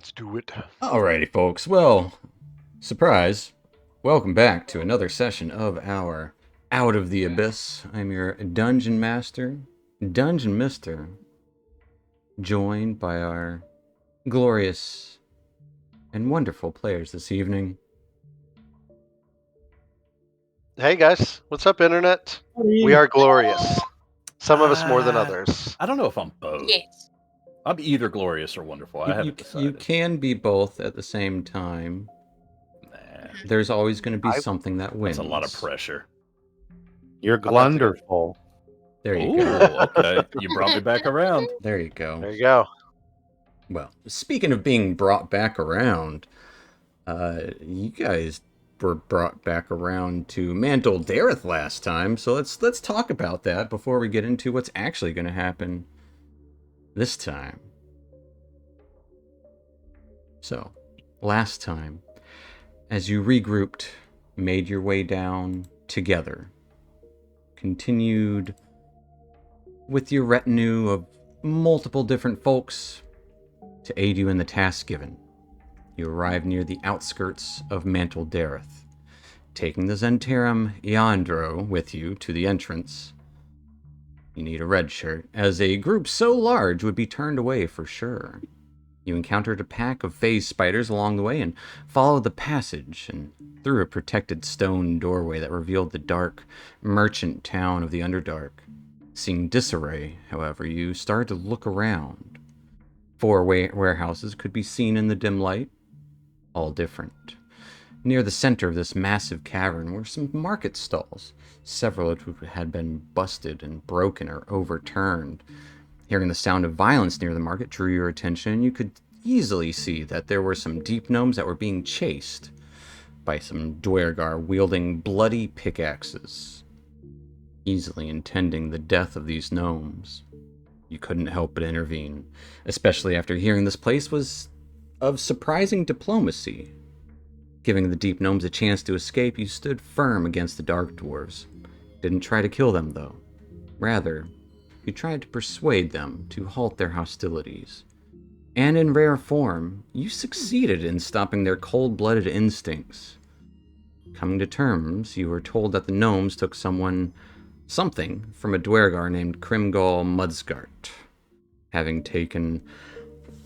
Let's do it. Alrighty, folks. Well, surprise. Welcome back to another session of our Out of the Abyss. I'm your Dungeon Master, Dungeon Mister, joined by our glorious and wonderful players this evening. Hey guys, what's up, internet? We are glorious. Some of us more than others. I don't know if I'm both. Yes. I'm either glorious or wonderful. I haven't You decided. can be both at the same time. Nah, There's always going to be I- something that wins. that's a lot of pressure. You're glunderful. There you Ooh, go. okay. You brought me back around. There you go. There you go. Well, speaking of being brought back around, you guys were brought back around to Mantle Dareth last time, so let's talk about that before we get into what's actually going to happen this time. So, last time, as you regrouped, made your way down together, continued with your retinue of multiple different folks to aid you in the task given. You arrive near the outskirts of Mantle Dareth, taking the Zentarum Eandro with you to the entrance. You need a red shirt, as a group so large would be turned away for sure. You encountered a pack of phase spiders along the way and followed the passage and through a protected stone doorway that revealed the dark merchant town of the Underdark. Seeing disarray, however, you started to look around. 4 warehouses could be seen in the dim light, all different. Near the center of this massive cavern were some market stalls, several of which had been busted and broken or overturned. Hearing the sound of violence near the market drew your attention, and you could easily see that there were some deep gnomes that were being chased by some Duergar wielding bloody pickaxes, easily intending the death of these gnomes. You couldn't help but intervene, especially after hearing this place was of surprising diplomacy. Giving the deep gnomes a chance to escape, you stood firm against the dark dwarves. Didn't try to kill them, though. Rather, you tried to persuade them to halt their hostilities. And in rare form, you succeeded in stopping their cold-blooded instincts. Coming to terms, you were told that the gnomes took something from a Duergar named Krimgall Mudsgart. Having taken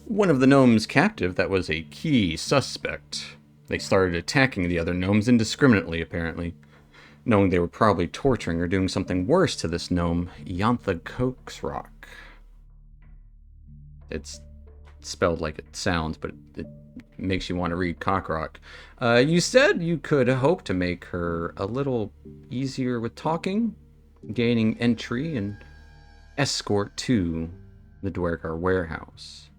one of the gnomes captive that was a key suspect, they started attacking the other gnomes indiscriminately, apparently, knowing they were probably torturing or doing something worse to this gnome, Yantha Coxrock. It's spelled like it sounds, but it makes you want to read Cockrock. You said you could hope to make her a little easier with talking, gaining entry and escort to the Duergar warehouse.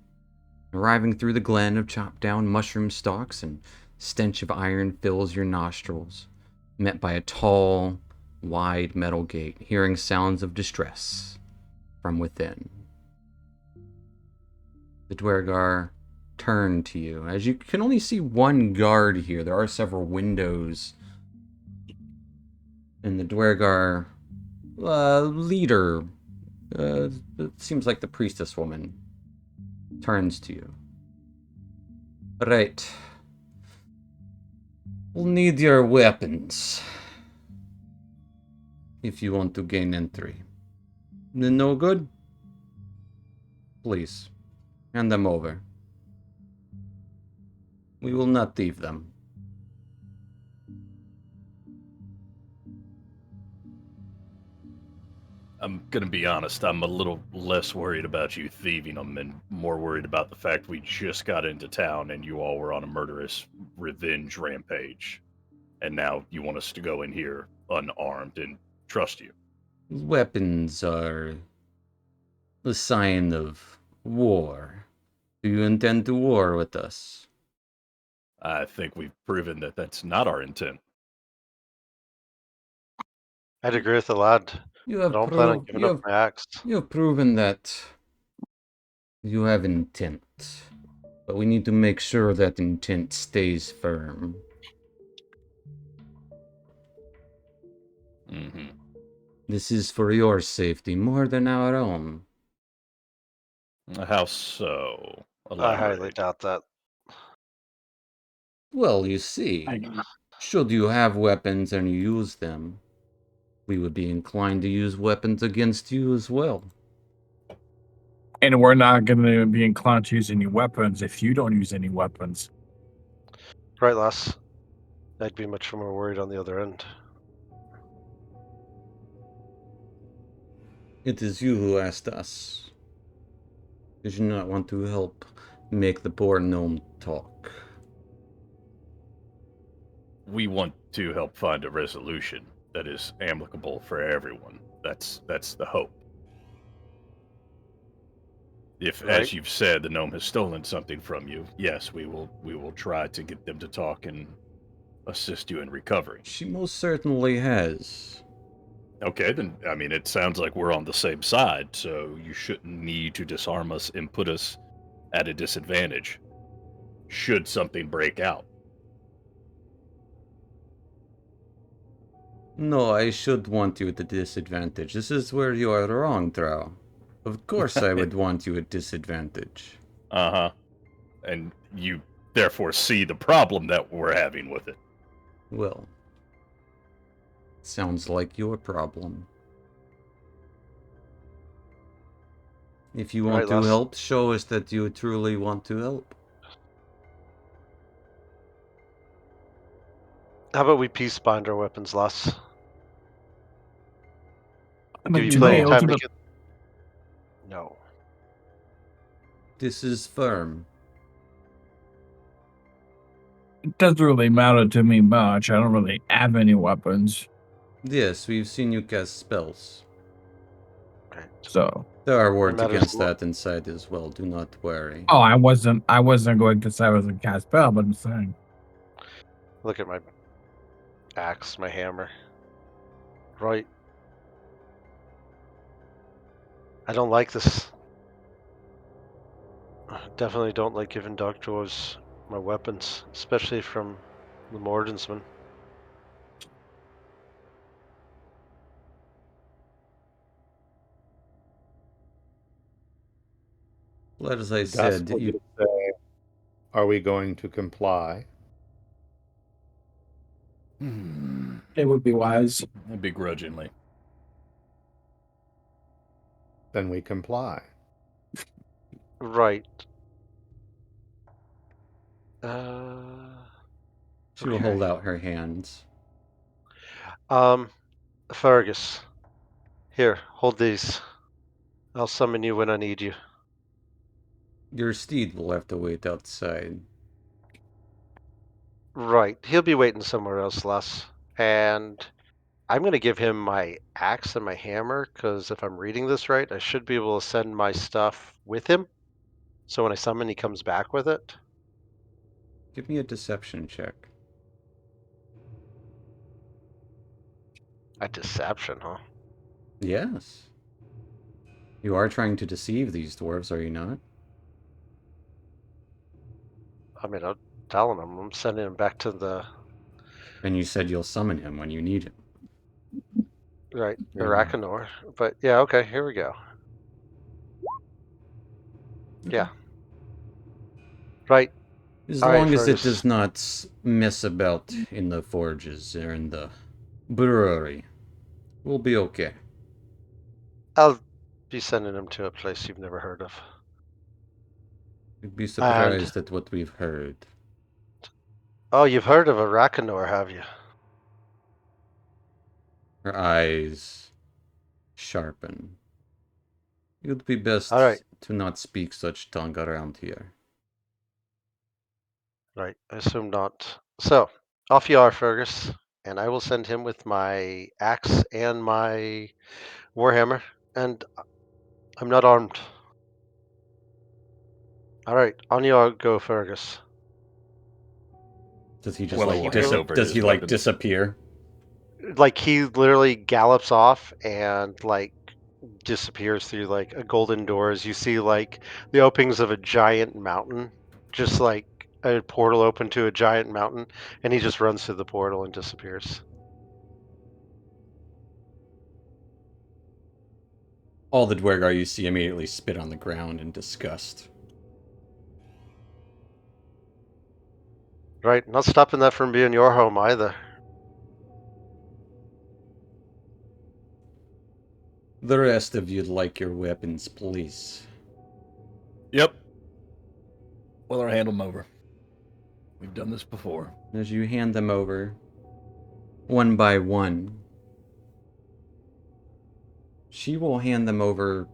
Arriving through the glen of chopped down mushroom stalks and stench of iron fills your nostrils, met by a tall, wide metal gate, hearing sounds of distress from within. The Duergar turn to you. As you can only see one guard here, there are several windows. And the Duergar leader, it seems like the priestess woman, turns to you. Right. We'll need your weapons if you want to gain entry. No good? Please, hand them over. We will not thieve them. I'm gonna be honest. I'm a little less worried about you thieving them and more worried about the fact we just got into town and you all were on a murderous revenge rampage, and now you want us to go in here unarmed and trust you. Weapons are the sign of war. Do you intend to war with us? I think we've proven that that's not our intent. I'd agree with the lad. You I have don't plan on proved giving up my axe. you have proven that you have intent, but we need to make sure that intent stays firm. Mm-hmm. This is for your safety more than our own. How so? I highly Elaborate. doubt that. Well, you see, should you have weapons and you use them, we would be inclined to use weapons against you as well. And we're not going to be inclined to use any weapons if you don't use any weapons. Right, lass? I'd be much more worried on the other end. It is you who asked us. Did you not want to help make the poor gnome talk? We want to help find a resolution that is amicable for everyone. That's the hope. If, Right. as you've said, the gnome has stolen something from you, yes, we will try to get them to talk and assist you in recovery. She most certainly has. Okay, then, I mean, it sounds like we're on the same side, so you shouldn't need to disarm us and put us at a disadvantage should something break out. No, I should want you at a disadvantage. This is where you are wrong, Drow. Of course I would want you at disadvantage. Uh-huh. And you therefore see the problem that we're having with it. Well, sounds like your problem. If you want Right, to lass. help, show us that you truly want to help. How about we peace bind our weapons, lass? I Give mean, you to plenty me, of time to ultimate, get... No. This is firm. it doesn't really matter to me much. I don't really have any weapons. Yes, we've seen you cast spells. Right. So, There are words matters against a lot. that inside as well, do not worry. oh, I wasn't going to say I was a cast spell, but I'm saying. Look at my axe, my hammer. Right. I don't like this. I definitely don't like giving Dark Dwarves my weapons, especially from the Mordensman. Well, as I Gus, said, what you you say? Are we going to comply? It would be wise. Begrudgingly. Then we comply. Right. she will Okay. hold out her hands. Fergus. Here, hold these. I'll summon you when I need you. Your steed will have to wait outside. Right. He'll be waiting somewhere else, Les. And I'm going to give him my axe and my hammer, because if I'm reading this right, I should be able to send my stuff with him. So when I summon, he comes back with it. Give me a deception check. A deception, huh? Yes. You are trying to deceive these dwarves, are you not? I mean, I'm telling him. I'm sending him back to the... And you said you'll summon him when you need him. Right, Yeah. Arakanor. But yeah, okay, here we go. Yeah. Right. As All right, long as it Fergus. does not mess about in the forges or in the brewery, we'll be okay. I'll be sending him to a place you've never heard of. You'd be surprised at what we've heard. Oh, you've heard of Arakanor, have you? Her eyes sharpen. It would be best All right. to not speak such tongue around here. Right, I assume not. So, off you are, Fergus, and I will send him with my axe and my warhammer, and I'm not armed. All right, on you go, Fergus. Does he just Well, like we'll hand over does his he like weapons. disappear? Like he literally gallops off and like disappears through like a golden door as you see like the openings of a giant mountain, just like a portal open to a giant mountain, and he just runs through the portal and disappears. All the Dwergar you see immediately spit on the ground in disgust. Right, not stopping that from being your home either. The rest of you'd like your weapons, please. Yep. Well, I'll hand them over. We've done this before. As you hand them over, one by one, she will hand them over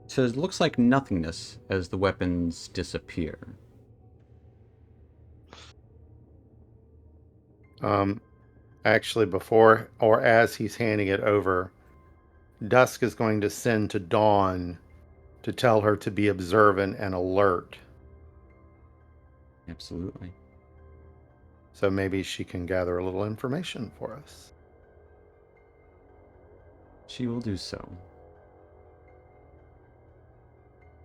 to looks like nothingness as the weapons disappear. Actually, before or as he's handing it over, Dusk is going to send to Dawn to tell her to be observant and alert. Absolutely. So maybe she can gather a little information for us. She will do so.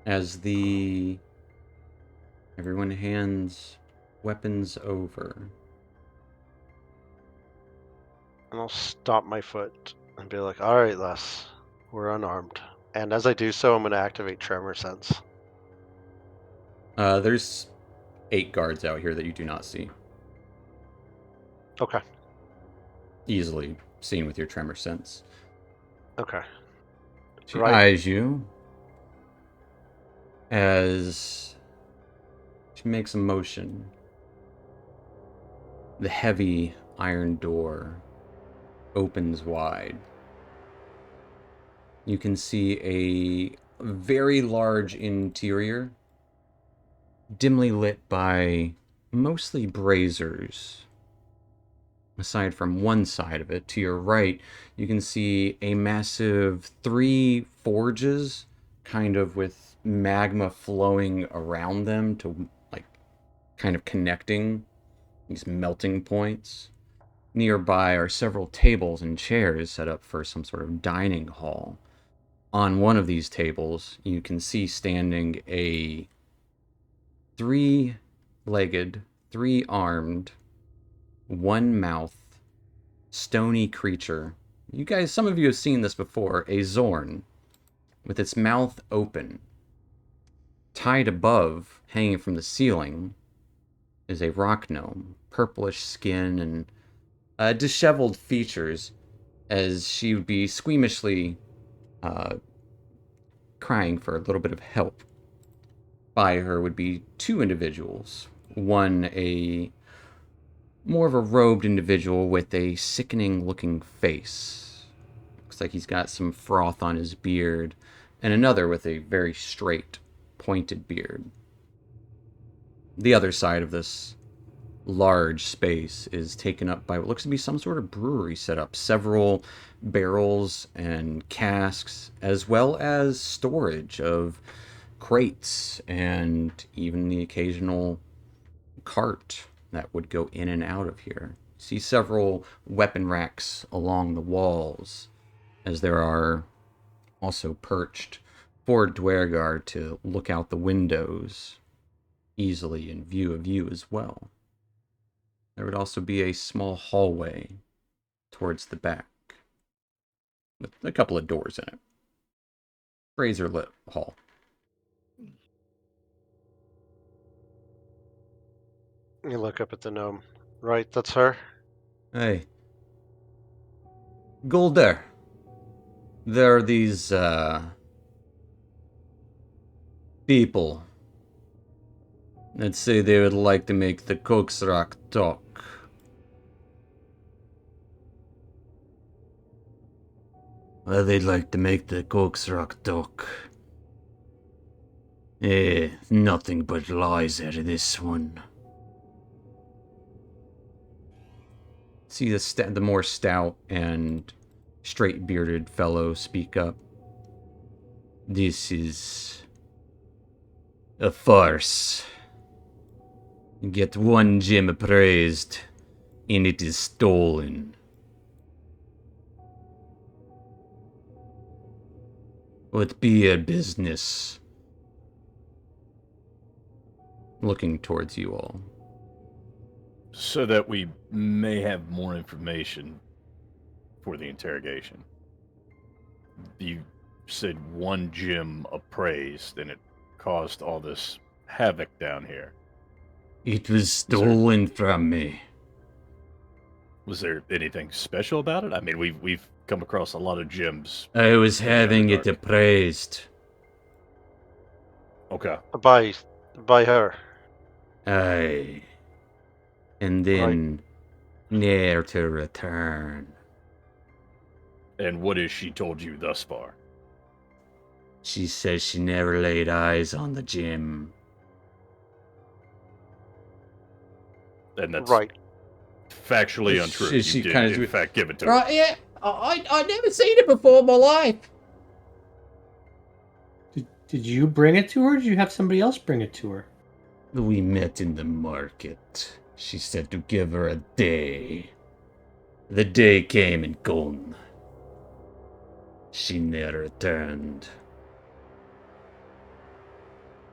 As the everyone hands weapons over. And I'll stomp my foot and be like, all right, Les, we're unarmed. And as I do so, I'm going to activate Tremor Sense. There's 8 guards out here that you do not see. Okay. Easily seen with your tremor sense. Okay. She Right. eyes you as she makes a motion. The heavy iron door opens wide. You can see a very large interior, dimly lit by mostly braziers. Aside from one side of it, to your right, you can see a massive 3 forges, kind of with magma flowing around them to, like, kind of connecting these melting points. Nearby are several tables and chairs set up for some sort of dining hall. On one of these tables, you can see standing a 3-legged, 3-armed, 1-mouth, stony creature. You guys, some of you have seen this before, a Zorn, with its mouth open. Tied above, hanging from the ceiling, is a rock gnome, purplish skin and disheveled features, as she would be squeamishly crying for a little bit of help. By her would be 2 individuals. One, a more of a robed individual with a sickening looking face. Looks like he's got some froth on his beard. And another with a very straight, pointed beard. The other side of this large space is taken up by what looks to be some sort of brewery setup. Several barrels and casks, as well as storage of crates and even the occasional cart that would go in and out of here. See several weapon racks along the walls, as there are also perched 4 Dwergar to look out the windows, easily in view of you as well. There would also be a small hallway towards the back, with a couple of doors in it. Brazier lit hall. You look up at the gnome. Right, that's her? Hey. Gulder. There are these, people that say they would like to make the Koksrak talk. Well, they'd like to make the Koksrak talk. Nothing but lies out of this one. See the more stout and straight-bearded fellow speak up. This is a farce. You get 1 gem appraised, and it is stolen. What be your business? Looking towards you all. So that we may have more information for the interrogation. You said 1 gem appraised, and it caused all this havoc down here. It was stolen from me. Was there anything special about it? I mean, we've come across a lot of gems. I was in the having it Underdark. appraised. Okay. By her. Aye. And then ne'er to return. And what has she told you thus far? She says she never laid eyes on the gem. And that's Right. factually untrue. She You did, kinda in do- fact, give it to her. Right, yeah. I never seen it before in my life. Did you bring it to her? Or did you have somebody else bring it to her? We met in the market. She said to give her a day. The day came and gone. She never returned.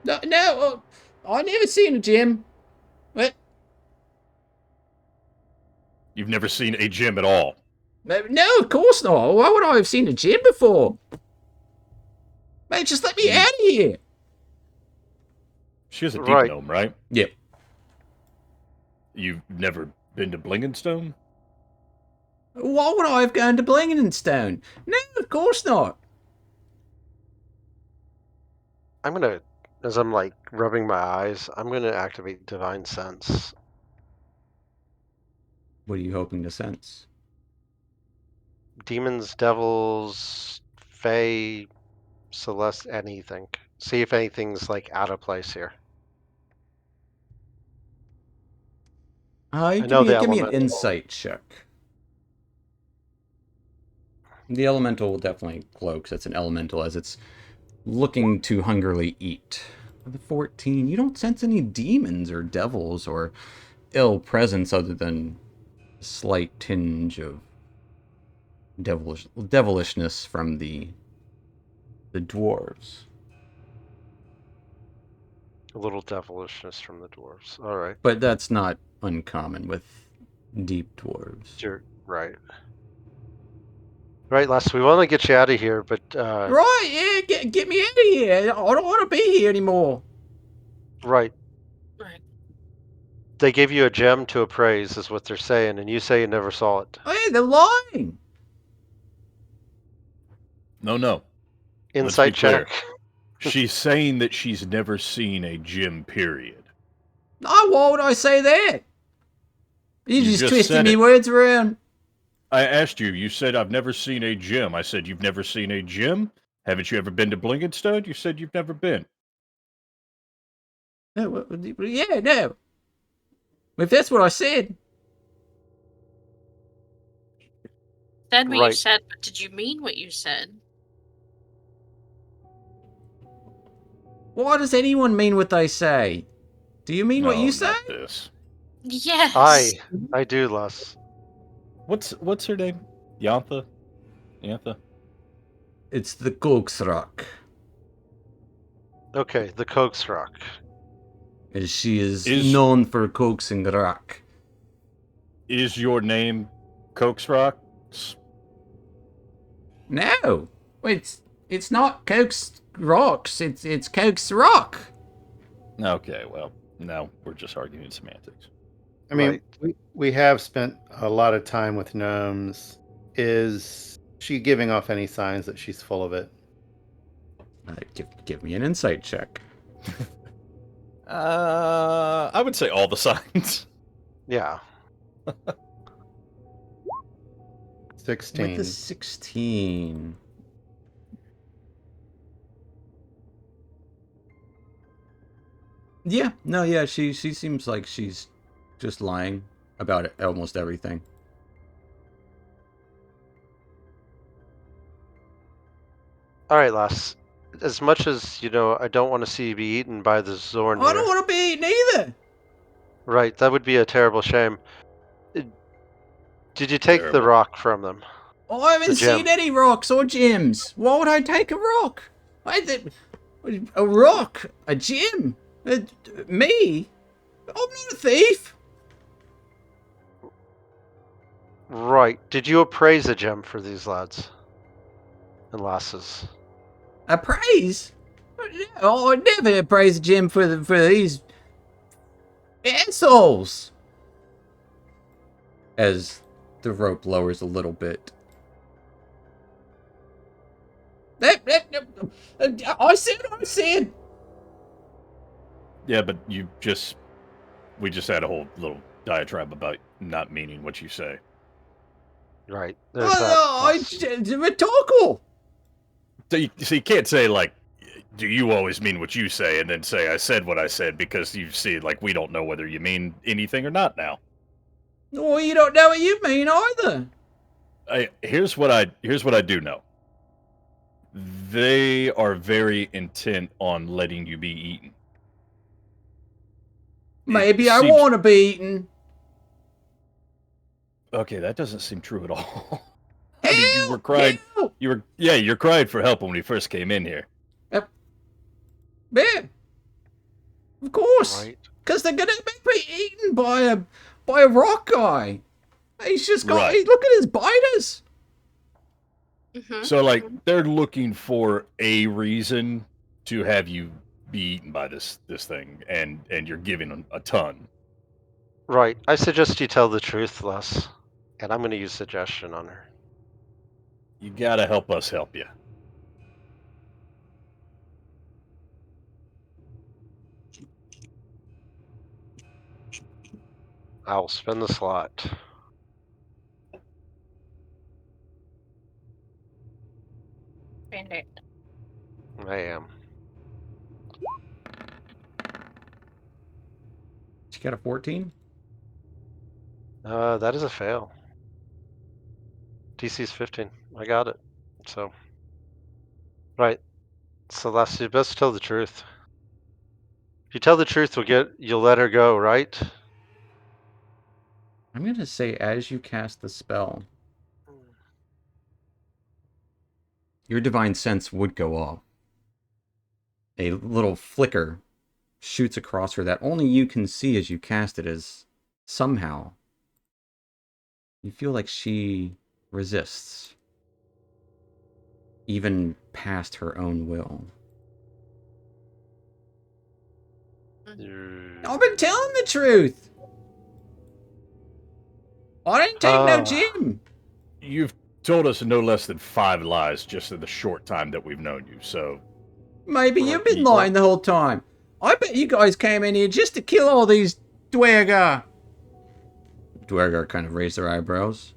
No, I never seen a gem. What? You've never seen a gem at all. No, of course not. Why would I have seen a gem before? Mate, just let me out of here. She has a deep Right. gnome, right? Yep. You've never been to Blingenstone? Why would I have gone to Blingenstone? No, of course not. I'm gonna, as I'm like rubbing my eyes, I'm gonna activate Divine Sense. What are you hoping to sense? Demons, devils, fae, celeste, anything. See if anything's like out of place here. Give know me, the give me an elemental. insight check. The elemental will definitely glow because it's an elemental as it's looking to hungrily eat. The 14, you don't sense any demons or devils or ill presence other than a slight tinge of devilishness from the dwarves. A little devilishness from the dwarves. All right, But that's not uncommon with deep dwarves. you're right. Right, Les. We want to get you out of here, but Right, yeah, get me out of here. I don't want to be here anymore. right. Right. They gave you a gem to appraise, is what they're saying, and you say you never saw it. Hey, they're lying. No. Insight clear. check. She's saying that she's never seen a gem, period. Oh, why would I say that? You're You just just twisting said me it. words around. I asked you, you said, I've never seen a gem. I said, you've never seen a gem? Haven't you ever been to Blingenstone? You said you've never been. No, yeah, no. If that's what I said. Said what you Right. said, but did you mean what you said? Why does anyone mean what they say? Do you mean what No, you say? not this. Yes. I do, Les. What's her name? Yantha? Yantha? It's the Gogsrock. Okay, the Coax Rock. As she is Is- known for coaxing the rock. Is your name Coax Rocks? No, it's not Coax Rocks. It's Coax Rock. Okay, well, now we're just arguing semantics. I mean, Right. we have spent a lot of time with gnomes. Is she giving off any signs that she's full of it? Give me an insight check. I would say all the signs. Yeah. 16. With the 16. Yeah, she seems like she's just lying about almost everything. All right, Les. As much as, I don't want to see you be eaten by the Zorn I don't here. want to be eaten either. Right, that would be a terrible shame. Did you take the Terrible. rock from them? I haven't The gem. seen any rocks or gems. Why would I take a rock? A rock? A gem? Me? I'm not a thief. Right. Did you appraise a gem for these lads and lasses? Appraise? Oh, I never appraise a gem for these Assholes! As the rope lowers a little bit. I said! Yeah, but we just had a whole little diatribe about not meaning what you say. Right. There's that. It's rhetorical! So you can't say, like, do you always mean what you say, and then say I said what I said, because you see, like, we don't know whether you mean anything or not now. Well, you don't know what you mean either. Here's what I do know. They are very intent on letting you be eaten. Maybe I seems- want to be eaten. Okay, that doesn't seem true at all. I mean, you were Help! crying. Help! You're crying for help when we first came in here. Man, of course, Right. because they're gonna make me eaten by a rock guy. He's just got. Right. Hey, look at his biters. Mhm. So, like, they're looking for a reason to have you be eaten by this thing, and you're giving them a ton. Right. I suggest you tell the truth, Les. And I'm going to use suggestion on her. You gotta help us help you. I'll spin the slot. Find it. I am. She got a 14. That is a fail. DC's 15. I got it. So. Right. So Les, you best tell the truth. If you tell the truth, you'll let her go, right? I'm gonna say as you cast the spell, your divine sense would go off. A little flicker shoots across her that only you can see as you cast it, as somehow you feel like she resists, even past her own will. I've been telling the truth. I didn't take no gym. You've told us no less than 5 lies just in the short time that we've known you, so... Maybe you've been lying the whole time. I bet you guys came in here just to kill all these Dwergar. Dwergar kind of raised their eyebrows.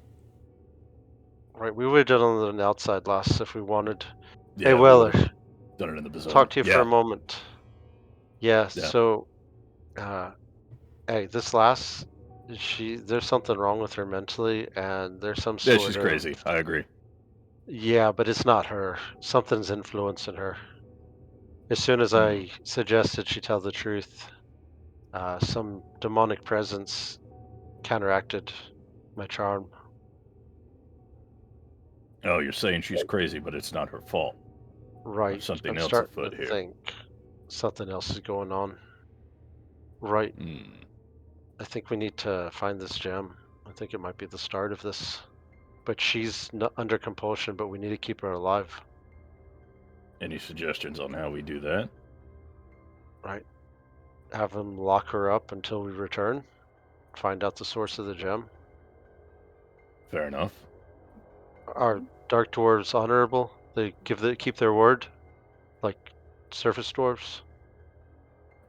Right, we would have done it on the outside last if we wanted. Yeah, Hey, we Weller, would've done it in the bazaar. talk to you Yeah. for a moment. Yeah, Yeah. so, hey, this last, there's something wrong with her mentally, and there's some Yeah, sort she's of... crazy. I agree. Yeah, but it's not her. Something's influencing her. As soon as I suggested she tell the truth, some demonic presence counteracted my charm. Oh, you're saying she's crazy, but it's not her fault. Right. something I'm else starting afoot to here. think something else is going on. Right. Hmm. I think we need to find this gem. I think it might be the start of this. But she's not under compulsion, but we need to keep her alive. Any suggestions on how we do that? Right. Have them lock her up until we return. Find out the source of the gem. Fair enough. Are dark dwarves honorable? They keep their word, like surface dwarves.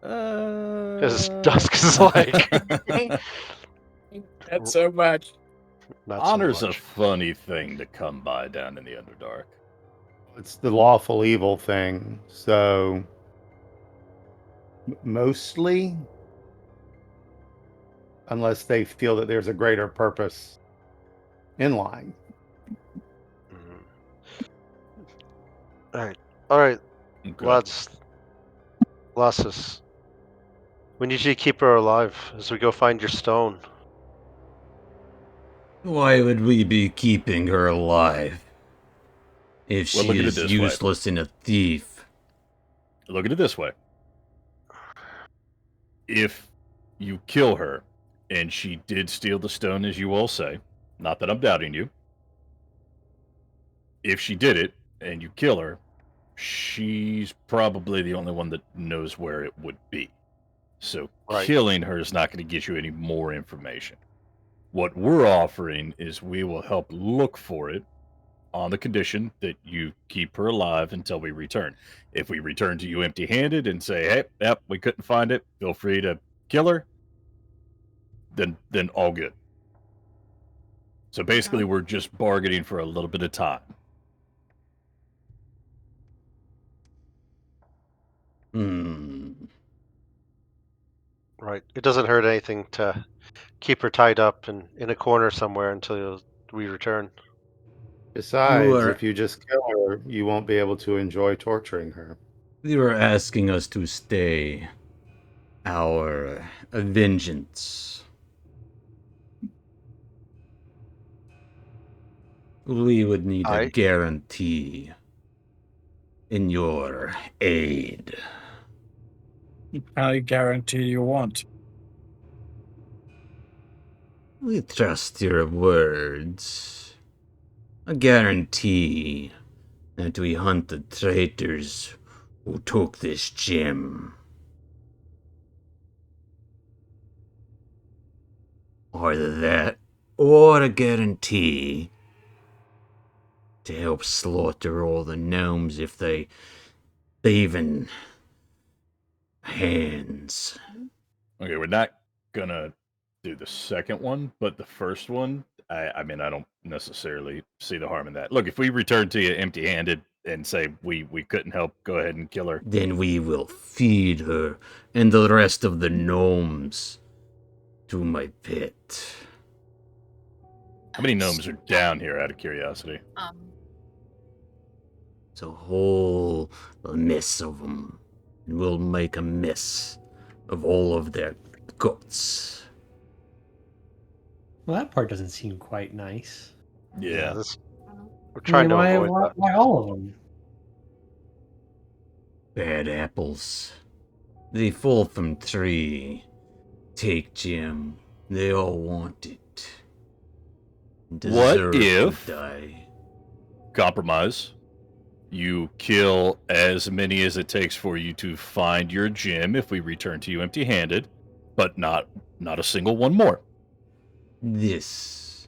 As Dusk is like, That's so much. not Honor's so a much. funny thing to come by down in the Underdark. It's the lawful evil thing. So mostly, unless they feel that there's a greater purpose in lying. All right, Okay. let's Lassus. We need you to keep her alive as we go find your stone. Why would we be keeping her alive if Well, she look at it is this way. useless and a thief? Look at it this way. If you kill her, and she did steal the stone as you all say, not that I'm doubting you, if she did it, and you kill her, she's probably the only one that knows where it would be. So Right. killing her is not going to get you any more information. What we're offering is we will help look for it on the condition that you keep her alive until we return. If we return to you empty-handed and say, "Hey, yep, we couldn't find it. Feel free to kill her," then all good. So basically, we're just bargaining for a little bit of time. Right. It doesn't hurt anything to keep her tied up in a corner somewhere until we return. Besides, are- if you just kill her, you won't be able to enjoy torturing her. You are asking us to stay our vengeance. We would need a I guarantee in your aid. I guarantee you want. We trust your words. A guarantee that we hunt the traitors who took this gem. Either that, or a guarantee to help slaughter all the gnomes if they even hands. Okay, we're not gonna do the second one, but the first one, I mean, I don't necessarily see the harm in that. Look, if we return to you empty-handed and say we couldn't help, go ahead and kill her. Then we will feed her and the rest of the gnomes to my pit. How many gnomes are down here, out of curiosity? It's a whole mess of them. And we'll make a mess of all of their guts. Well, that part doesn't seem quite nice. Yeah. This, we're I trying mean, to why, avoid why, that. why all of them? Bad apples. They fall from tree. Take Jim. They all want it. Deserve if- to die. Compromise. You kill as many as it takes for you to find your gem if we return to you empty-handed, but not a single one more. This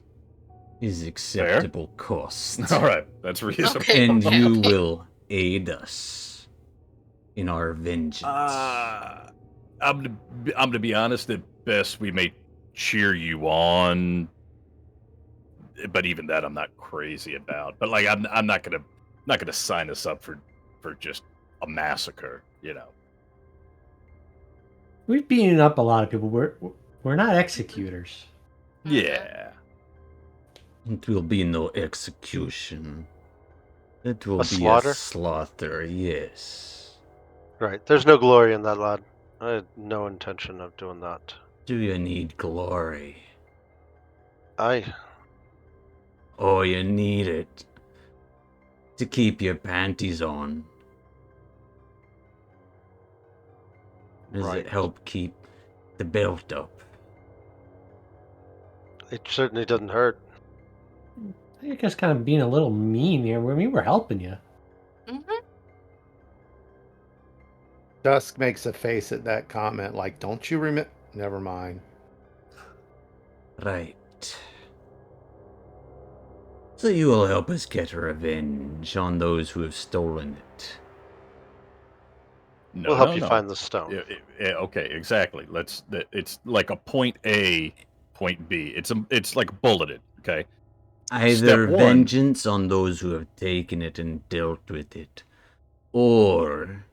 is acceptable cost. All right, that's reasonable. Okay. And you okay. will aid us in our vengeance. I'm gonna be honest. At best, we may cheer you on, but even that, I'm not crazy about. But like, I'm not gonna sign us up for just a massacre. You know. We've beaten up a lot of people. We're not executors. Yeah. It will be no execution. It will A be slaughter? a slaughter, yes. Right. There's no glory in that, lad. I had no intention of doing that. Do you need glory? I Oh, you need it to keep your panties on. Does Right. it help keep the belt up? It certainly doesn't hurt. I think you're just kind of being a little mean here. I mean, we're helping you. Dusk makes a face at that comment, like, "Don't you remember?" Never mind. Right. So you will help us get revenge on those who have stolen it. No, We'll help no, you no. find the stone. Okay, exactly. It's like a point A, point B. It's like bulleted. Okay. Either Step one. vengeance on those who have taken it and dealt with it, or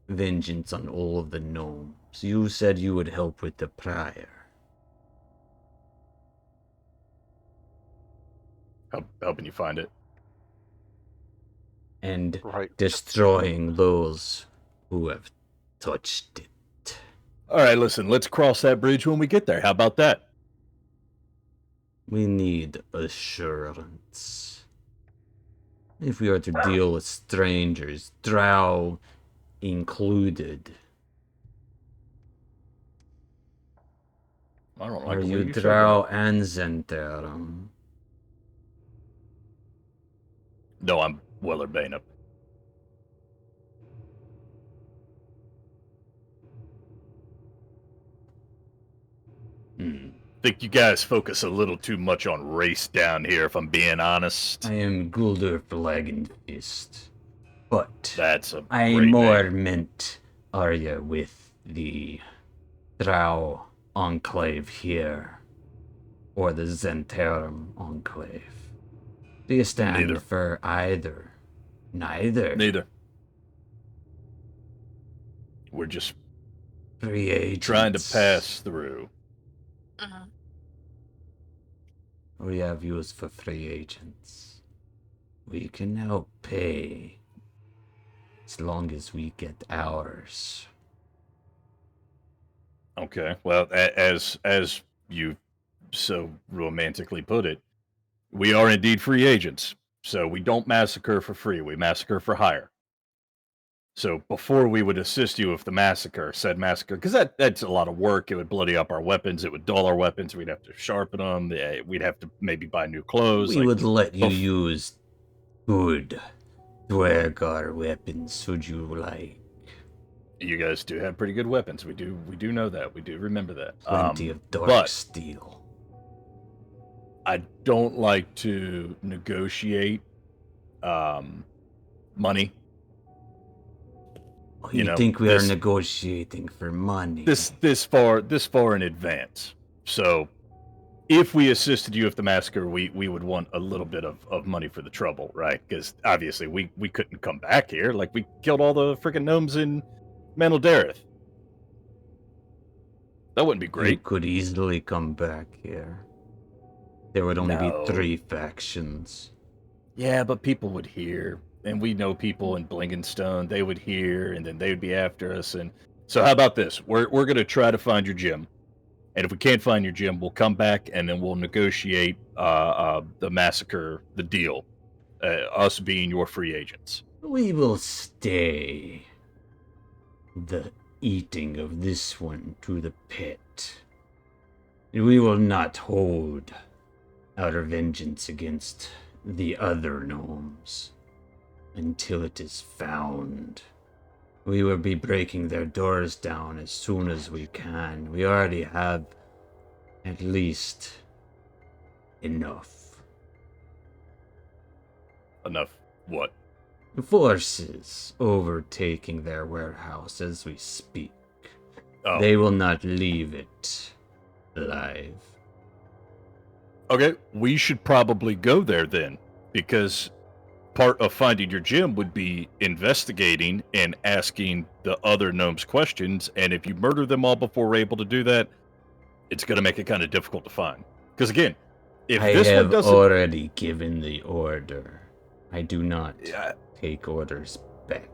vengeance on all of the gnomes. You said you would help with the prior. Helping you find it. And Right. destroying those who have touched it. All right, listen. Let's cross that bridge when we get there. How about that? We need assurance. If we are to deal with strangers, drow included. I don't Are like the way you you said drow and Zentarum? that. No, I'm Weller Banup. think you guys focus a little too much on race down here, if I'm being honest. I am Guldur Flagenfist, but That's a I great more name. meant Arya with the Drow Enclave here, or the Zentarum Enclave. Do you stand Neither. for either? Neither. Neither. We're just Free agents. trying to pass through. Mhm. We have use for free agents. We can help pay as long as we get ours. Okay. Well, as you so romantically put it, we are indeed free agents. So we don't massacre for free. We massacre for hire. So before we would assist you with the said massacre, because that's a lot of work. It would bloody up our weapons. It would dull our weapons. We'd have to sharpen them. We'd have to maybe buy new clothes. We like, would let you bef- use good Dwergar weapons, should you like. You guys do have pretty good weapons. We do know that. We do remember that. Plenty of dark but steel. I don't like to negotiate money. Oh, you you know, think we are this- negotiating for money? This far in advance. So if we assisted you with the massacre, we would want a little bit of money for the trouble, right? Because obviously we couldn't come back here. Like, we killed all the freaking gnomes in Mantle Dareth. That wouldn't be You great. could easily come back here. There would only No. be 3 factions. Yeah, but people would hear, and we know people in Blingenstone. They would hear, and then they would be after us. And so, how about this? We're gonna try to find your gym, and if we can't find your gym, we'll come back and then we'll negotiate the massacre, the deal. Us being your free agents. We will stay the eating of this one to the pit. We will not hold our vengeance against the other gnomes until it is found. We will be breaking their doors down as soon as we can. We already have at least enough Enough. What? forces overtaking their warehouse as we speak. Oh, They will not leave it alive. okay. We should probably go there then, because part of finding your gym would be investigating and asking the other gnomes questions. And if you murder them all before we're able to do that, it's going to make it kind of difficult to find. Because again, if I this one have doesn't, already given the order. I do not yeah, take orders back.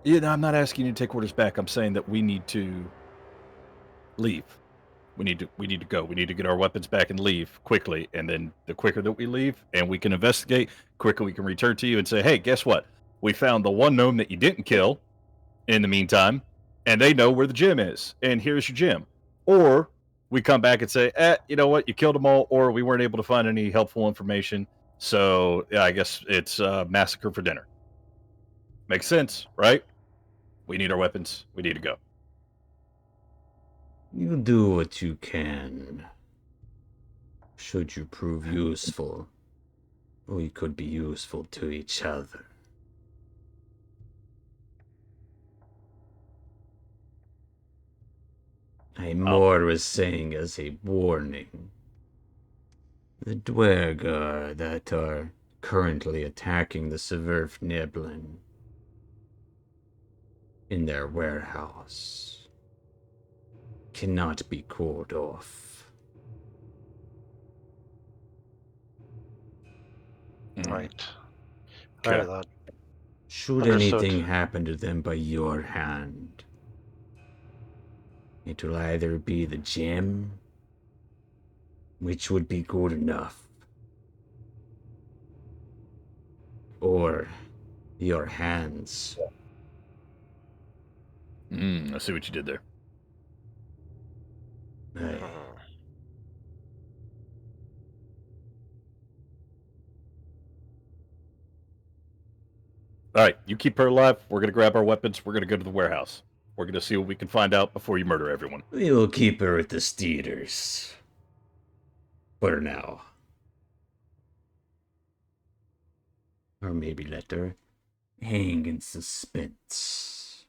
I'm not asking you to take orders back. I'm saying that we need to leave. We need to go. We need to get our weapons back and leave quickly. And then the quicker that we leave and we can investigate, quicker we can return to you and say, hey, guess what? We found the one gnome that you didn't kill in the meantime, and they know where the gym is. And here's your gym. Or we come back and say, you know what? You killed them all, or we weren't able to find any helpful information. So yeah, I guess it's massacre for dinner. Makes sense, right? We need our weapons. We need to go. You do what you can. Should you prove useful, we could be useful to each other. More was saying as a warning. The Dwergar that are currently attacking the Severf Neblin in their warehouse cannot be called off. Right. Okay. Right, lad. Should Understood. anything happen to them by your hand, it will either be the gem, which would be good enough, or your hands. I see what you did there. Aye. All right, you keep her alive. We're gonna grab our weapons. We're gonna go to the warehouse. We're gonna see what we can find out before you murder everyone. We will keep her at the Steeders. For now. Or maybe let her hang in suspense.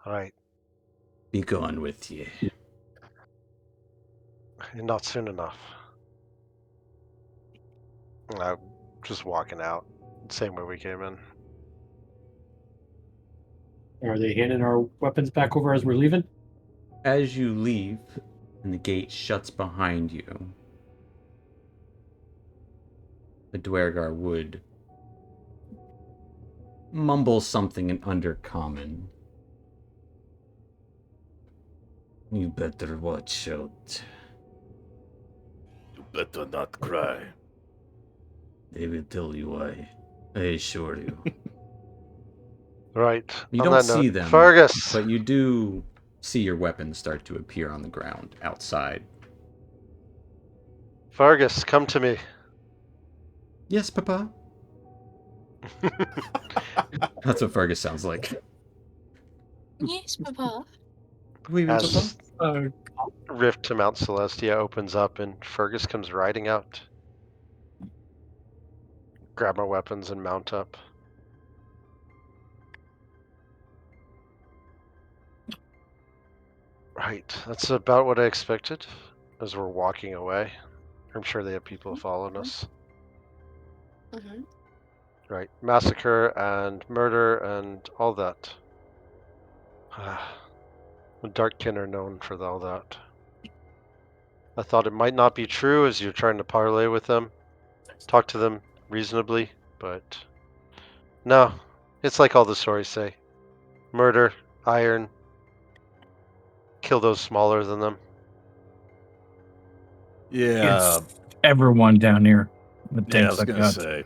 All right, Be gone with ye. not soon enough. I'm just walking out, same way we came in. Are they handing our weapons back over as we're leaving? As you leave, and the gate shuts behind you, the Dwergar would mumble something in Undercommon. You better watch out. You better not cry. They will tell you why. I assure you. Right. You on don't that see note, them, Fergus. but you do see your weapons start to appear on the ground outside. Fergus, come to me. Yes, Papa. That's what Fergus sounds like. Yes, Papa. Oui, oui, Papa. As rift to Mount Celestia opens up and Fergus comes riding out. Grab my weapons and mount up. Right, that's about what I expected as we're walking away. I'm sure they have people following us. Mm-hmm. Right, massacre and murder and all that. The Darkkin are known for all that. I thought it might not be true as you're trying to parlay with them, talk to them reasonably, but no, it's like all the stories say. Murder, iron, kill those smaller than them. Yeah, It's everyone down here that yeah. I thinks was like gonna that. say,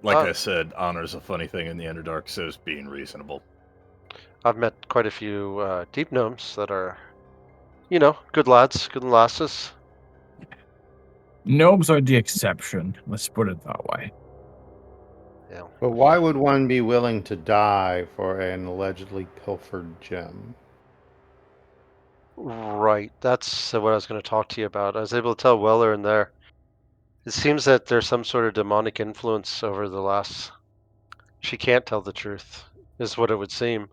like I Uh, said, honor's a funny thing in the Underdark, so is being reasonable. I've met quite a few deep gnomes that are, good lads, good lasses. Gnomes are the exception. Let's put it that way. Yeah. But why would one be willing to die for an allegedly pilfered gem? Right, that's what I was going to talk to you about. I was able to tell Weller in there. It seems that there's some sort of demonic influence over the last. She can't tell the truth, is what it would seem.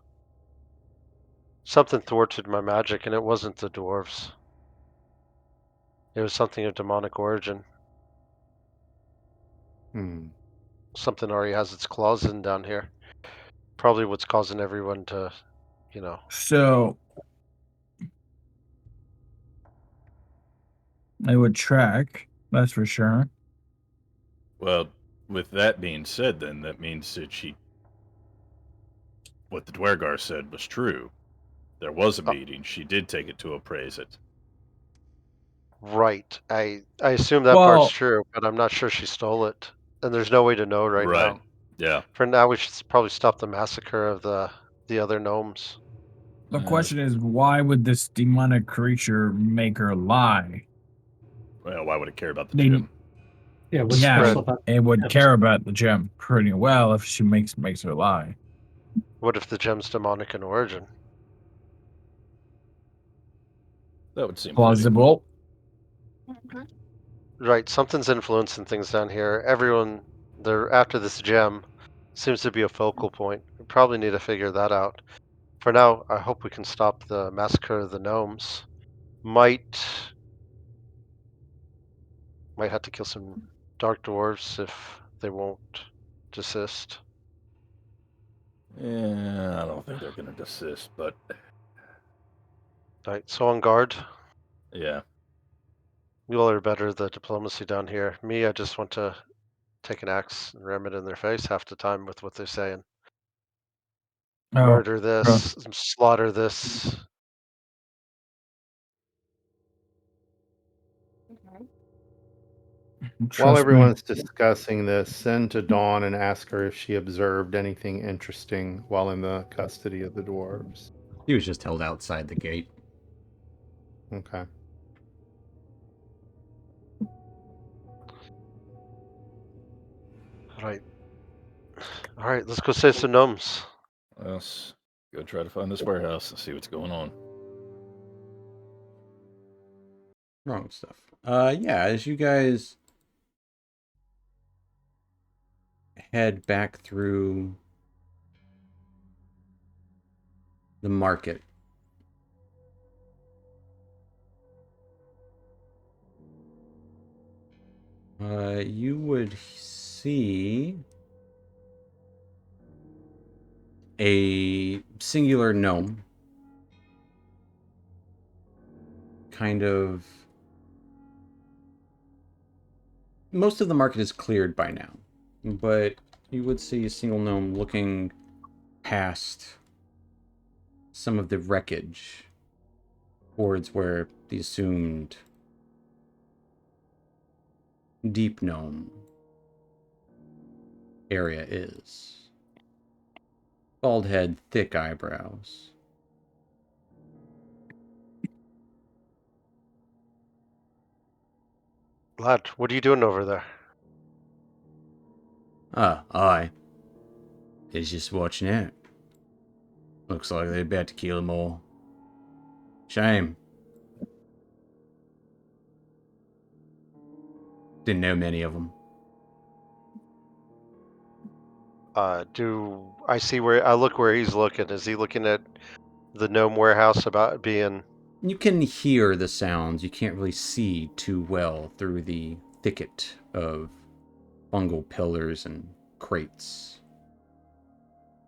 Something thwarted my magic, and it wasn't the dwarves. It was something of demonic origin. Hmm. Something already has its claws in down here. Probably what's causing everyone to, So I would track, that's for sure. Well, with that being said, then that means that what the Dwergar said was true. There was a meeting. She did take it to appraise it. Right. I assume that part's Well, true, but I'm not sure she stole it. And there's no way to know right Right. now. Yeah. For now, we should probably stop the massacre of the other gnomes. the question is, why would this demonic creature make her lie? Well, why would it care about the They- gym? Yeah, what's Yeah, special about it would gems? care about the gem pretty well if she makes her lie. What if the gem's demonic in origin? That would seem fitting. Plausible. Mm-hmm. Right, something's influencing things down here. Everyone, they're after this gem. Seems to be a focal point. We probably need to figure that out. For now, I hope we can stop the massacre of the gnomes. Might have to kill some dark dwarves if they won't desist. Yeah, I don't think they're going to desist, but Right, so on guard. yeah. You all are better at the diplomacy down here. Me, I just want to take an axe and ram it in their face half the time with what they're saying. Oh, Murder this, slaughter this. Mm-hmm. While trust me. everyone's discussing this, send to Dawn and ask her if she observed anything interesting while in the custody of the dwarves. He was just held outside the gate. Okay. Right. All right, let's go save some gnomes. Let's go try to find this warehouse and see what's going on. Wrong stuff. Yeah, as you guys head back through the market, you would see a singular gnome kind of. Most of the market is cleared by now, but you would see a single gnome looking past some of the wreckage towards where the assumed deep gnome area is. Bald head, thick eyebrows. Lad, what are you doing over there? I is just watching out. Looks like they're about to kill them all. Shame. Didn't know many of them. Do I see where I look where he's looking? Is he looking at the gnome warehouse about being? You can hear the sounds. You can't really see too well through the thicket of fungal pillars and crates.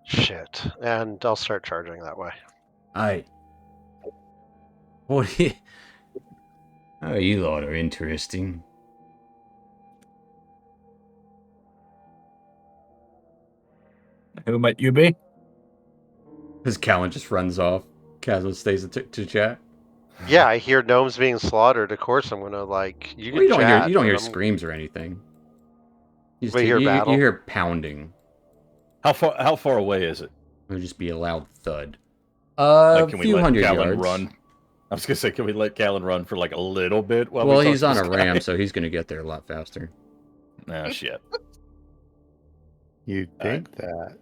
Shit. And I'll start charging that way. Aye. What? Oh, you lot are interesting. Who might you be? Because Callan just runs off. Casman stays to chat. Yeah, I hear gnomes being slaughtered. Of course, I'm gonna like you. Well, Can chat, you don't but hear I'm- screams or anything. You just We hear you battle? hear pounding. How far away is it? It would just be a loud thud. Like, A can we few let hundred Callan yards. run? I was gonna say, can we let Callan run for like a little bit while Well, we talk he's to on this a guy? ram, so he's going to get there a lot faster. Nah, shit. You think that?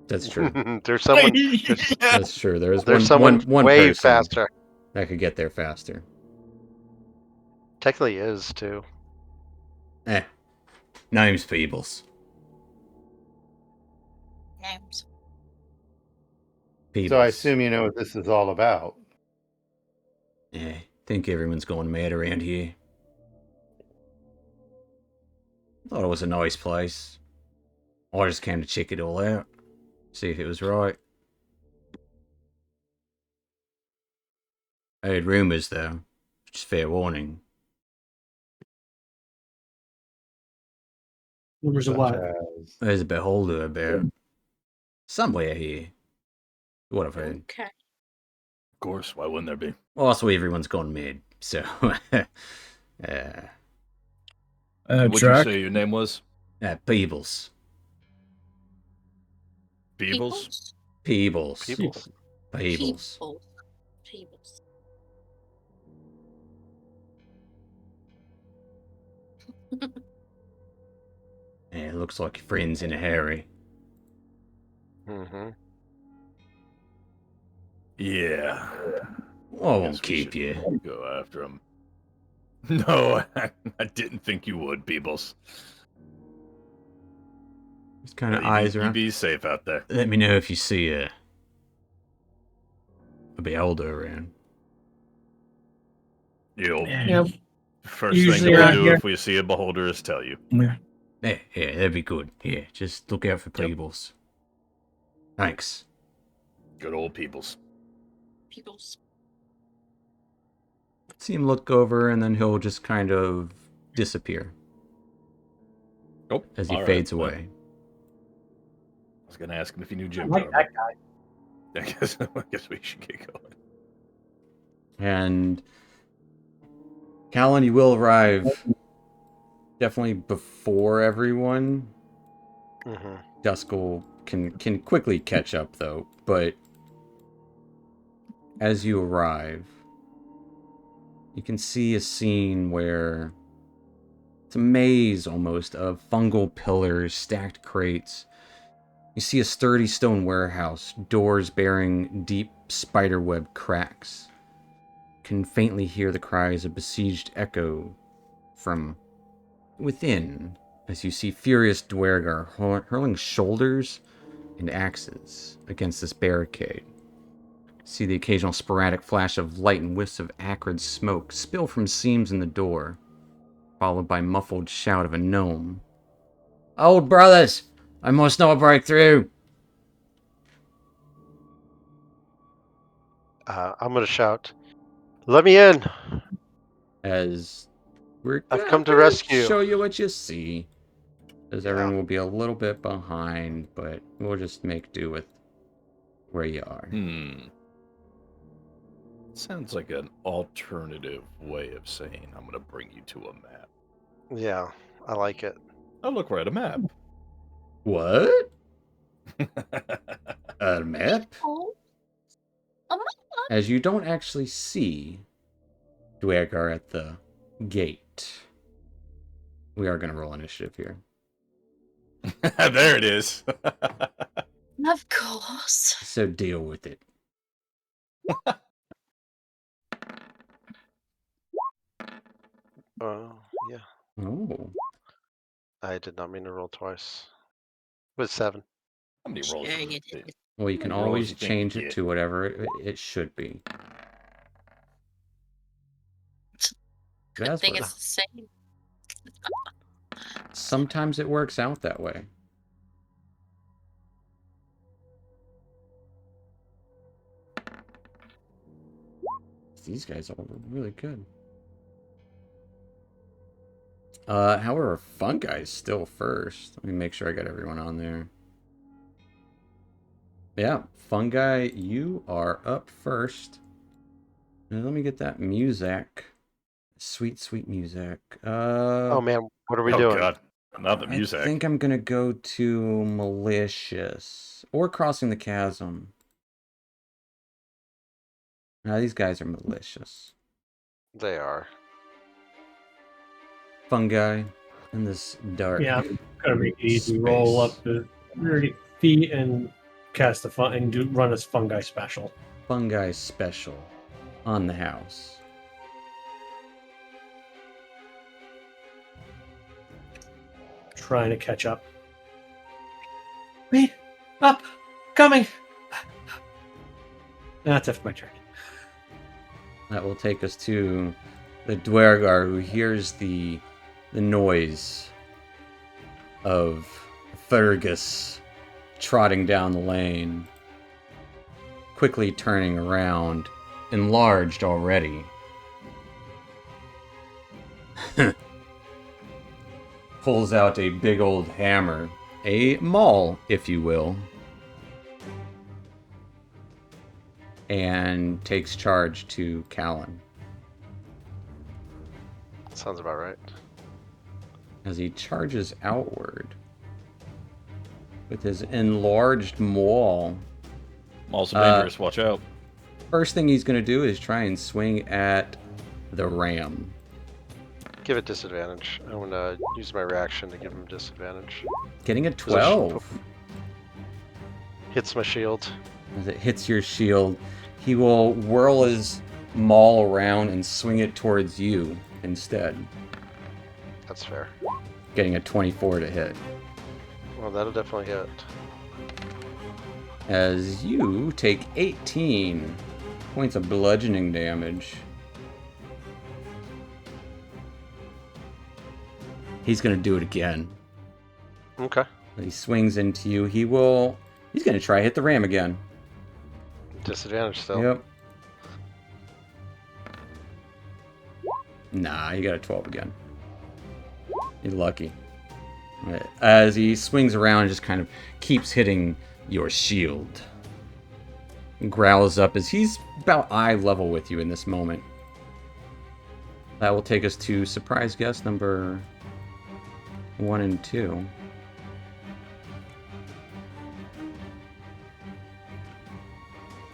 That's true. there's someone. That's true. There's Someone one way person faster. that could get there faster. Technically, is too. Name's Peebles. Names. Peebles. So I assume you know what this is all about. Yeah, think everyone's going mad around here. Thought it was a nice place. I just came to check it all out. See if it was right. I heard rumors, though. Just fair warning. Rumors of Such what? as- There's a beholder about somewhere here. What I've heard. Okay. Of course, why wouldn't there be? Also, everyone's gone mad, so... What'd you Drac? say your name was? Peebles. Beebles? Peebles. People. Peebles. Peebles. Yeah, looks like your friend's in a hurry. Mm-hmm. Yeah. I won't Guess we keep should you. Go after him. No, I didn't think you would, Beebles. Just kind of You eyes be, around. You be safe out there. Let me know if you see a beholder around. You'll Yeah. first Usually thing that around we do here- if we see a beholder is tell you. Yeah. Yeah, that'd be good. Yeah, just look out for Yep. Peebles. Thanks. Good old Peebles. Peebles. See him look over, and then he'll just kind of disappear Oh, as he all right. fades Well, away. I was gonna ask him if he knew I Jim. like that guy. I guess we should get going. And Callan, you will arrive definitely before everyone. Mm-hmm. Duskull can quickly catch up though, but as you arrive, you can see a scene where It's a maze almost of fungal pillars, stacked crates. You see a sturdy stone warehouse, doors bearing deep spiderweb cracks. You can faintly hear the cries of besieged echo from within as you see furious Dwergar hurling shoulders and axes against this barricade. See the occasional sporadic flash of light and whiffs of acrid smoke spill from seams in the door, followed by muffled shout of a gnome. Old brothers, I must not break through. I'm gonna shout, "Let me in!" As we're I've gonna come to rescue. show you what you see. As Yeah. everyone will be a little bit behind, but we'll just make do with where you are. Sounds like an alternative way of saying I'm going to bring you to a map. Yeah, I like it. Oh, look, we're at a map. What? A map? Oh. A map? As you don't actually see Dwergar at the gate. We are going to roll initiative here. There it is. Of course. So deal with it. Yeah. Oh. I did not mean to roll twice. It was 7. How many rolls? Sure is you it? did. Well, you can Rolls always you think change you it get. to whatever it should be. Good That's thing what- it's the same. Sometimes it works out that way. These guys are really good. However, Funguy's still first. Let me make sure I got everyone on there. Yeah, Fungi, you are up first. Now let me get that music. Sweet, sweet music. Oh man, what are we Oh, doing? God. Not the music. I think I'm gonna go to malicious or crossing the chasm. Now these guys are malicious. They are. Fungi in this dark. Yeah, I'm gonna make it easy. Roll Space. up to 30 feet and cast the fun and run a fungi special. Fungi special on the house. Trying to catch up. Wait, up, coming. That's after my turn. That will take us to the Dwergar, who hears the noise of Fergus trotting down the lane, quickly turning around, enlarged already. Pulls out a big old hammer, a maul, if you will, and takes charge to Callan. Sounds about right. As he charges outward with his enlarged maul. Also dangerous. Watch out. First thing he's going to do is try and swing at the ram. Give it disadvantage. I'm gonna use my reaction to give him disadvantage. Getting a I 12. Hits my shield. As it hits your shield, he will whirl his maul around and swing it towards you instead. That's fair. Getting a 24 to hit. Well, that'll definitely hit. As you take 18 points of bludgeoning damage. He's going to do it again. Okay. He swings into you. He's going to try hit the ram again. Disadvantage still. Yep. Nah, you got a 12 again. You're lucky. As he swings around and just kind of keeps hitting your shield. And growls up as he's about eye level with you in this moment. That will take us to surprise guest number 1 and 2.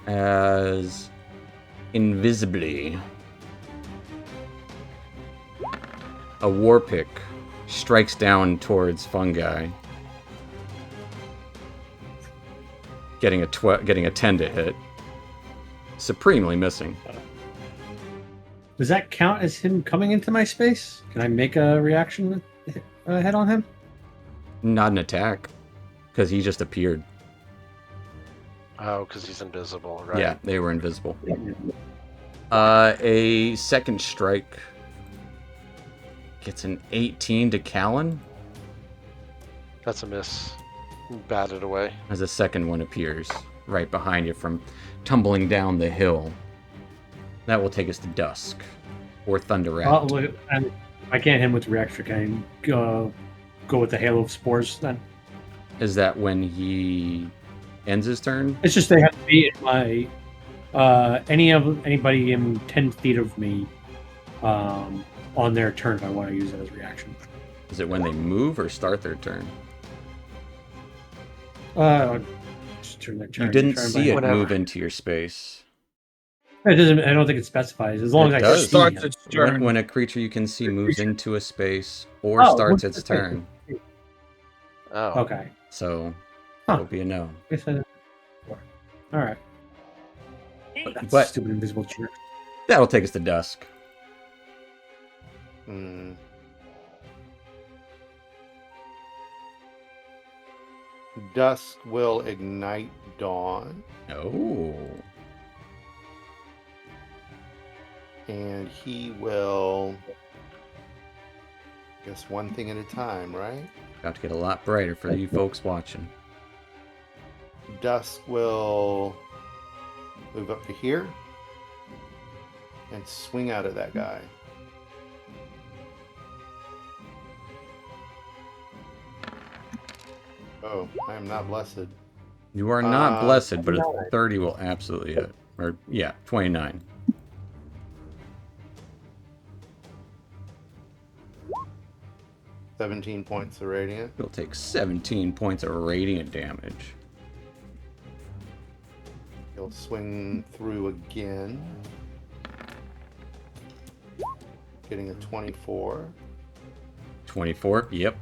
As invisibly a war pick strikes down towards Fungi, getting a 10 to hit, supremely missing. Does that count as him coming into my space? Can I make a reaction hit on him? Not an attack, because he just appeared. Oh, because he's invisible, right? Yeah, they were invisible. A second strike gets an 18 to Callan That's a miss. Batted away. as a second one appears right behind you from tumbling down the hill. That will take us to Dusk or Thunder Rat. I can't hit him with the reaction. Can I go with the Halo of Spores then? Is that when he ends his turn? It's just they have to be in my anybody in 10 feet of me on their turn if I want to use it as reaction. Is it when they move or start their turn? Just turn their turn. You didn't Turn see it Whenever. move into your space. It doesn't. I don't think it specifies. As long It as I does. see Starts him. its turn. When a creature you can see moves into a space or Oh, starts what's its the- turn. Oh. Okay. So Huh. it'll be a no. I guess all right. That's But- stupid invisible jerk. That'll take us to Dusk. Hmm. Dusk will ignite Dawn, Oh. and he will. I guess one thing at a time, right? About to get a lot brighter for you folks watching. Dusk will move up to here and swing out at that guy. Oh, I am not blessed. You are not blessed, but a 29. 30 will absolutely hit. Or, yeah, 29. $17 points of radiant. It'll take 17 points of radiant damage. He'll swing through again. Getting a 24. 24, yep.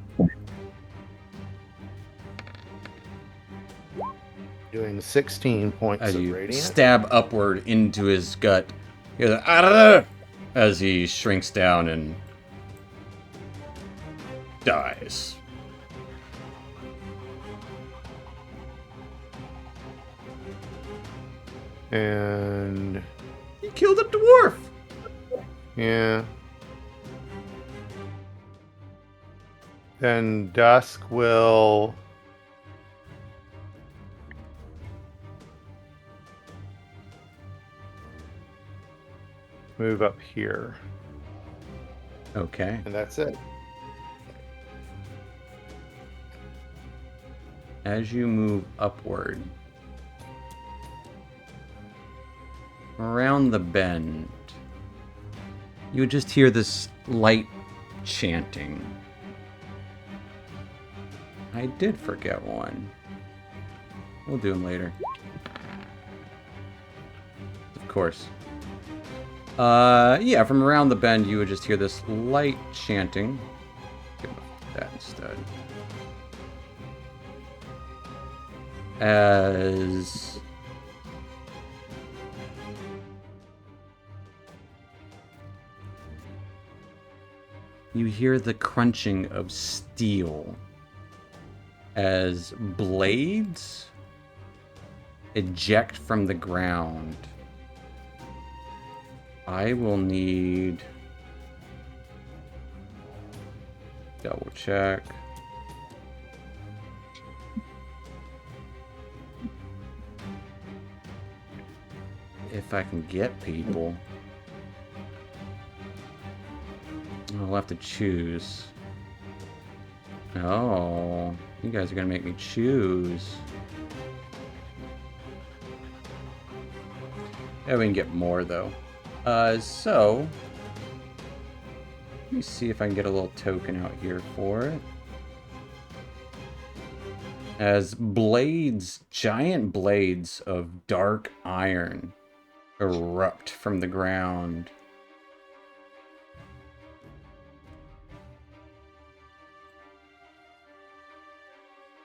Doing 16 points As of you radiant. stab upward into his gut, you hear the, "Ah, da, da," as he shrinks down and dies. And He killed a dwarf! yeah. Then Dusk will move up here. Okay. And that's it. As you move upward, around the bend, you just hear this light chanting. I did forget one. We'll do them later. Of course. Yeah, from around the bend, you would just hear this light chanting. Give him that instead. As you hear the crunching of steel as blades eject from the ground. I will need double check. If I can get people, I'll have to choose. Oh, you guys are gonna make me choose. Yeah, we can get more though. So let me see if I can get a little token out here for it. As blades, giant blades of dark iron erupt from the ground.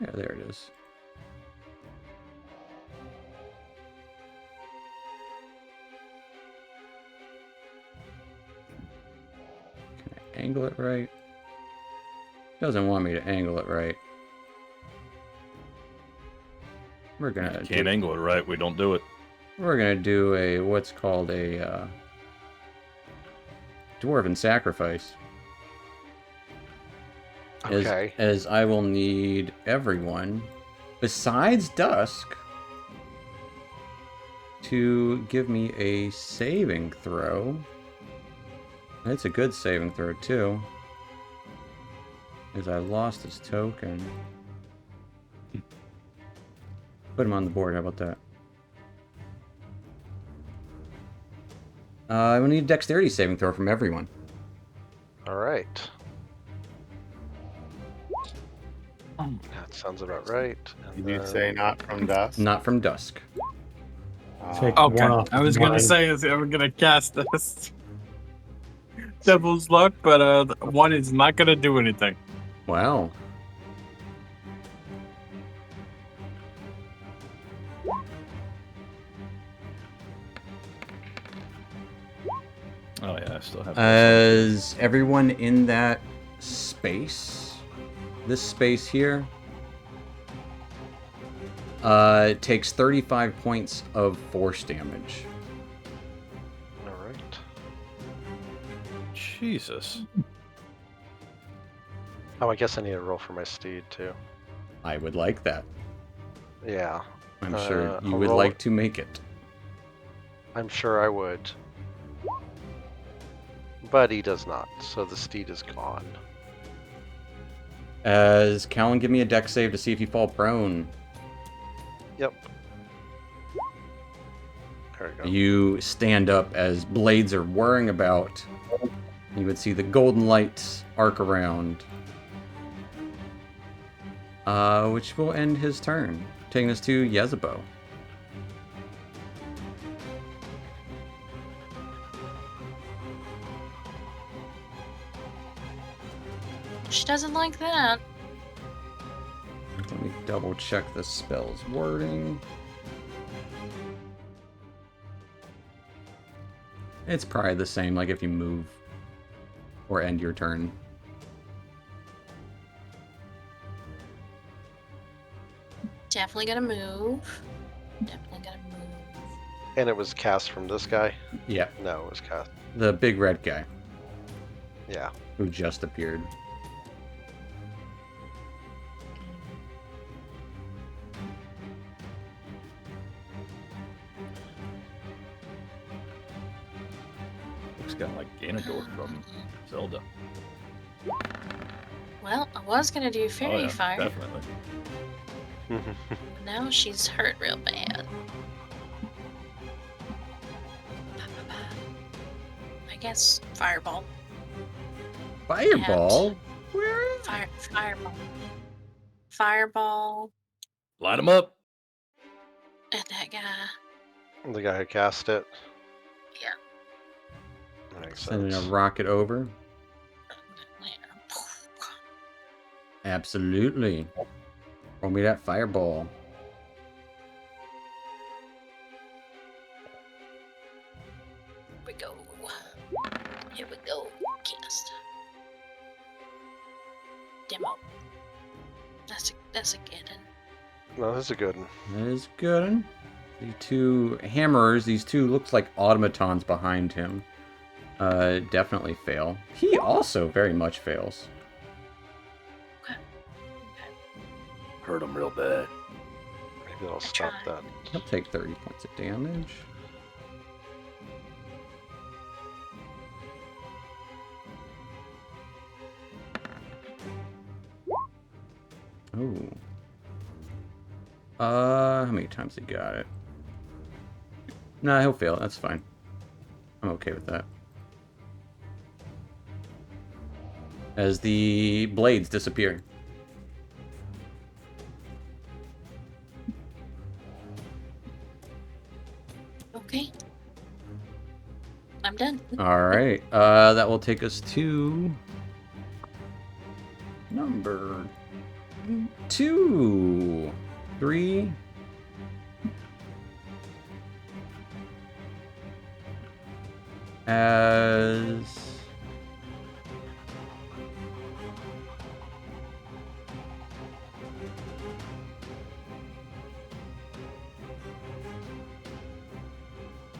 Yeah, there it is. Can I angle it right? Doesn't want me to angle it right. We're gonna Can't angle it right. We don't do it. We're gonna do a what's called a dwarven sacrifice. Okay. As I will need everyone, besides Dusk, to give me a saving throw. It's a good saving throw too. As I lost his token. Put him on the board, how about that? I will need a dexterity saving throw from everyone. All right. That sounds about right. And Did you then- say not from dust? Not from Dusk. Take Okay, one off I was gonna mine. say I'm gonna cast this Devil's Luck, but one is not gonna do anything. Wow. Oh yeah, I still have. As everyone in that space, this space here, takes 35 points of force damage. All right. Jesus. Oh, I guess I need to roll for my steed too. I would like that. Yeah, I'm sure you I'll would roll like it. to make it. I'm sure I would. But he does not, so the steed is gone. As Callan, give me a dex save to see if you fall prone. Yep. There we go. You stand up as blades are whirring about. You would see the golden lights arc around. Which will end his turn. Taking us to Yezebo. She doesn't like that. Let me double check the spell's wording. It's probably the same, like if you move or end your turn. Definitely gonna move. Definitely gonna move. And it was cast from this guy? Yeah, No, it was cast. the big red guy Yeah. who just appeared. Looks kind of like Ganondorf from Zelda. Well, I was gonna do Oh, fairy yeah, fire. definitely. But now she's hurt real bad. I guess fireball. Fireball? Where? Fireball. Fireball. Light him up. And that guy. The guy who cast it. Yeah. That makes Sending a sense. rocket over? Absolutely. Roll me that fireball. Here we go. Here we go. Cast. Demo. That's a good one. No, this is a good one. That is good. The two hammerers, these two looks like automatons behind him. Definitely fail. He also very much fails. Hurt him real bad. Maybe I'll stop tried. that. He'll take 30 points of damage. Oh. How many times he got it? Nah, he'll fail. That's fine. I'm okay with that. As the blades disappear. Okay. I'm done. Alright, that will take us to number 2, 3. As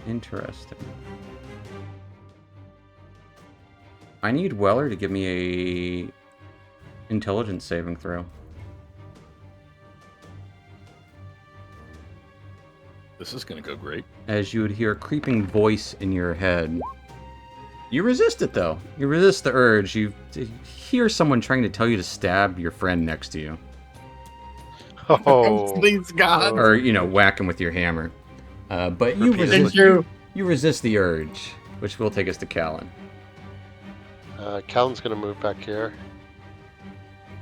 interesting. I need Weller to give me a intelligence saving throw. This is gonna go great. As you would hear a creeping voice in your head. You resist it, though. You resist the urge. You hear someone trying to tell you to stab your friend next to you. Oh, Please, God. Or, whack him with your hammer. But you Repeatedly. resist, Thank you. you resist the urge, which will take us to Callan. Callan's gonna move back here.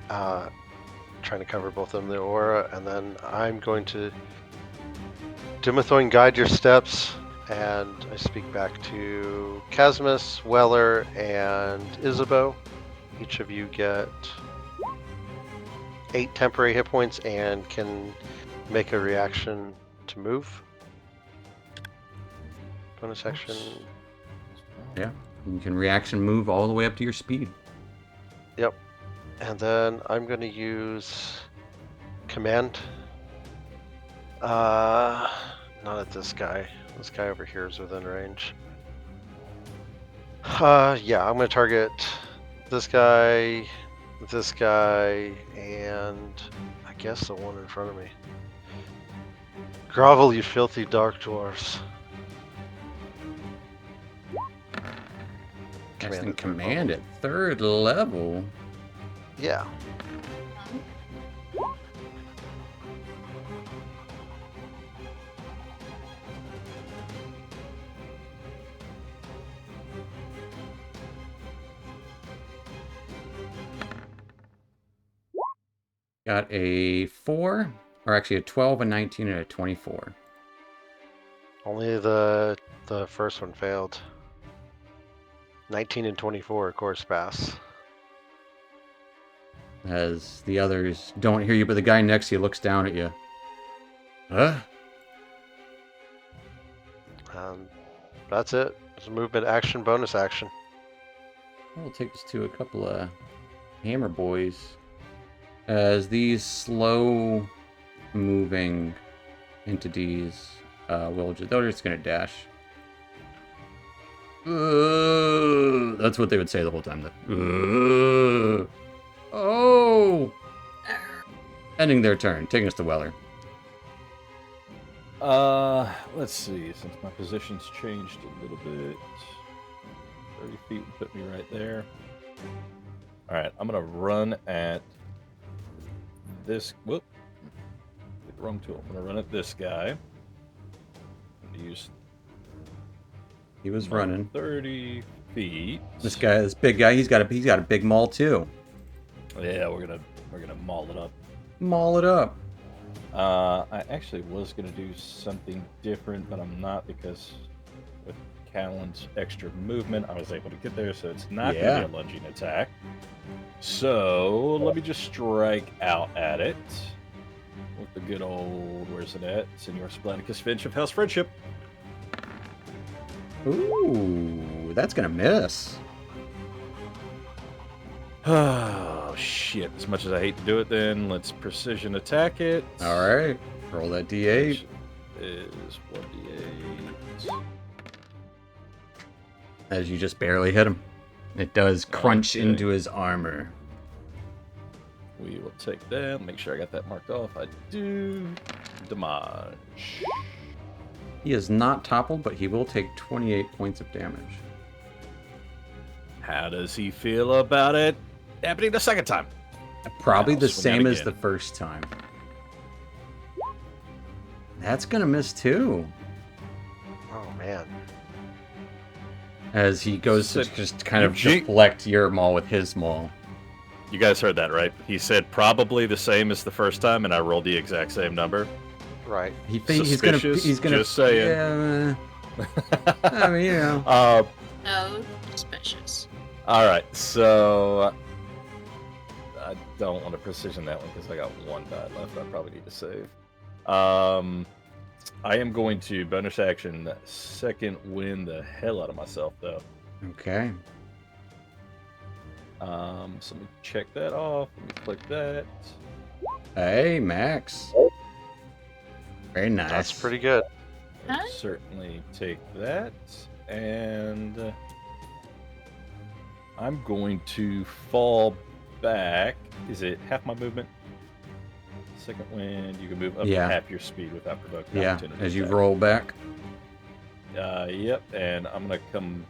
Trying to cover both of them, the aura, and then I'm going to Dimethorn, guide your steps, and I speak back to Casmus, Weller, and Isabeau. Each of you get 8 temporary hit points and can make a reaction to move. Bonus action. Yeah. You can reaction move all the way up to your speed. Yep. And then I'm going to use command. Not at this guy. This guy over here is within range. Yeah, I'm going to target this guy, and I guess the one in front of me. Grovel, you filthy dark dwarfs. Casting command at 3rd level. Yeah. Got a 4, or actually a 12, a 19, and a 24. Only the first one failed. 19 and 24, of course, pass. As the others don't hear you, but the guy next to you looks down at you. Huh? That's it. It's a movement action, bonus action. We'll take us to a couple of hammer boys. As these slow moving entities they're just gonna dash. That's what they would say the whole time. Oh! Ending their turn, taking us to Weller. Let's see. Since my position's changed a little bit, 30 feet would put me right there. All right, I'm gonna run at this. Whoop! Hit the wrong tool. I'm gonna run at this guy. I'm gonna use. He was running. 30 feet. This big guy, he's got a big maul too. Yeah, we're gonna maul it up. Maul it up. I actually was gonna do something different, but I'm not because with Callan's extra movement, I was able to get there, so it's not gonna be a lunging attack. So let me just strike out at it with the good old, where's it at? Senor Splaticus Finch of Hell's Friendship. Ooh, that's gonna miss. Oh shit! As much as I hate to do it, then let's precision attack it. All right, roll that d8. Which is 1d8. As you just barely hit him, it does crunch Okay. into his armor. We will take that. Make sure I got that marked off. I do. Damage. He is not toppled, but he will take 28 points of damage. How does he feel about it happening the second time? Probably I'll the swing at same as again. the first time. That's gonna miss too. Oh man. As he goes to Said- just kind of Eugene- deflect your maul with his maul. You guys heard that, right? He said probably the same as the first time, and I rolled the exact same number. Right. He's gonna Suspicious? Just saying. Yeah, I mean, Oh, suspicious. All right, so don't want to precision that one because I got 1 die left. I probably need to save. I am going to bonus action second wind the hell out of myself though. Okay. So let me check that off. Let me click that. Hey, Max. Very nice. That's pretty good. Huh? Certainly take that, and I'm going to fall back. Is it half my movement? Second wind, you can move up Yeah. to half your speed without provoking Yeah, opportunity as you attack. roll back. Yep, and I'm gonna come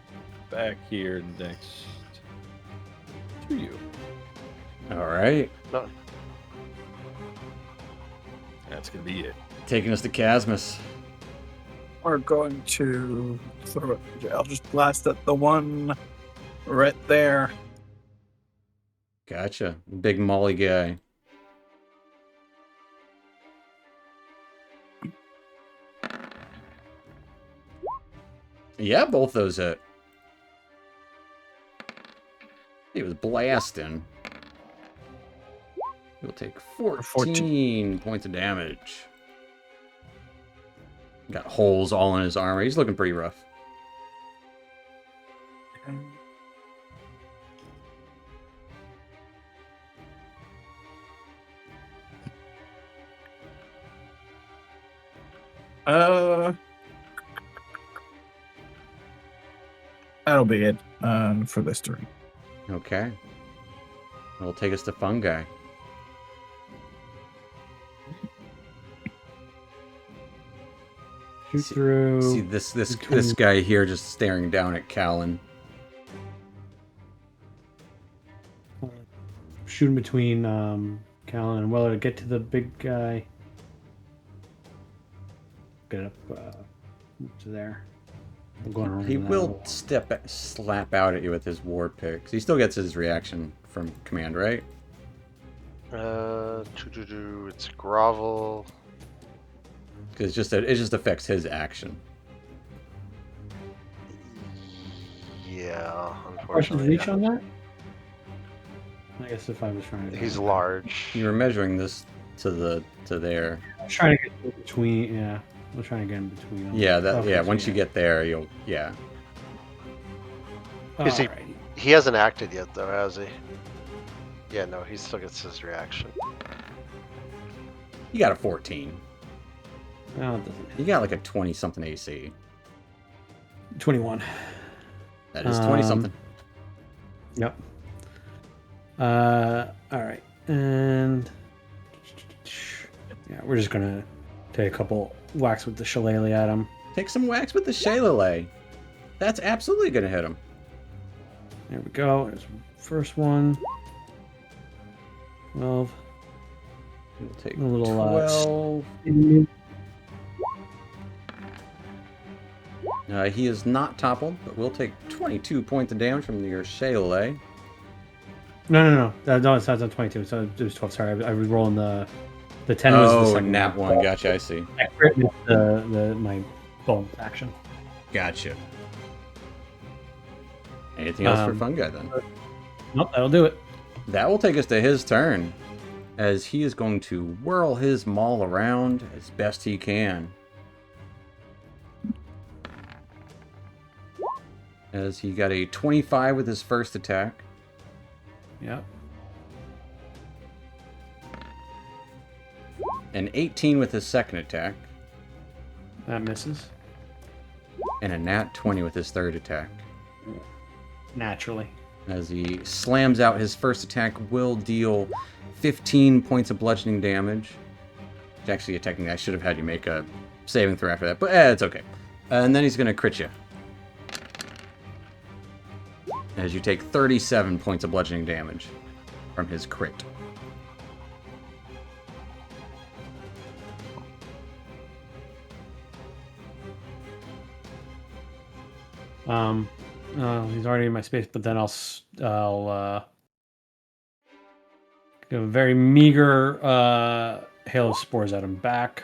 back here next to you. All right. That's gonna be it. Taking us to Chasmus. We're going to throw it. I'll just blast at the one right there. Gotcha. Big Molly guy. Yeah, both those hit. He was blasting. He'll take 14 points of damage. Got holes all in his armor. He's looking pretty rough. That'll be it for this turn. Okay. It'll take us to Fungi. Shoot through. See this guy here just staring down at Callan. Shooting between Callan and Weller to get to the big guy. Get up to there. I'm going around He that will wall. slap out at you with his war pick. 'Cause he still gets his reaction from command, right? It's grovel. Because it just affects his action. Yeah, Question unfortunately. reach on that? I guess if I was trying to. He's large. You were measuring this to there. I'm trying to get in between. Yeah, I'm trying to get in between them. Yeah, Okay, so once you get there, you'll yeah. Is he- Alrighty. He hasn't acted yet, though, has he? Yeah, no, he still gets his reaction. You got a 14. No, it doesn't. You got like a 20 something AC. 21. That is 20 something. Yep. All right, and yeah, we're just gonna take a couple whacks with the shillelagh at him. Take some wax with the shillelagh. That's absolutely gonna hit him. There we go. There's the first one. 12. He'll take A little 12. He is not toppled, but we'll take 22 points of damage from your shillelagh. No. No, it's not 22. So it was 12. Sorry, I was rolling the 10 was the second nat one. Gotcha, I see. I crit with my bonus action. Gotcha. Anything else for Fungi then? Nope, that'll do it. That will take us to his turn, as he is going to whirl his maul around as best he can. As he got a 25 with his first attack. Yep. An 18 with his second attack. That misses. And a nat 20 with his third attack. Naturally. As he slams out, his first attack will deal 15 points of bludgeoning damage. Which actually, technically, I should have had you make a saving throw after that, but it's okay. And then he's going to crit you. As you take 37 points of bludgeoning damage from his crit. He's already in my space, but then I'll give a very meager hail of spores at him back.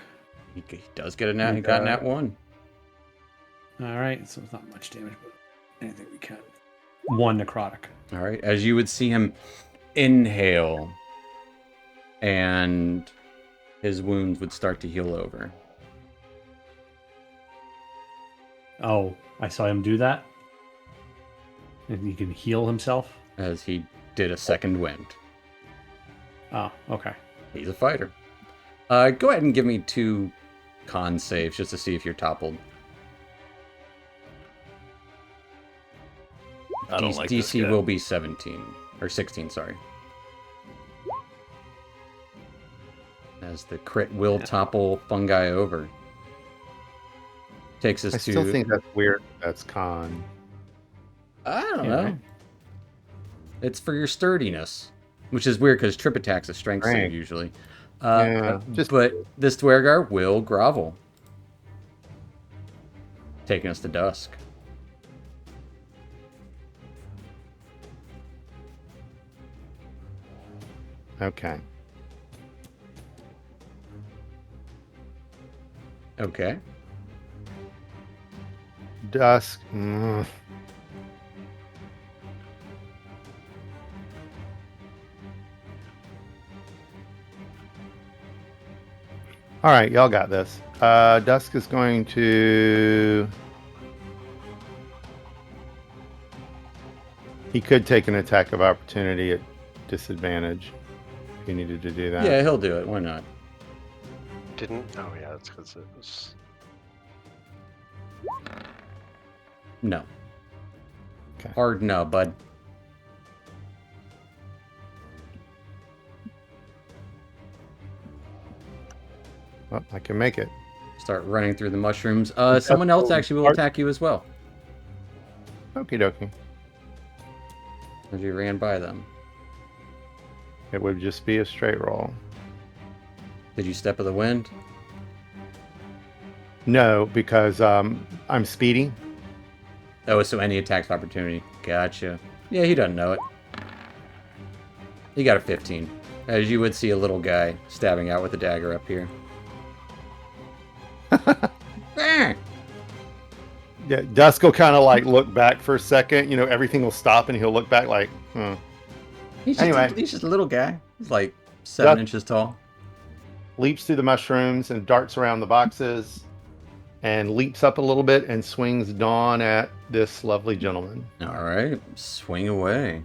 He does get a nat. He got a nat 1. All right, so it's not much damage, but anything we can. 1 necrotic. All right, as you would see him inhale and his wounds would start to heal over. Oh, I saw him do that. And he can heal himself. As he did a second wind. Oh, okay. He's a fighter. Go ahead and give me 2 con saves just to see if you're toppled. I don't like this DC guy. will be 17 or 16, sorry. As the crit will topple fungi over. Takes us I to. still think that's weird. That's con. I don't Yeah, know. right. It's for your sturdiness, which is weird because trip attack's a strength save Strength. usually. Yeah, just- But this Dwergar will grovel, taking us to dusk. Okay. Okay. Dusk. All right, y'all got this. Dusk is going to. He could take an attack of opportunity at disadvantage if he needed to do that. Yeah, he'll do it. Why not? Didn't? Oh yeah, that's because it was. No. Okay. Hard no, bud. Well, I can make it. Start running through the mushrooms. Someone else actually will attack you as well. Okie dokie. As you ran by them. It would just be a straight roll. Did you step of the wind? No, because I'm speedy. Oh, so any attacks of opportunity. Gotcha. Yeah, he doesn't know it. He got a 15. As you would see a little guy stabbing out with a dagger up here. Eh. Yeah, Dusk will kind of like look back for a second. You know, everything will stop and he'll look back like, He's just Anyway. he's just a little guy. He's like 7 Yep. inches tall. leaps through the mushrooms and darts around the boxes and leaps up a little bit and swings Dawn at this lovely gentleman. All right, swing away.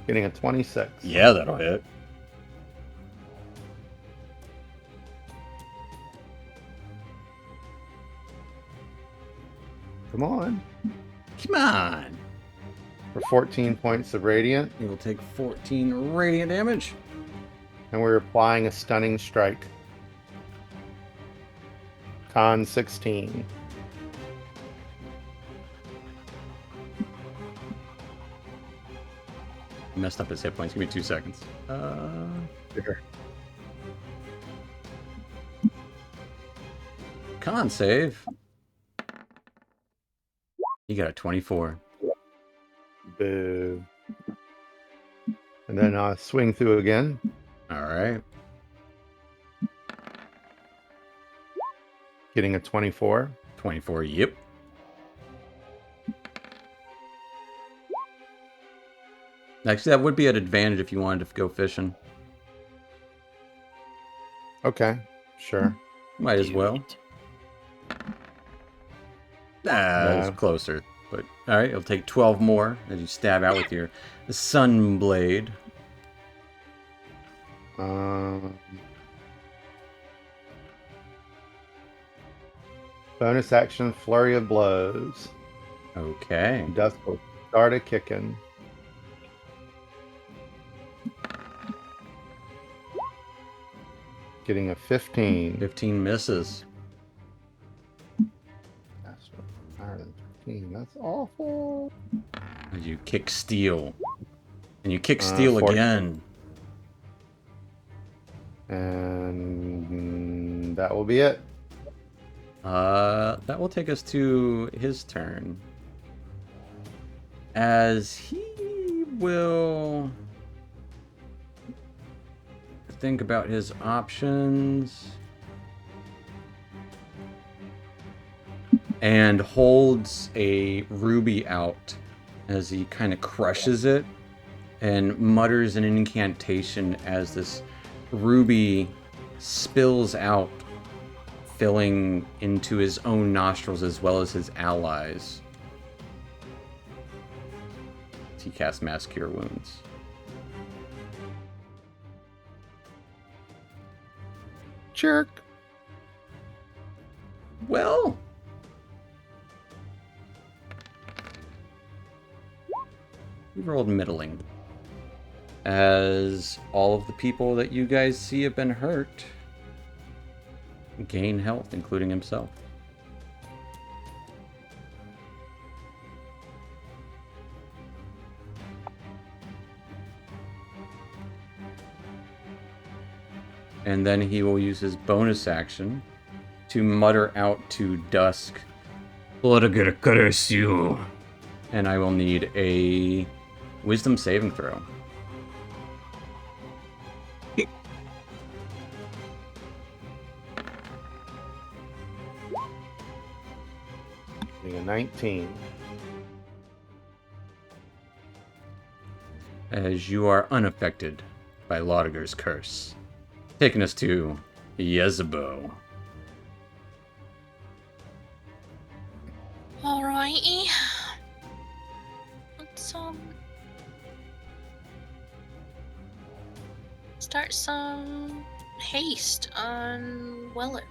Getting a 26. Yeah, that'll hit. Come on. Come on. For 14 points of radiant. He will take 14 radiant damage. And we're applying a stunning strike. Con 16. He messed up his hit points. Give me 2 seconds. Sure. Con save. You got a 24. Boo. And then swing through again. All right. Getting a 24. 24, yep. Actually, that would be an advantage if you wanted to go fishing. Okay, sure. Might as well. It's No. closer. But all right, it'll take 12 more as you stab out with your sun blade. Bonus action, flurry of blows. Okay. Dusk will start a kicking. Getting a 15. 15 misses. That's higher than 15. That's awful. As you kick steel. And you kick steel 14. again. And that will be it. That will take us to his turn. As he will think about his options and holds a ruby out as he kind of crushes it and mutters an incantation as this ruby spills out, filling into his own nostrils as well as his allies. He casts Mass Cure Wounds. Jerk. Well, you rolled middling. As all of the people that you guys see have been hurt gain health, including himself. And then he will use his bonus action to mutter out to Dusk, "Blood are gonna curse you." And I will need a wisdom saving throw. Being a 19. As you are unaffected by Laudiger's curse. Taking us to Yezebo. Alrighty. Let's start some haste on Weller.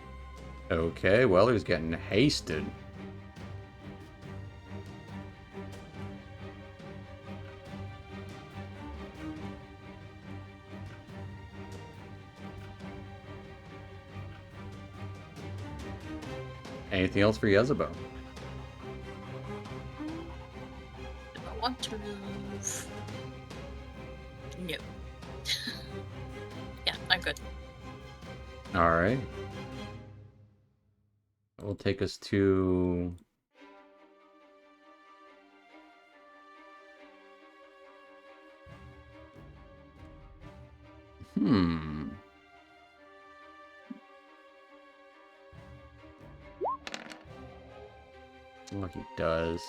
Okay, Weller's getting hasted. Anything else for Yezebo? Do I want to move? No. Yeah, I'm good. Alright. That will take us to... What he does.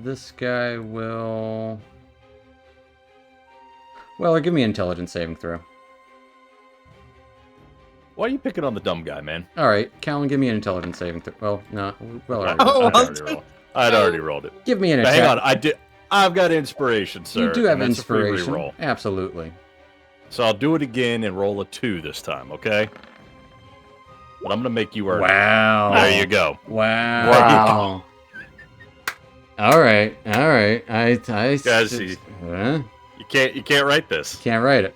This guy will... Well, give me an intelligence saving throw. Why are you picking on the dumb guy, man? Alright, Callan, give me an intelligence saving throw. Well, no. Well, alright. I'd already rolled it. Give me an Now, attack. hang on, I've got inspiration, sir. You do have and it's a free inspiration. reroll. Absolutely. So I'll do it again and roll a 2 this time, okay? But I'm gonna make you earn it. Wow. There you go. Wow. Alright. I Guys, you can't write this. Can't write it.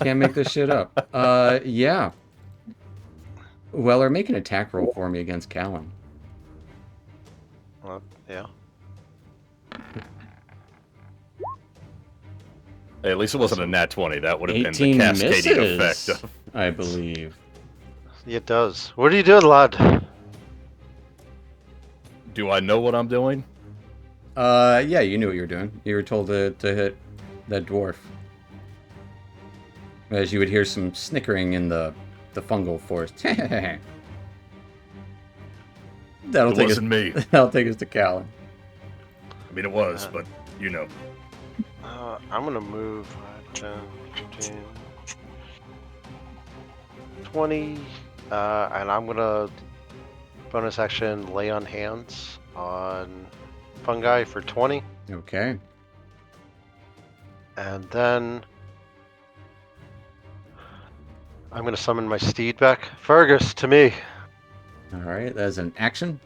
Can't make this shit up. Yeah. Weller, make an attack roll for me against Callan. Yeah. Hey, at least it wasn't a nat 20. That would have been the 18 cascading misses, effect of... I believe. It does. What are you doing, lad? Do I know what I'm doing? Yeah, you knew what you were doing. You were told to hit that dwarf. As you would hear some snickering in the fungal forest. That'll It take wasn't me. That'll take us to Callan. I mean, it was, but you know. I'm gonna move 10, 15, 20, and I'm gonna bonus action lay on hands on fungi for 20, Okay. and then I'm gonna summon my steed back, Fergus, to me. All right. That's an action.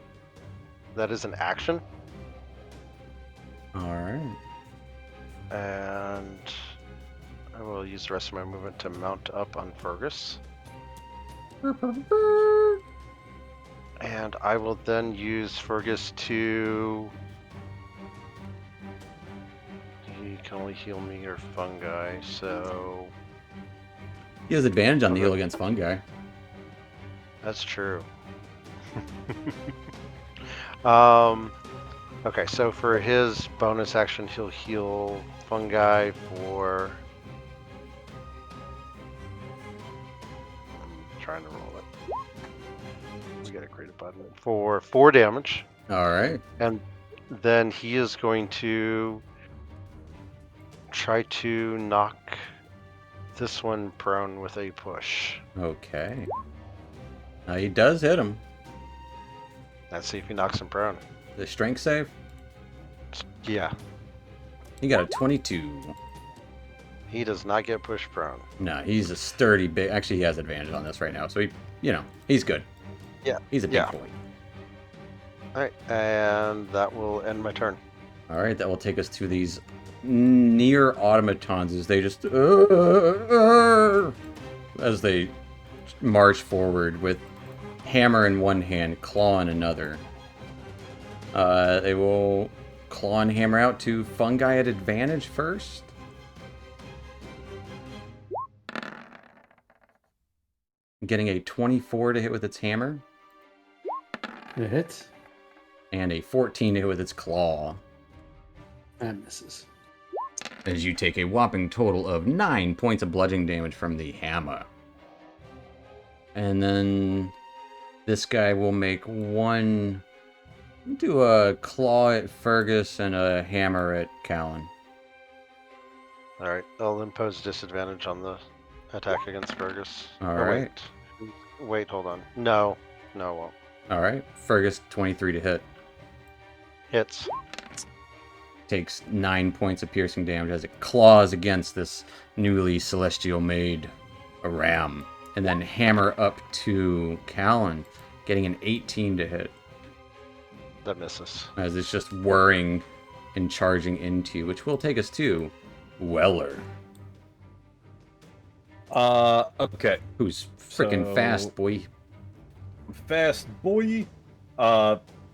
That is an action, All right. and I will use the rest of my movement to mount up on Fergus. And I will then use Fergus to... He can only heal me or fungi, so... He has advantage on the heal against fungi. That's true. Okay, so for his bonus action, he'll heal fungi for... I'm trying to roll it. We got a creative button. For 4 damage. All right. And then he is going to try to knock this one prone with a push. Okay. He does hit him. Let's see if he knocks him prone. The strength save? Yeah, He got a 22. he does not get pushed prone. No, he's a sturdy big. Actually, he has advantage on this right now, so he's good. Yeah, He's a big yeah. boy. All right, and that will end my turn. All right, that will take us to these near automatons as they just as they march forward with hammer in one hand, claw in another. They will claw and hammer out to fungi at advantage first. Getting a 24 to hit with its hammer It hits. and a 14 to hit with its claw. That misses. As you take a whopping total of 9 points of bludgeoning damage from the hammer. And then this guy will make one. Do a claw at Fergus and a hammer at Callan. All right, I'll impose disadvantage on the attack against Fergus. All Oh, right. Wait, hold on. No, it won't. All right. Fergus, 23 to hit. Hits. Takes 9 points of piercing damage as it claws against this newly celestial made ram. And then hammer up to Callan, getting an 18 to hit. That misses. As it's just whirring and charging into you, which will take us to Weller, Okay. who's freaking So- fast, boy. Fast boy.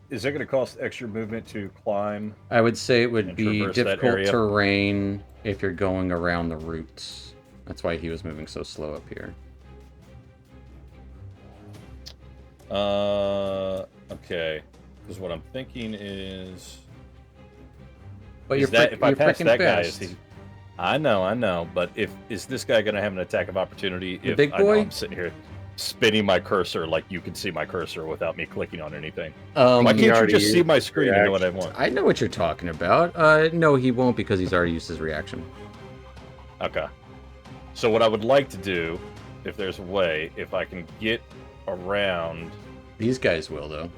Is that going to cost extra movement to climb? I would say it would And be traverse that difficult area. terrain if you're going around the roots. That's why he was moving so slow up here. Okay. Because what I'm thinking is, But is you're, that if I you're pass freaking that guy, fast. is he? I know. But is this guy going to have an attack of opportunity? The If big I know boy? I'm sitting here spinning my cursor like you can see my cursor without me clicking on anything. Um, Why he can't you already just see used my his screen and know what I want? I know what you're talking about. No, he won't because he's already used his reaction. Okay. So what I would like to do, if there's a way, if I can get around. These guys will, though.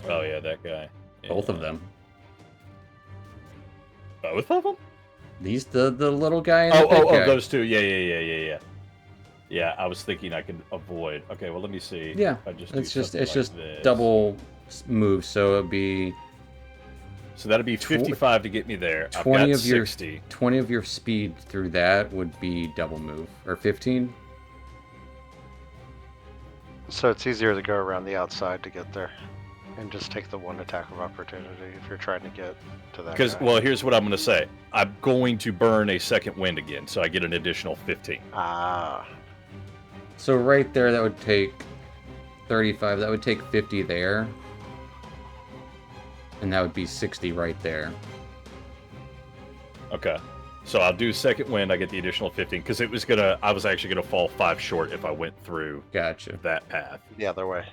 Oh yeah, that guy. Both of Yeah. them. Both of them? These, the little guy and the big guy. Those two. Yeah. Yeah, I was thinking I could avoid. Okay, well let me see. Yeah, I just do It's just something like this. double move, so it'd be So that'd be 55 to get me there. I've 20 got of your 60. 20 of your speed through that would be double move, or 15. So it's easier to go around the outside to get there, and just take the one attack of opportunity if you're trying to get to that. Because guy. well, here's what I'm going to say. I'm going to burn a second wind again, so I get an additional 15. Ah, So right there, that would take 35. That would take 50 there, and that would be 60 right there. Okay. So I'll do second wind. I get the additional 15 because I was actually gonna fall 5 short if I went through Gotcha. that path. the other way.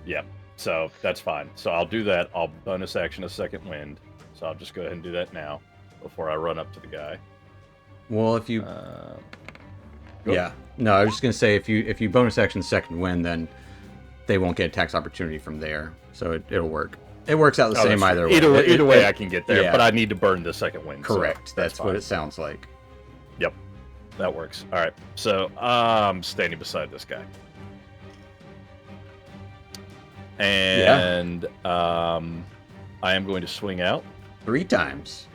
Yep. So that's fine. So I'll do that. I'll bonus action a second wind. So I'll just go ahead and do that now before I run up to the guy. Well, if you Go. yeah, no, I was just gonna say if you bonus action second win, then they won't get tax opportunity from there, so it'll work. It works out the same that's either true. way. Either way, I can get there, yeah. but I need to burn the second wind. so Correct. That's what fine. it sounds like. Yep. That works. All right. So I'm standing beside this guy. And I am going to swing out 3 times.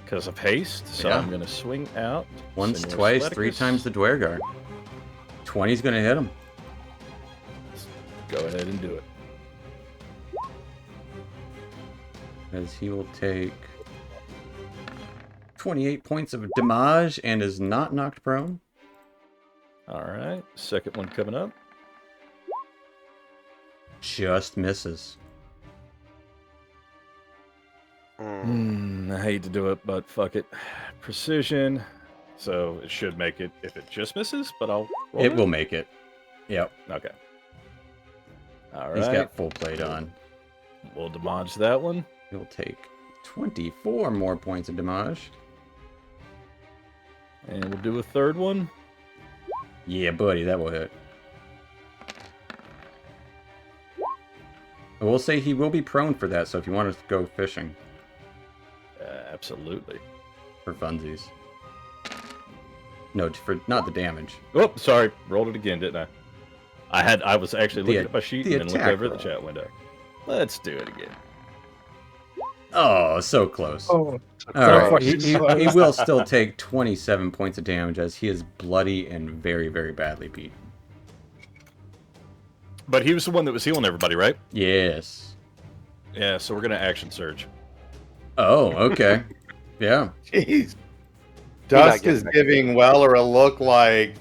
because of haste. So Yeah. I'm going to swing out. Once, Senor twice, 3 Sleticus. times the Dwergar. 20's gonna hit him. Go ahead and do it. As he will take 28 points of damage and is not knocked prone. All right. Second one coming up. Just misses. Mm. I hate to do it, but fuck it. Precision. So it should make it if it just misses, but I'll roll It will make it. Yep. Okay. All right. He's got full plate on. We'll demodge that one. You'll take 24 more points of damage. And we'll do a third one. Yeah, buddy, that will hit. I will say he will be prone for that, so if you want to go fishing Absolutely. for funsies. No, for not the damage. Oh, sorry. Rolled it again, didn't I? I was actually looking at my sheet the and then looked attack over at the roll. chat window. Let's do it again. Oh, so close. Oh, All right, fucking he close. will still take 27 points of damage as he is bloody and very, very badly beaten. But he was the one that was healing everybody, right? Yes. Yeah, so we're going to action surge. Oh, okay. Yeah. Jeez. not Dusk getting is that. giving Weller a look like,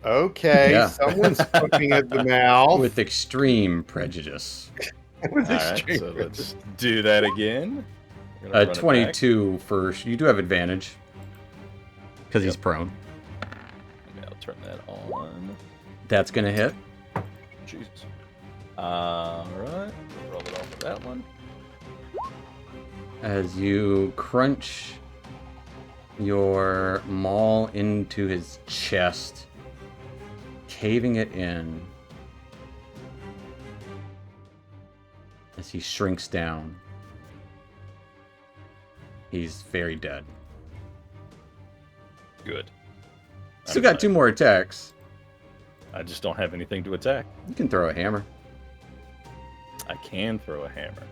okay, Yeah. someone's poking at the mouth. With extreme prejudice. With All right, extreme- so let's do that again. We're gonna run it back. 22 first. You do have advantage. Because he's prone. Okay, I'll turn that on. That's going to hit. Jesus. Alright, roll it off of that one. As you crunch your maul into his chest, caving it in as he shrinks down. He's very dead. Good. Still got 2 more attacks. I just don't have anything to attack. You can throw a hammer. I can throw a hammer.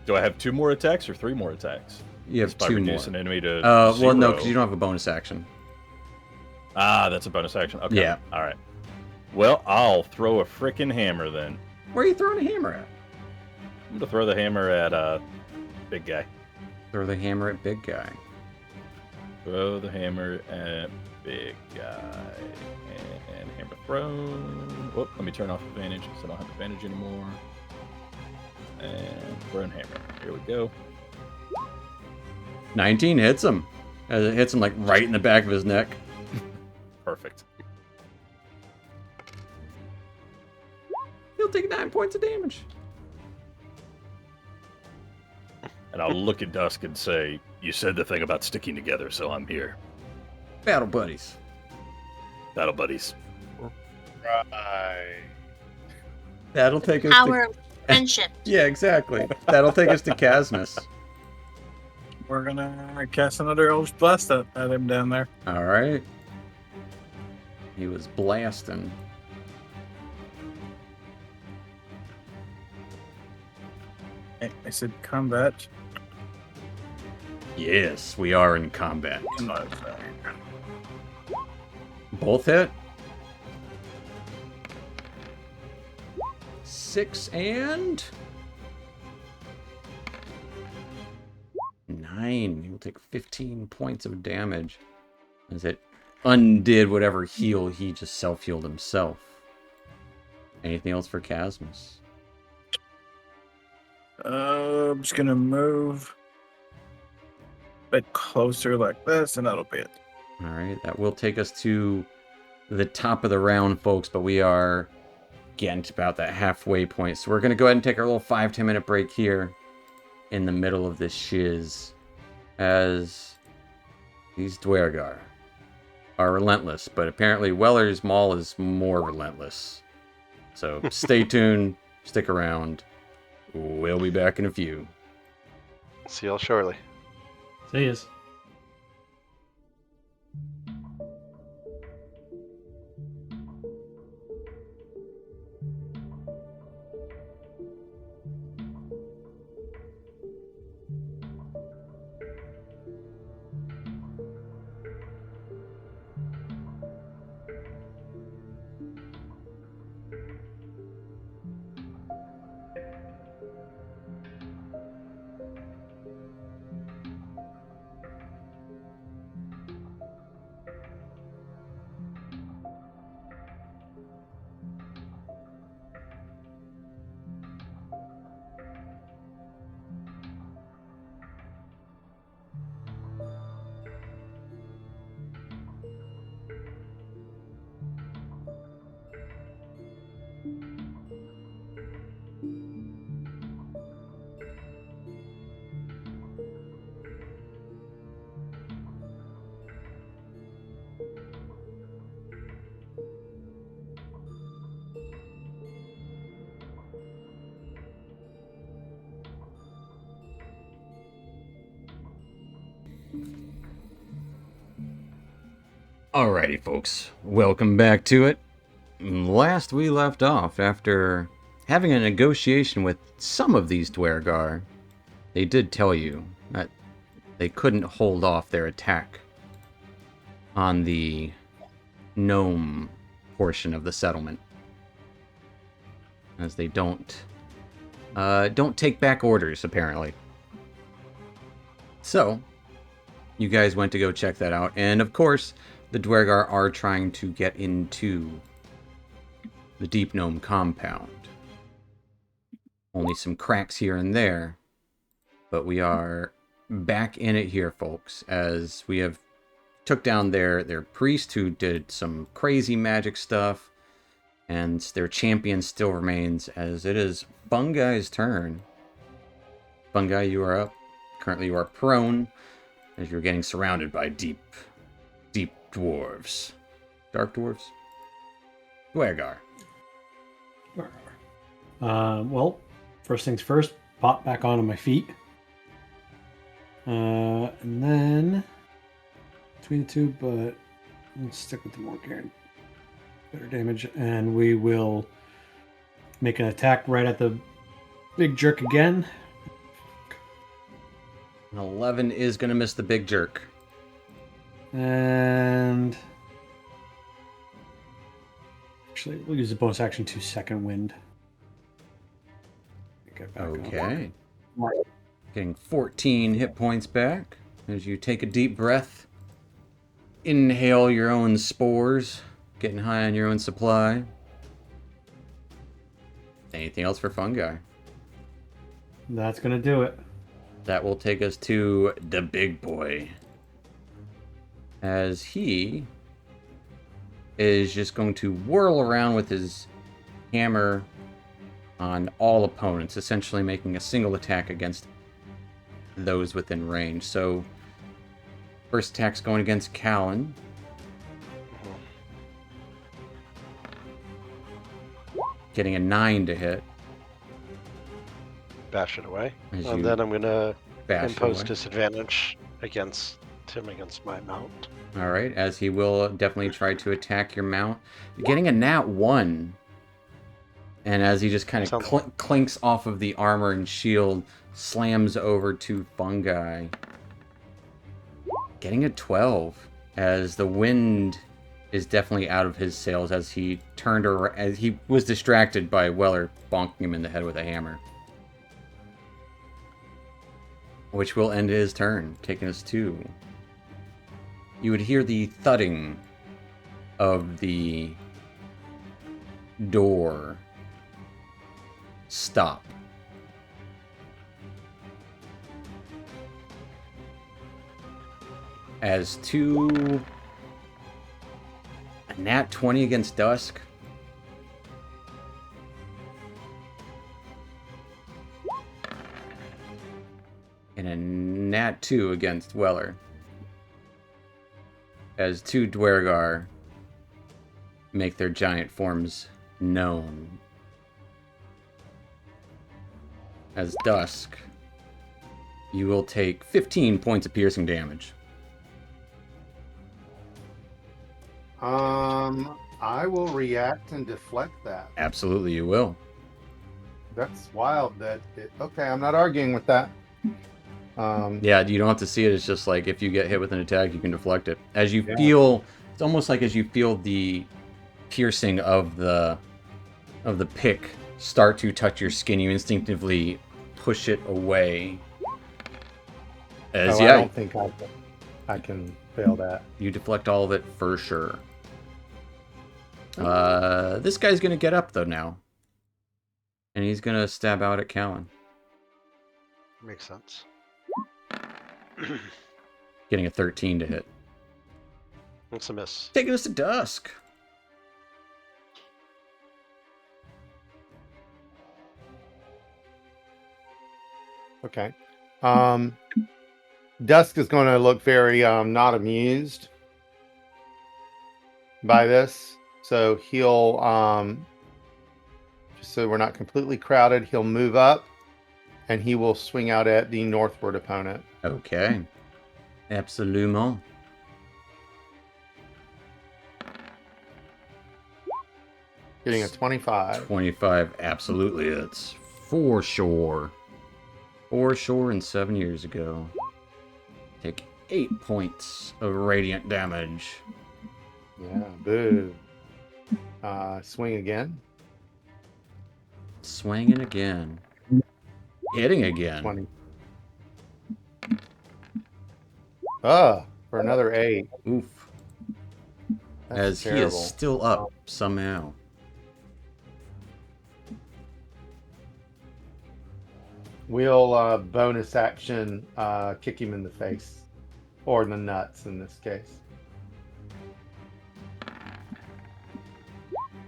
Do I have 2 more attacks or 3 more attacks? You have Just by 2 more. reduce an enemy to Well, no, 0. because you don't have a bonus action. Ah, that's a bonus action. Okay. Yeah. All right. Well, I'll throw a frickin' hammer then. Where are you throwing a hammer at? I'm gonna throw the hammer at big guy. Throw the hammer at big guy. Throw the hammer at big guy. And hammer throw. Whoop, let me turn off advantage because I don't have advantage anymore. And throw and hammer. Here we go. 19 hits him. As it hits him like right in the back of his neck. Perfect. He'll take 9 points of damage. And I'll look at Dusk and say, "You said the thing about sticking together, so I'm here." Battle buddies. Battle buddies. Right. That'll take us Power to... of friendship. Yeah, exactly. That'll take us to Casmus. We're gonna cast another Eldritch Blast at him down there. All right. He was blasting. I said combat. Yes, we are in combat. Both hit. 6 and 9. He will take 15 points of damage as it undid whatever heal he just self-healed himself. Anything else for Casmus? I'm just gonna move a bit closer like this, and that'll be it. All right, that will take us to the top of the round, folks, but we are getting to about that halfway point. So we're going to go ahead and take our little 5-10 minute break here in the middle of this shiz as these Dwergar are relentless, but apparently Weller's Maul is more relentless. So stay tuned, stick around. We'll be back in a few. See y'all shortly. See yous. Alrighty, folks. Welcome back to it. Last we left off, after having a negotiation with some of these Dwergar, they did tell you that they couldn't hold off their attack on the gnome portion of the settlement, as they don't take back orders, apparently. So, you guys went to go check that out, and of course, the Dwergar are trying to get into the Deep Gnome compound. Only some cracks here and there, but we are back in it here, folks, as we have took down their priest who did some crazy magic stuff, and their champion still remains, as it is Fungai's turn. Fungai, you are up. Currently you are prone, as you're getting surrounded by deep dwarves. Dark dwarves? Dwergar. Well, first things first, pop back onto my feet. And then between the two, but let's stick with the more better damage, and we will make an attack right at the big jerk again. An 11 is going to miss the big jerk. And actually, we'll use the bonus action to second wind. Get back up. Okay. Getting 14 hit points back as you take a deep breath. Inhale your own spores, getting high on your own supply. Anything else for Fungi? That's gonna do it. That will take us to the big boy, as he is just going to whirl around with his hammer on all opponents, essentially making a single attack against those within range. So, first attack's going against Callan. Getting a 9 to hit. Bash it away. As And you then I'm going to bash impose away. disadvantage against him against my mount. All right, as he will definitely try to attack your mount. You're getting a nat 1. And as he just kind of Sounds- clinks off of the armor and shield, slams over to Fungi. Getting a 12, as the wind is definitely out of his sails as he turned around, as he was distracted by Weller bonking him in the head with a hammer. Which will end his turn, taking us to... You would hear the thudding of the door stop. As a nat 20 against Dusk. And a nat 2 against Weller. As two Dwergar make their giant forms known. As Dusk, you will take 15 points of piercing damage. I will react and deflect that. Absolutely, you will. That's wild. Okay, I'm not arguing with that. Yeah, you don't have to see it. It's just like if you get hit with an attack, you can deflect it. As you feel, it's almost like as you feel the piercing of the pick start to touch your skin, you instinctively push it away. As I don't think I can fail that. you deflect all of it for sure. This guy's gonna get up though now, and he's gonna stab out at Callan, Makes sense. getting a 13 to hit. That's a miss. Taking us to Dusk. Okay. Dusk is going to look very not amused by this. So he'll just so we're not completely crowded, he'll move up and he will swing out at the northward opponent. Okay. Absolument. Getting a 25. 25 absolutely hits. For sure. For sure, and 7 years ago. Take 8 points of radiant damage. Yeah, boo. Swing again. Swinging again. Hitting again. 20. For another 8. Oof. That's As terrible. he is still up somehow. We'll bonus action kick him in the face. Or in the nuts in this case.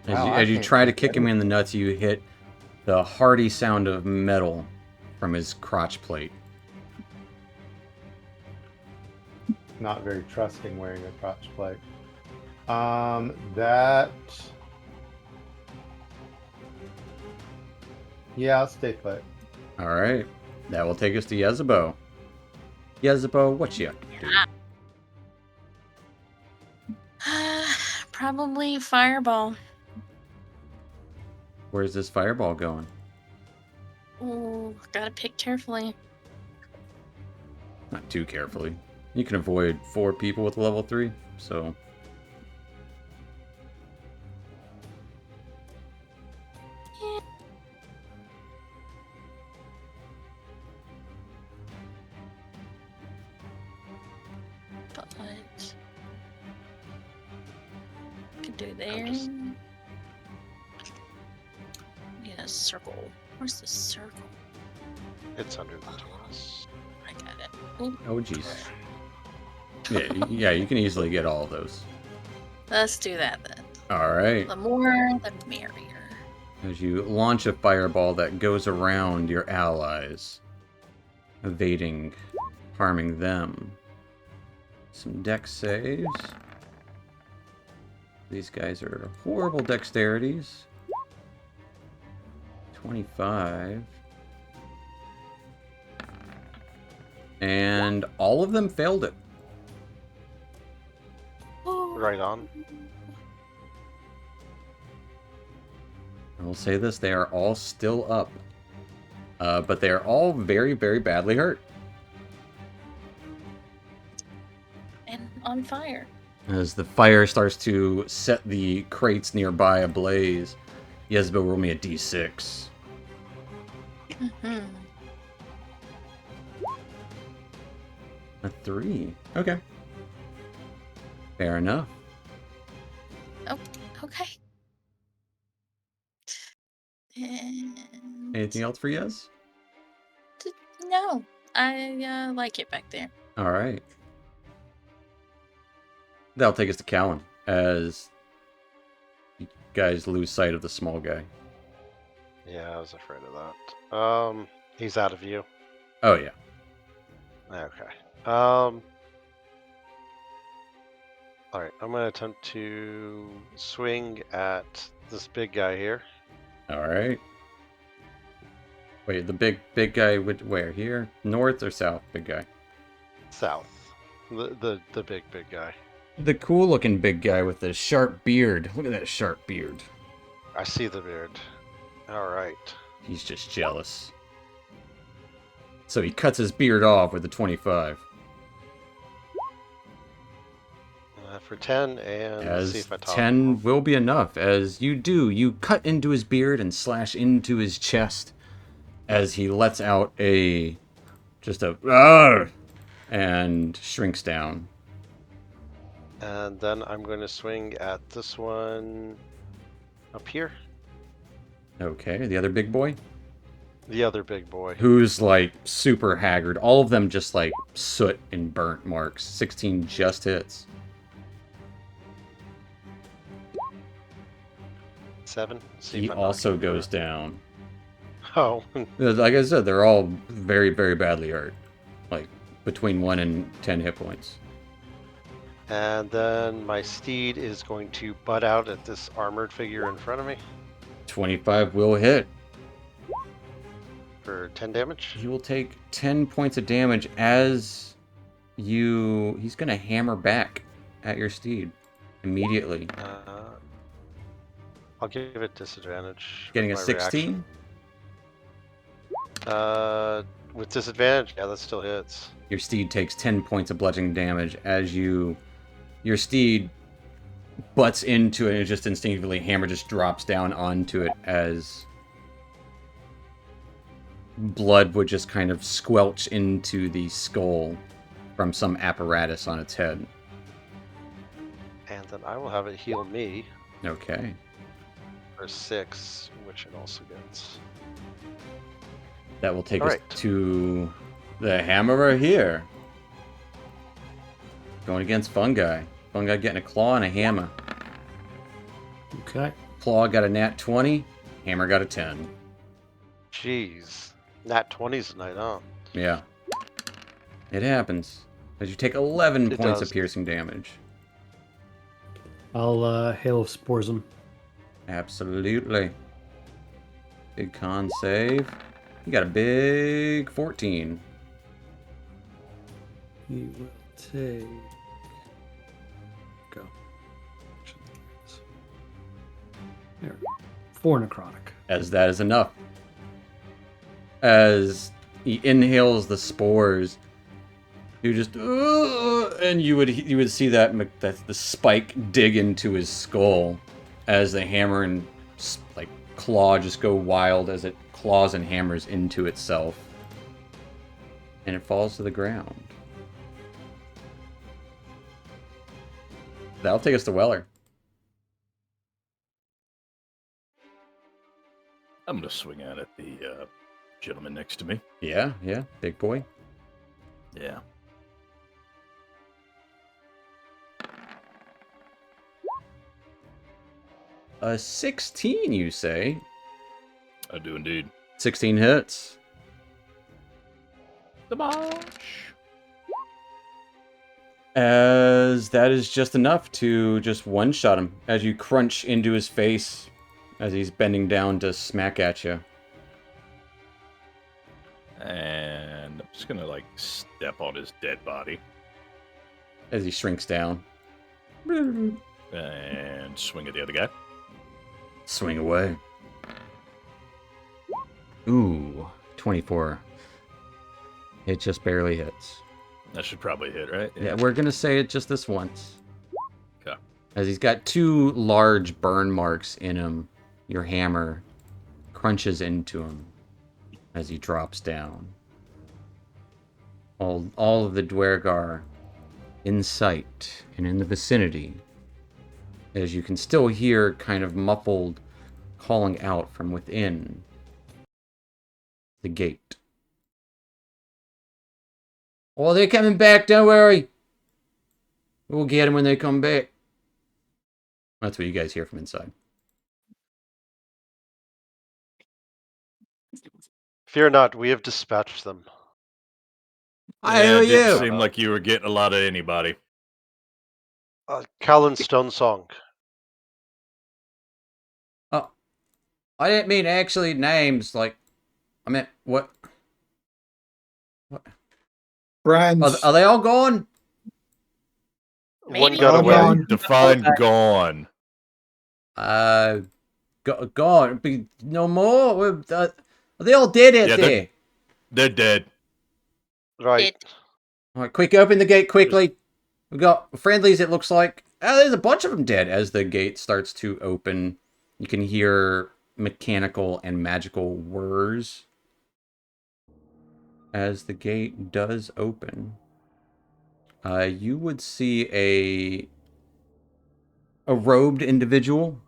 Wow, I As you can't try to think kick him in the nuts, you hit the hearty sound of metal from his crotch plate. Not very trusting wearing a crotch plate. That. Yeah, I'll stay put. Alright. That will take us to Yezebo. Yezebo, what you up to? Probably fireball. Where's this fireball going? Ooh, gotta pick carefully. Not too carefully. You can avoid 4 people with level 3, so... But could do there. just- Yeah, circle. Where's the circle? It's under the torus. I got it. Ooh, Oh, jeez. Yeah, you can easily get all of those. let's do that then. Alright. The more, the merrier. As you launch a fireball that goes around your allies, evading, harming them. Some dex saves. These guys are horrible dexterities. 25. And all of them failed it. Ooh. Right on. I will say this, they are all still up. But they are all very, very badly hurt. And on fire. As the fire starts to set the crates nearby ablaze, Yezebo, roll me a d6. Mhm. A 3. Okay. Fair enough. Oh, okay. And Anything else for Yez? no, I like it back there. Alright. That'll take us to Callan, as you guys lose sight of the small guy. Yeah, I was afraid of that. He's out of view. Oh, yeah. Okay. Alright, I'm gonna attempt to swing at this big guy here. Alright. Wait, the big guy would where? Here? North or south, big guy? South. The big guy. The cool looking big guy with the sharp beard. Look at that sharp beard. I see the beard. Alright. He's just jealous. So he cuts his beard off with a 25. For 10, and let's see As if I top 10 will be enough. As you do, you cut into his beard and slash into his chest as he lets out just a "Arr!" and shrinks down. And then I'm going to swing at this one up here. Okay, the other big boy, The other big boy. who's like super haggard. All of them just like soot and burnt marks. 16 just hits. 7. See He if I knock also him goes through. down. Oh, Like I said, they're all very, very badly hurt. Like between 1 and 10 hit points. and then my steed is going to butt out at this armored figure in front of me 25 will hit. for 10 damage. He will take 10 points of damage as he's going to hammer back at your steed immediately. I'll give it disadvantage. Getting a with my 16. reaction. With disadvantage, yeah, that still hits. Your steed takes 10 points of bludgeoning damage as your steed butts into it and just instinctively hammer just drops down onto it as blood would just kind of squelch into the skull from some apparatus on its head. And then I will have it heal me Okay. for 6, which it also gets. That will take All us right. to the hammerer here. Going against Fungi. Fungi getting a claw and a hammer. Okay. Claw got a nat 20. Hammer got a 10. Jeez. Nat 20s tonight, huh? Yeah. It happens. As you take 11 It points does. of piercing damage. I'll Hail of Spores him. Absolutely. Big con save. You got a big 14. He will take. Go. There. 4 necrotic. As that is enough. As he inhales the spores, you just and you would see that the spike dig into his skull as the hammer and like claw just go wild as it claws and hammers into itself, and it falls to the ground. That'll take us to Weller. I'm gonna swing out at the gentleman next to me. Yeah, big boy. Yeah. A 16, you say? I do indeed. 16 hits. The march. As that is just enough to just one-shot him as you crunch into his face as he's bending down to smack at you. And I'm just gonna like step on his dead body As he shrinks down. and swing at the other guy. Swing away. Ooh, 24. It just barely hits. That should probably hit, right? Yeah, we're gonna say it just this once. Okay. As he's got 2 large burn marks in him, your hammer crunches into him as he drops down. All of the Dwergar in sight and in the vicinity, as you can still hear kind of muffled calling out from within the gate. Oh, they're coming back, don't worry. We'll get them when they come back. That's what you guys hear from inside. Fear not, we have dispatched them. I Yeah, owe it didn't you. seem like you were getting a lot of anybody. Callan Stone Song. Oh, I didn't mean actually names. Like, I meant what? What? Friends. Are they all gone? One Maybe. got All away. gone. Define gone. Gone. No more. Are they all dead out Yeah, there? They're dead. Right. It, All right, quick, open the gate quickly. We got friendlies. It looks like. Oh, there's a bunch of them dead. As the gate starts to open, you can hear mechanical and magical whirs. As the gate does open, you would see a robed individual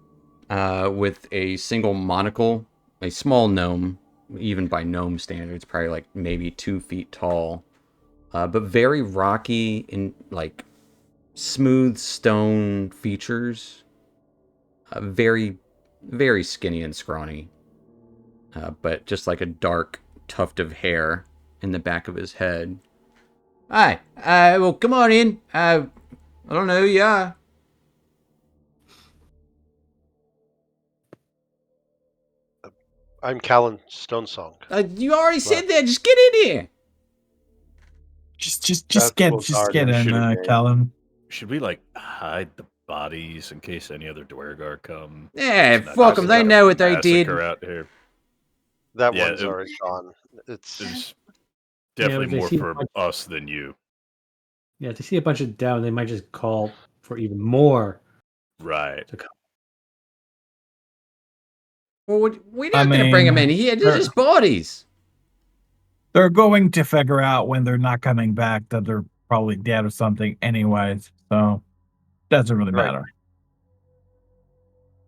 with a single monocle, a small gnome, even by gnome standards, probably like maybe 2 feet tall, but very rocky in like smooth stone features, very, very skinny and scrawny, but just like a dark tuft of hair in the back of his head. Hi, well, come on in. I don't know who you are. I'm Callan Stone Song. You already said that. Just get in here. Just That's get what just Arden get in, should've Callum. Should we like hide the bodies in case any other Dwergar come. Yeah, It's not fuck just them. They a know what they did. massacre out here. That Yeah, one's already gone. It's It's Yeah, definitely but they more see a for bunch- us than you. Yeah, if they see a bunch of down, they might just call for even more Right. to come. Well, we're I not going to bring mean, them in here. They're they're- just bodies. They're going to figure out when they're not coming back that they're probably dead or something, anyways. So doesn't really Right. matter.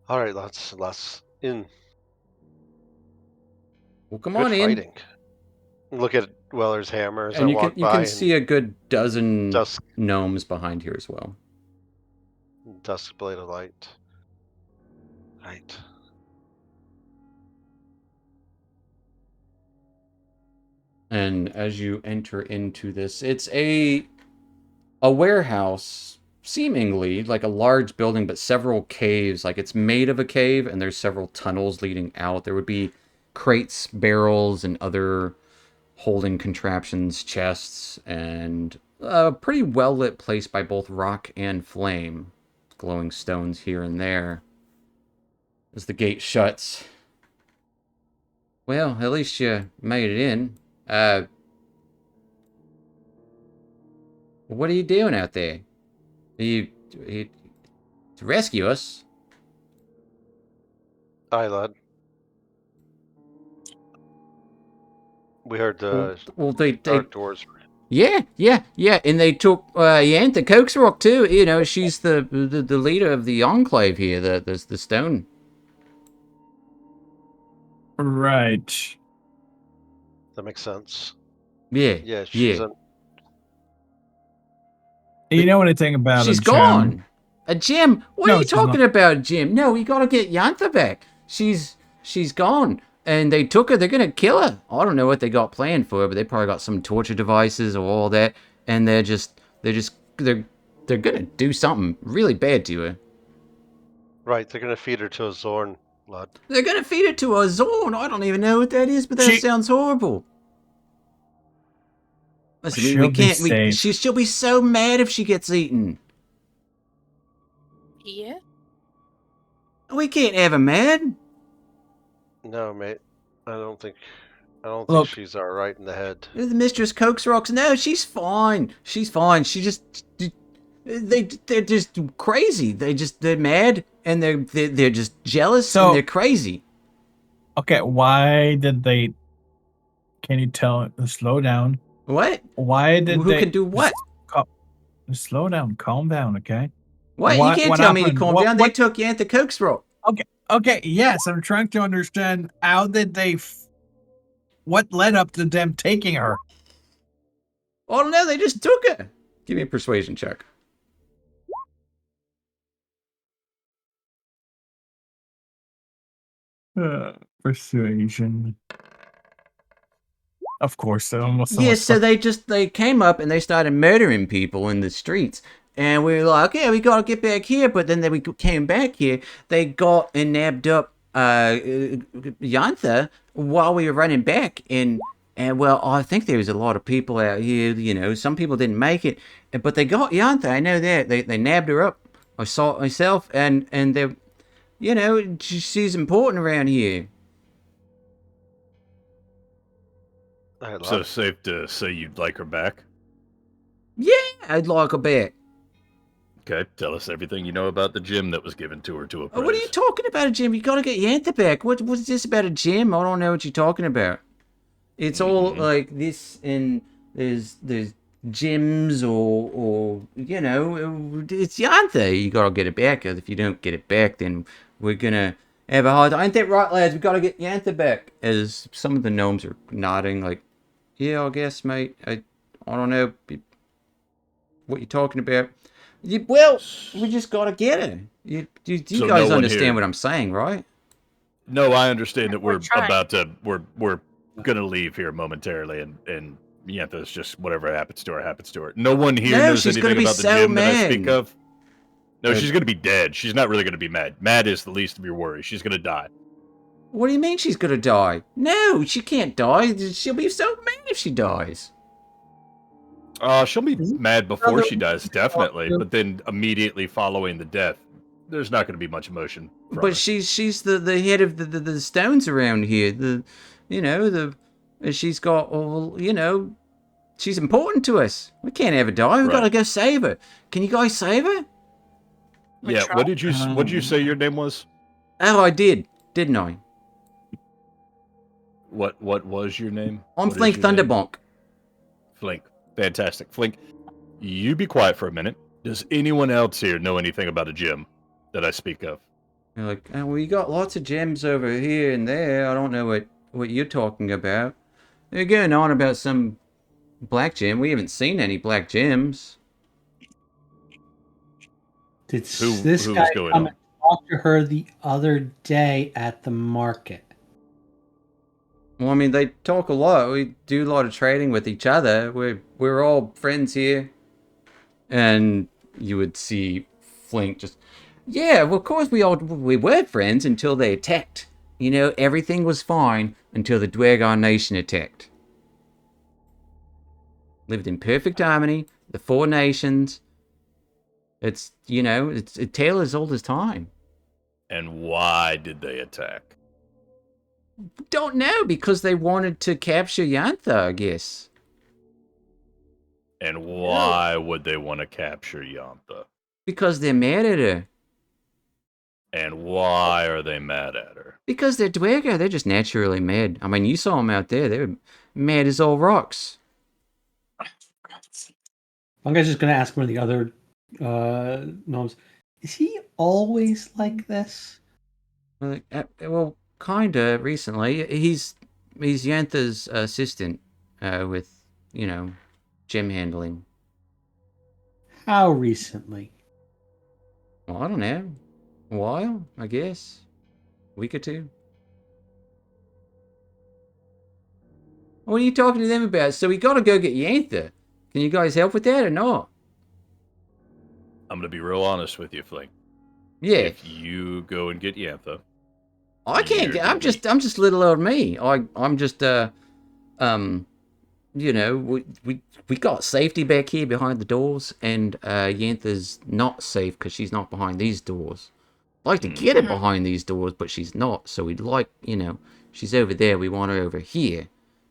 all right. Let's in. Well, come Good on in. fighting. Look at Weller's hammer as I And you walk can by. see a good dozen dusk gnomes behind here as well. dusk blade of light. Right. And as you enter into this, it's a warehouse, seemingly like a large building, but several caves. Like it's made of a cave, and there's several tunnels leading out. There would be crates, barrels, and other holding contraptions, chests, and a pretty well lit place by both rock and flame. Glowing stones here and there. As the gate shuts. Well, at least you made it in. What are you doing out there? You to rescue us? Aye, lad. We heard the Well, they Dark Dwarves. yeah, and they took Yantha Coaxrock too. You know, she's the leader of the enclave here. The stone. Right. That makes sense. Yeah, Yeah, she's yeah. You know anything about She's a gem? gone. A gem? What No, are you she's not. talking about, Jim? No, we gotta get Yantha back. She's gone. And they took her. They're gonna kill her. I don't know what they got planned for her, but they probably got some torture devices or all that. And they're gonna do something really bad to her. right. They're gonna feed her to a Zorn, lad. They're gonna feed it to a Zorn. I don't even know what that is, but that sounds horrible. Listen, we She'll be can't. safe. She'll be so mad if she gets eaten. Yeah. We can't have her mad. No, mate. I don't think Look. she's all right in the head. The Mistress Coaxrocks. No, she's fine. She's fine. She just they're just crazy. They're mad and they're just jealous So- and they're crazy. Okay, why did they? Can you tell? Slow down. What? Why did Who they? can do what? Slow down. Calm down. Okay. What? What- You can't what tell me to happened? calm What- down. They what- took Yantha Coaxrock. Okay. Yes, I'm trying to understand how did they? What led up to them taking her? Oh no, they just took her. Give me a persuasion check. Persuasion. Of course, almost. Yes, so they came up and they started murdering people in the streets. And we were like, yeah, we gotta get back here. But then we came back here. They got and nabbed up Yantha while we were running back. And well, I think there was a lot of people out here. You know, some people didn't make it, but they got Yantha. I know that they nabbed her up. I saw it myself, and they, you know, she's important around here. All right, So lad. safe to say you'd like her back? Yeah, I'd like her back. Okay, tell us everything you know about the gem that was given to her to appraise. What are you talking about, Jim? You gotta get Yantha back. What's this about a gym? I don't know what you're talking about. It's all like this, and there's gyms or you know, it's Yantha. You gotta get it back. 'Cause if you don't get it back, then we're gonna have a hard time. Ain't that right, lads? We gotta get Yantha back. As some of the gnomes are nodding, like, yeah, I guess, mate. I don't know what you're talking about. Well, we just gotta get her. You So guys no one understand here- what I'm saying, right? No, I understand that We're we're trying. about to we're gonna leave here momentarily, and Yantha's just whatever happens to her happens to her. No one here No, knows she's gonna anything be about the so gym that I speak mad. of. No, she's gonna be dead. She's not really gonna be mad. Mad is the least of your worries. She's gonna die. What do you mean she's gonna die? No, she can't die. She'll be so mad if she dies. She'll be mad before Another- she dies, definitely. But then immediately following the death, there's not going to be much emotion. From But her. she's the head of the stones around here. She's got all, she's important to us. We can't have her die. We Right. gotta go save her. Can you guys save her? Yeah. What did you say your name was? Oh, I did, didn't I? What was your name? I'm What is Flink your name? Thunderbonk. Flink. Fantastic. Flink, you be quiet for a minute. Does anyone else here know anything about a gem that I speak of? You're like, oh, well, you got lots of gems over here and there. I don't know what you're talking about. They're going on about some black gem. We haven't seen any black gems. Did Who this was guy going come on? and talk to her the other day at the market? Well, I mean, they talk a lot. We do a lot of trading with each other. We're all friends here. And you would see Flink just, yeah, well, of course we were friends until they attacked. Everything was fine until the Dwergar Nation attacked. Lived in perfect harmony. The four nations. It's a tale as old as time. And why did they attack? Don't know, because they wanted to capture Yantha, I guess. And why would they want to capture Yantha? Because they're mad at her. And why are they mad at her? Because they're Dwergar, they're just naturally mad. I mean, you saw them out there, they were mad as all rocks. One guy's just going to ask one of the other gnomes, is he always like this? Well, kinda recently. He's Yantha's assistant with, gem handling. How recently? Well, I don't know. A while, I guess. A week or two. What are you talking to them about? So we gotta go get Yantha. Can you guys help with that or not? I'm going to be real honest with you, Flink. Yeah. If you go and get Yantha, I can't You're get. gonna I'm just little old me. I'm just we got safety back here behind the doors, and Yantha's not safe because she's not behind these doors. I'd like to get her behind these doors, but she's not. So we'd like, she's over there. We want her over here,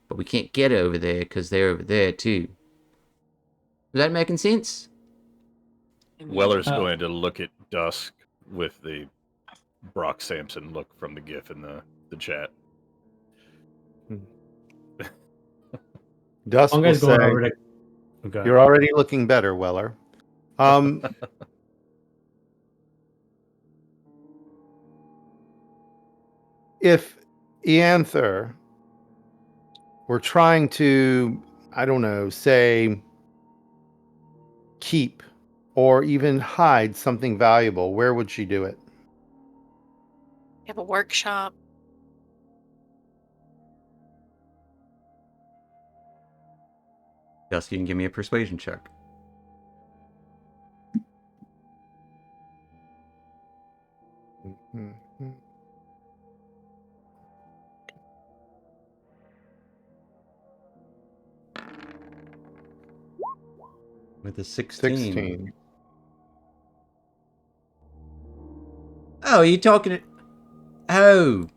but we can't get her over there because they're over there too. Is that making sense? Weller's going to look at Dusk with the Brock Sampson look from the GIF in the chat. Dusk One will guy's going say, over to. Okay. "You're already looking better, Weller." If Eanther were trying to, I don't know, say, keep or even hide something valuable, where would she do it? You have a workshop. Dusky can give me a persuasion check. Mhm. With a 16. 16. Oh, are you talking to... Oh.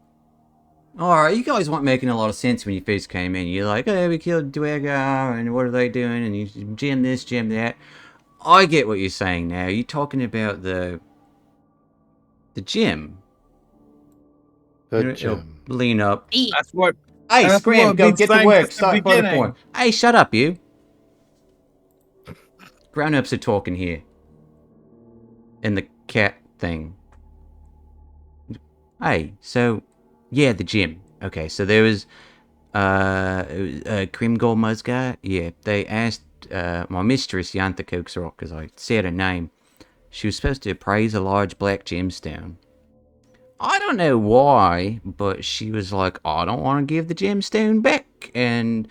Alright, you guys weren't making a lot of sense when you first came in. You're like, oh, we killed Dwergar, and what are they doing? And you gem this, gem that. I get what you're saying now. You're talking about the gem. The gem. Lean up. Eat. That's what. Hey, That's Scram, what go we've get been to work. saying since the Start by the beginning. point. Hey, shut up, you. Grown-ups are talking here. And the cat thing. Hey, so, yeah, the gym. Okay, so there was, Grimgol Musgar. Yeah, they asked, my mistress, Yantha Coxrock, because I said her name. She was supposed to appraise a large black gemstone. I don't know why, but she was like, I don't want to give the gemstone back. And,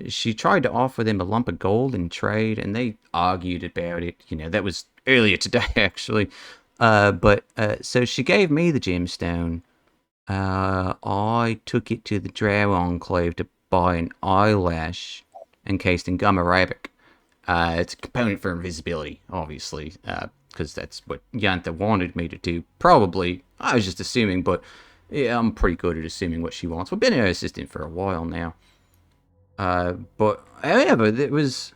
she tried to offer them a lump of gold in trade, and they argued about it. That was earlier today, actually. So she gave me the gemstone. I took it to the Drow Enclave to buy an eyelash encased in gum arabic. It's a component for invisibility, obviously, because that's what Yantha wanted me to do. Probably. I was just assuming, but yeah, I'm pretty good at assuming what she wants. We've been her assistant for a while now. But however, I was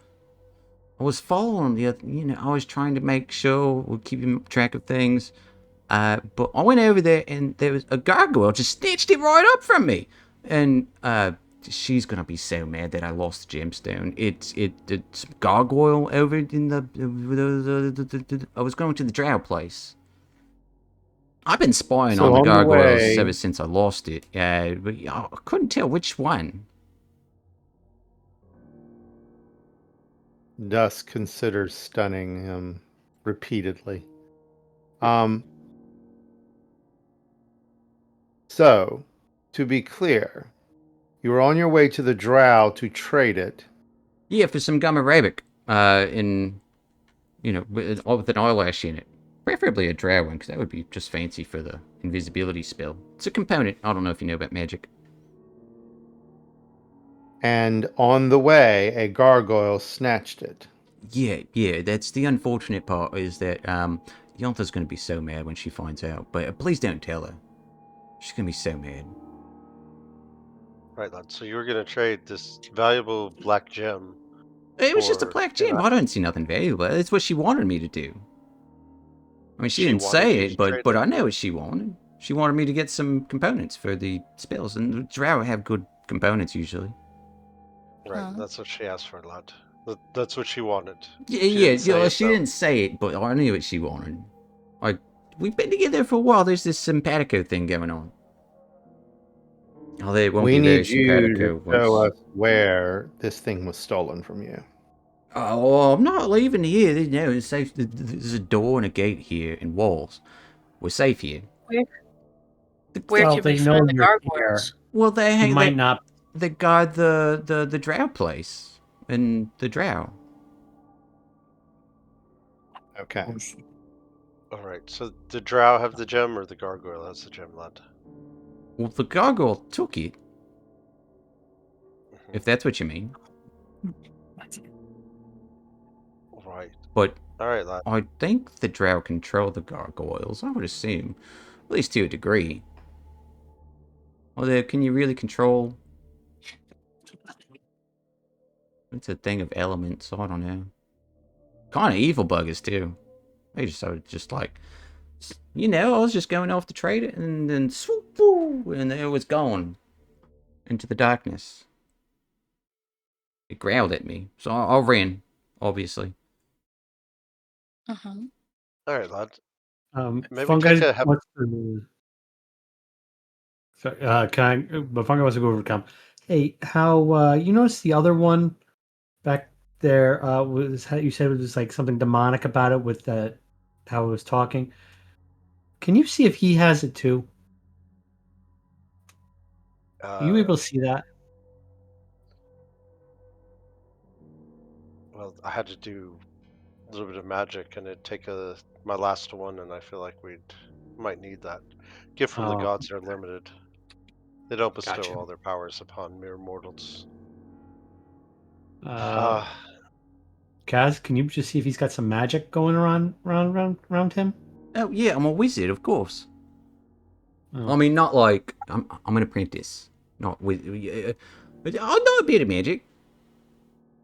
following I was trying to make sure we're keeping track of things. But I went over there and there was a gargoyle just snatched it right up from me. And, she's gonna be so mad that I lost the gemstone. It's gargoyle over in I was going to the drow place. I've been spying So on the on the gargoyles way- ever since I lost it. But I couldn't tell which one. Dusk considers stunning him repeatedly. So, to be clear, you were on your way to the drow to trade it. Yeah, for some gum arabic. With an eyelash in it. Preferably a drow one, because that would be just fancy for the invisibility spell. It's a component. I don't know if you know about magic. And on the way, a gargoyle snatched it. Yeah, that's the unfortunate part, is that Yantha's going to be so mad when she finds out. But please don't tell her. She's going to be so mad. Right, lad. So you were gonna trade this valuable black gem. It was just a For- black gem. I don't see nothing valuable. It's what she wanted me to do. I mean, she She didn't wanted say you it, to but trade but it? I know what she wanted. She wanted me to get some components for the spells, and the drow have good components usually. Right, Huh. that's what she asked for, lad. That's what she wanted. Yeah, She didn't say it, she though. didn't say it, but I knew what she wanted. We've been together for a while. There's this simpatico thing going on. Although it won't We be very need you simpatico to show once. us where this thing was stolen from you. Oh, I'm not leaving here. No, it's safe. There's a door and a gate here and walls. We're safe here. Where Well, can they we know find the you're gargoyles? Well, they You hang. might not. They guard the drow place and the drow. Okay. All right. So the drow have the gem, or the gargoyle has the gem, lad? Well, the gargoyle took it, Mhm. if that's what you mean. Right. But All right, lad. I think the drow control the gargoyles. I would assume, at least to a degree. Although, can you really control? It's a thing of elements. I don't know. Kind of evil buggers too. They just like, I was just going off to trade it, and then swoop, woo, and there it was gone into the darkness. It growled at me, so I ran, obviously. Uh-huh. All right, lad. Maybe Fungi take a wants to. So, but Fungi wants to go over to Calm. Hey, how you notice the other one back there was how you said it was like something demonic about it with that how it was talking. Can you see if he has it too? Are you able to see that? Well, I had to do a little bit of magic, and it'd take my last one, and I feel like might need that. Gift from the Oh. gods are limited. They don't bestow Gotcha. all their powers upon mere mortals. Kaz, can you just see if he's got some magic going around him? Oh yeah, I'm a wizard, of course. Oh. I mean, not like I'm an apprentice, not with. But I know a bit of magic.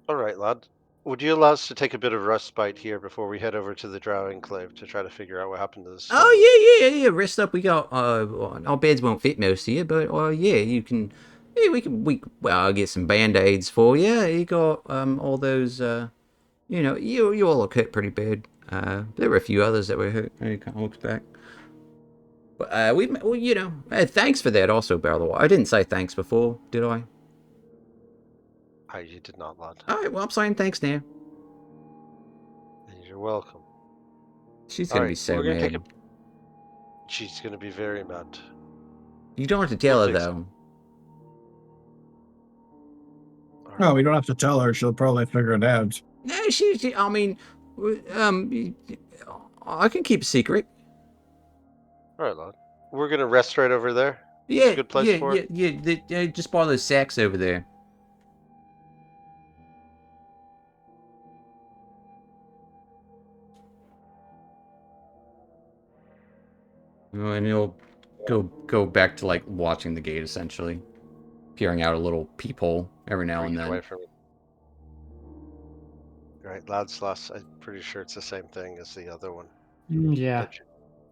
All right, lad. Would you allow us to take a bit of respite here before we head over to the Drow Enclave to try to figure out what happened to this? Oh yeah. Rest up. We got our beds won't fit most of you, but yeah, you can. Yeah, I'll get some band-aids for you. You got all those. You all look hurt pretty bad. There were a few others that were hurt. He kind of looks back. But thanks for that also, by the way. I didn't say thanks before, did I? You did not, lad. All right, well, I'm saying thanks now. You're welcome. She's All gonna be right, so we're gonna mad. take She's gonna be very mad. You don't have to tell her We'll fix though. All right. No, we don't have to tell her. She'll probably figure it out. No, I mean, I can keep a secret. All right, lad. We're gonna rest right over there. Is this Yeah, a good place for it? yeah. Just buy those sacks over there. And he'll go back to like watching the gate essentially, peering out a little peephole every now and Get away then. from me. Right, Ladslash, I'm pretty sure it's the same thing as the other one. Yeah. That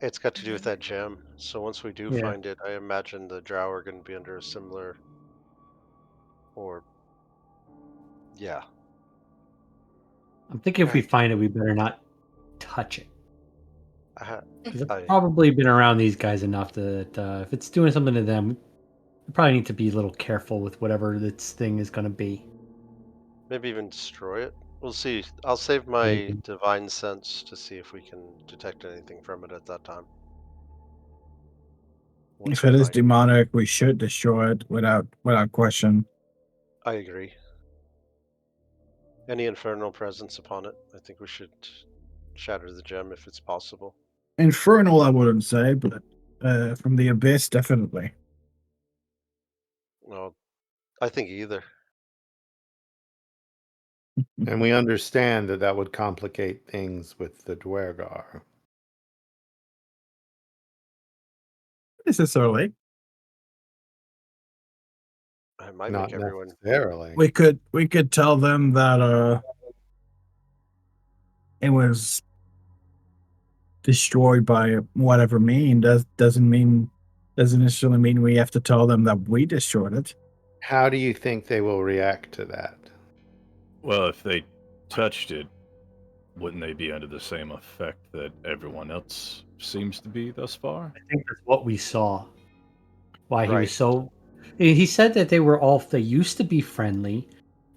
it's got to do with that gem. So once we do Yeah. find it, I imagine the Drow are going to be under a similar, or yeah, I'm thinking if we find it, we better not touch it. I, 'Cause I've I probably been around these guys enough that if it's doing something to them, we probably need to be a little careful with whatever this thing is going to be. maybe even destroy it. We'll see. I'll save my Maybe. divine sense to see if we can detect anything from it at that time. Once If we it is find it. demonic, we should destroy it without question. I agree. Any infernal presence upon it, I think we should shatter the gem if it's possible. Infernal, I wouldn't say, but from the abyss, definitely. Well, I think either. And we understand that that would complicate things with the Dwergar. Necessarily, It might Not make everyone. necessarily. we could tell them that it was destroyed by whatever mean. Doesn't necessarily mean we have to tell them that we destroyed it. How do you think they will react to that? Well, if they touched it, wouldn't they be under the same effect that everyone else seems to be thus far? I think that's what we saw. Why he Right. was so. He said that they used to be friendly,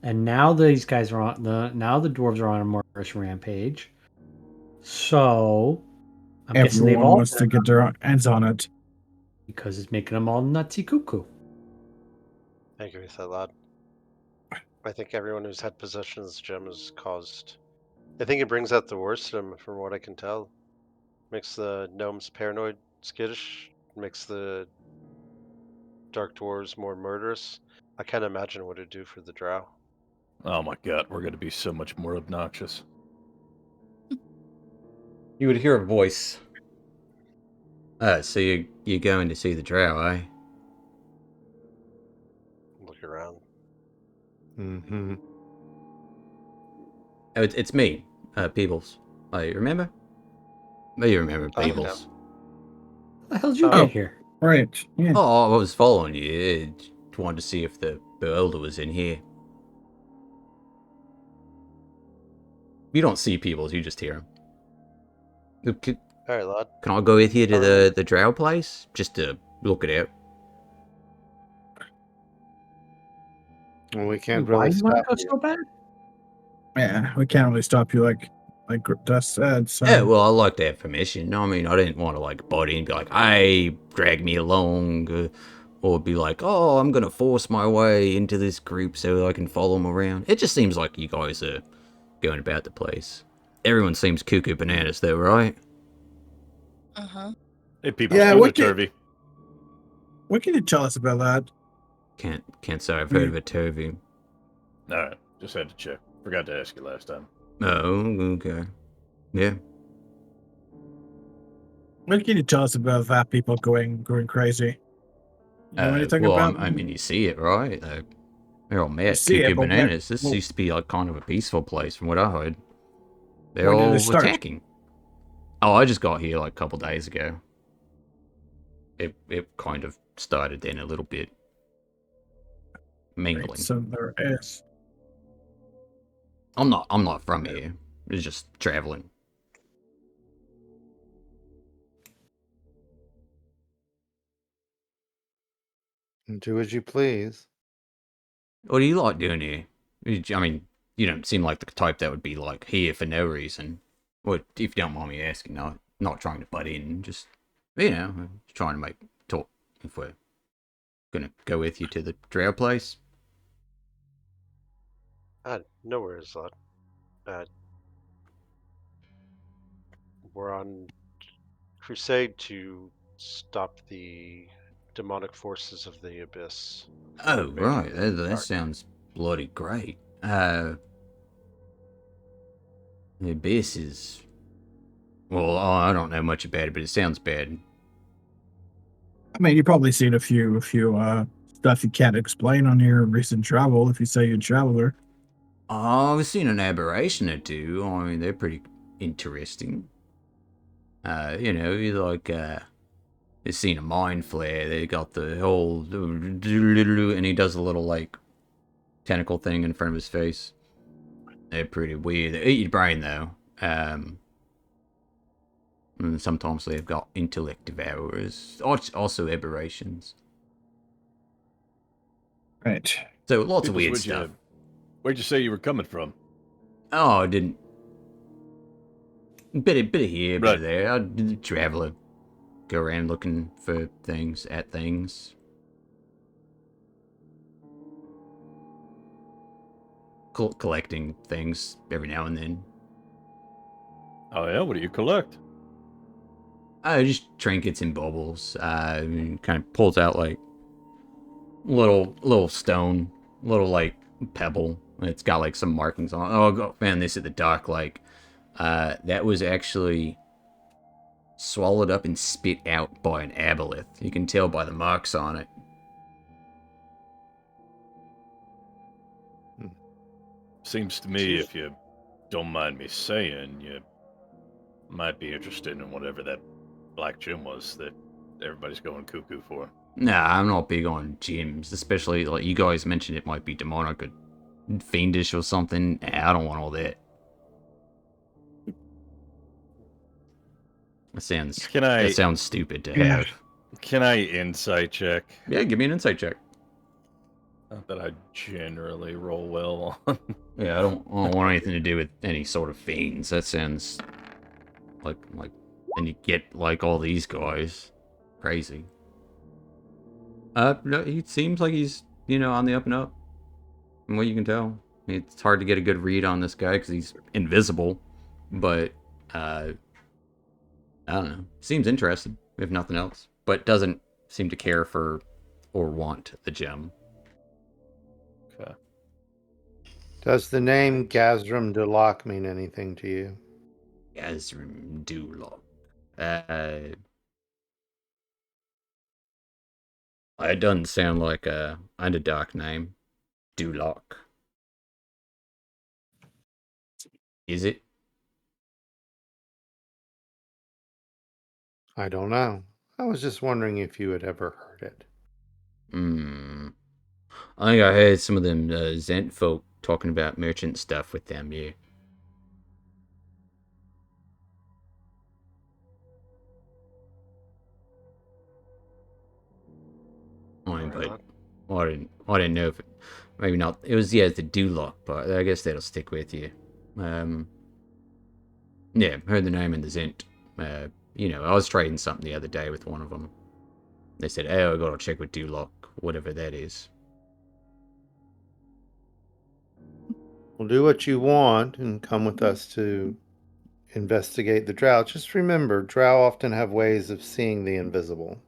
and now these guys are on now the dwarves are on a murderous rampage. So I'm guessing they've Everyone all wants to get their hands on it. because it's making them all nutsy cuckoo. I agree with that, lad. I think everyone who's had possession of this gem has caused. I think it brings out the worst in them, from what I can tell. Makes the gnomes paranoid, skittish. Makes the dark dwarves more murderous. I can't imagine what it'd do for the drow. Oh my god, we're going to be so much more obnoxious. You would hear a voice. So you're going to see the Drow, eh? Look around. Mm-hmm. Oh, it's me, Peebles. Oh, you remember? Oh, you remember Oh, yeah. Peebles? How the hell did you Oh. get here? Right. Yeah. Oh, I was following you. Just wanted to see if the Beholder was in here. You don't see Peebles, you just hear him. Can All right, lad. I go with you to Alright. the Drow place? Just to look it out? Well, we can't Why really do you want to stop go you. so bad? Yeah, we can't really stop you like Dust said. So Yeah, well, I like to have permission. I mean, I didn't want to, like, butt in and be like, hey, drag me along. Or be like, oh, I'm going to force my way into this group so I can follow them around. It just seems like you guys are going about the place. Everyone seems cuckoo bananas, though, right? Uh-huh. Hey, people, Yeah, go what to can- Turvy. what can you tell us about that? Can't say I've heard of it, Toby. Alright, just had to check. Forgot to ask you last time. Oh, okay. Yeah. What can you tell us about that people going crazy? You know anything Well, about? I mean, you see it, right? They're all mad see it, cuckoo but bananas. This well- used to be like kind of a peaceful place, from what I heard. They're When did it all start? attacking. Oh, I just got here like a couple days ago. It kind of started then a little bit mingling. Right, so there is. I'm not from here. It's just traveling. Do as you please. What do you like doing here? I mean, you don't seem like the type that would be like here for no reason. Well, if you don't mind me asking, not trying to butt in, just trying to make talk. If we're gonna go with you to the Drow place, No worries, lad. We're on crusade to stop the demonic forces of the abyss. oh Maybe right, the that dark. sounds bloody great. The abyss is well, I don't know much about it, but it sounds bad. I mean, you've probably seen a few stuff you can't explain on your recent travel if you say you're a traveler. I've seen an aberration or two. I mean, they're pretty interesting. You like, they've seen a mind flare. They got the whole, and he does a little, like, tentacle thing in front of his face. They're pretty weird. They eat your brain, though. And sometimes they've got intellect devourers. Also aberrations. Right. So lots of Peoples, weird stuff. Where'd you say you were coming from? Oh, I didn't. Bit of here, bit Right. of there. I did a traveler. Go around looking for things, at things. Collecting things every now and then. Oh yeah, what do you collect? Just trinkets and baubles. And kind of pulls out like little stone, little like pebble. It's got like some markings on it. Oh, I found this at the dock. Like, that was actually swallowed up and spit out by an aboleth. You can tell by the marks on it. Seems to me, if you don't mind me saying, you might be interested in whatever that black gem was that everybody's going cuckoo for. Nah, I'm not big on gems, especially like you guys mentioned it might be demonic or fiendish or something. I don't want all that. That sounds stupid to Yeah. have. Can I insight check? Yeah, give me an insight check. Not that I generally roll well on. Yeah, I don't want anything to do with any sort of fiends. That sounds like and you get like all these guys. Crazy. No, he seems like he's, on the up and up. From what you can tell. It's hard to get a good read on this guy because he's invisible. But, I don't know. Seems interested, if nothing else. But doesn't seem to care for or want the gem. Okay. Does the name Gazram Dulak mean anything to you? Gazram Dulak. It doesn't sound like a underdark name. Dulak. Is it? I don't know. I was just wondering if you had ever heard it. I think I heard some of them Zent folk talking about merchant stuff with them, yeah. But I didn't know if it, maybe not. It was the Dulak, but I guess that'll stick with you. Yeah, heard the name in the Zent. I was trading something the other day with one of them. They said, "Oh, I gotta check with Dulak, whatever that is." Well, do what you want and come with us to investigate the drow. Just remember, drow often have ways of seeing the invisible.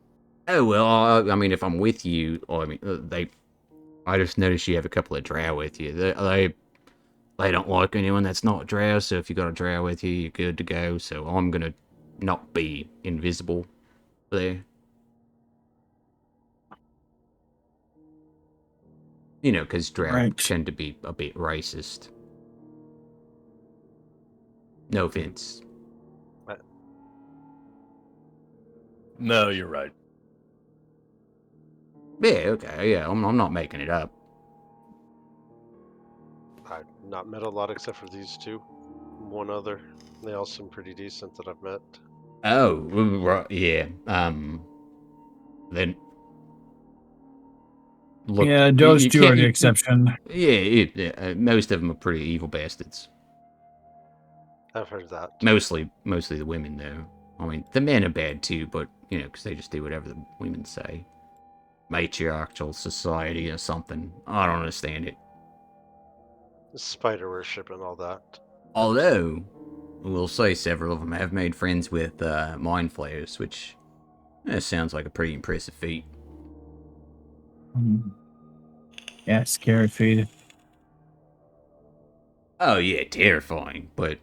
Oh well, I mean, if I'm with you, I just noticed you have a couple of drow with you. They don't like anyone that's not drow. So if you got a drow with you, you're good to go. So I'm gonna not be invisible there. Because drow Right. tend to be a bit racist. No offense. No, you're right. Yeah, okay, yeah, I'm not making it up. I've not met a lot except for these two. One other. They all seem pretty decent that I've met. Oh, right, yeah. Then look, Yeah, those you two are can't- the you- exception. Yeah, most of them are pretty evil bastards. I've heard that. Mostly the women, though. I mean, the men are bad too, but because they just do whatever the women say. Matriarchal society or something. I don't understand it. Spider worship and all that. Although, we'll say several of them have made friends with mind flayers, which sounds like a pretty impressive feat. Yeah, scary feed. Oh yeah, terrifying, but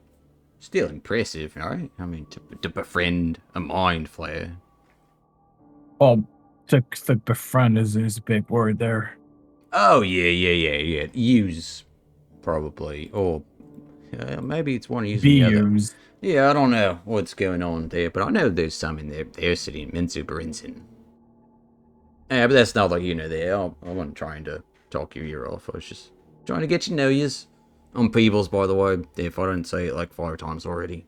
still impressive, right? I mean, to befriend a mind flayer. Well, to befriend is a big word there. Oh, yeah. Use, probably. Or maybe it's one using Be the other. used. Yeah, I don't know what's going on there, but I know there's some in their city in Minsu. Yeah, but that's not like there. I wasn't trying to talk your ear off. I was just trying to get you know yous. I'm Peebles, by the way, if I didn't say it like 5 times already.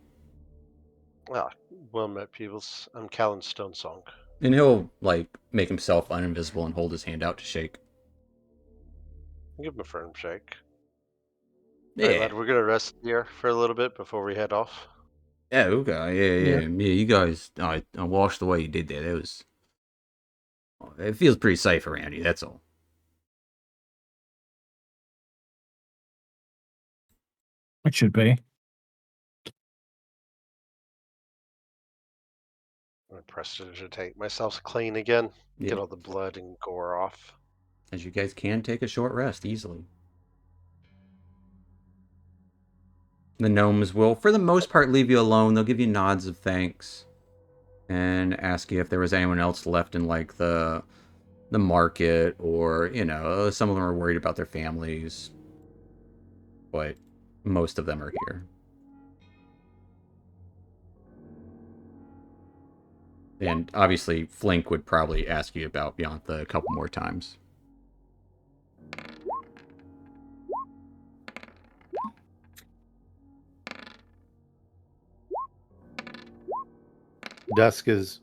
Ah, well met, Peebles. I'm Callan Stonesong. And he'll, like, make himself uninvisible and hold his hand out to shake. Give him a firm shake. Yeah. All right, lad, we're gonna rest here for a little bit before we head off. Yeah, okay. Yeah. You guys, I washed the way you did that. It feels pretty safe around you, that's all. It should be. I'm gonna prestidigitate myself clean again. Yeah. Get all the blood and gore off. As you guys can take a short rest easily. The gnomes will, for the most part, leave you alone. They'll give you nods of thanks and ask you if there was anyone else left in, like, the market, or, some of them are worried about their families. But most of them are here. And obviously, Flink would probably ask you about Beyantha a couple more times. Dusk is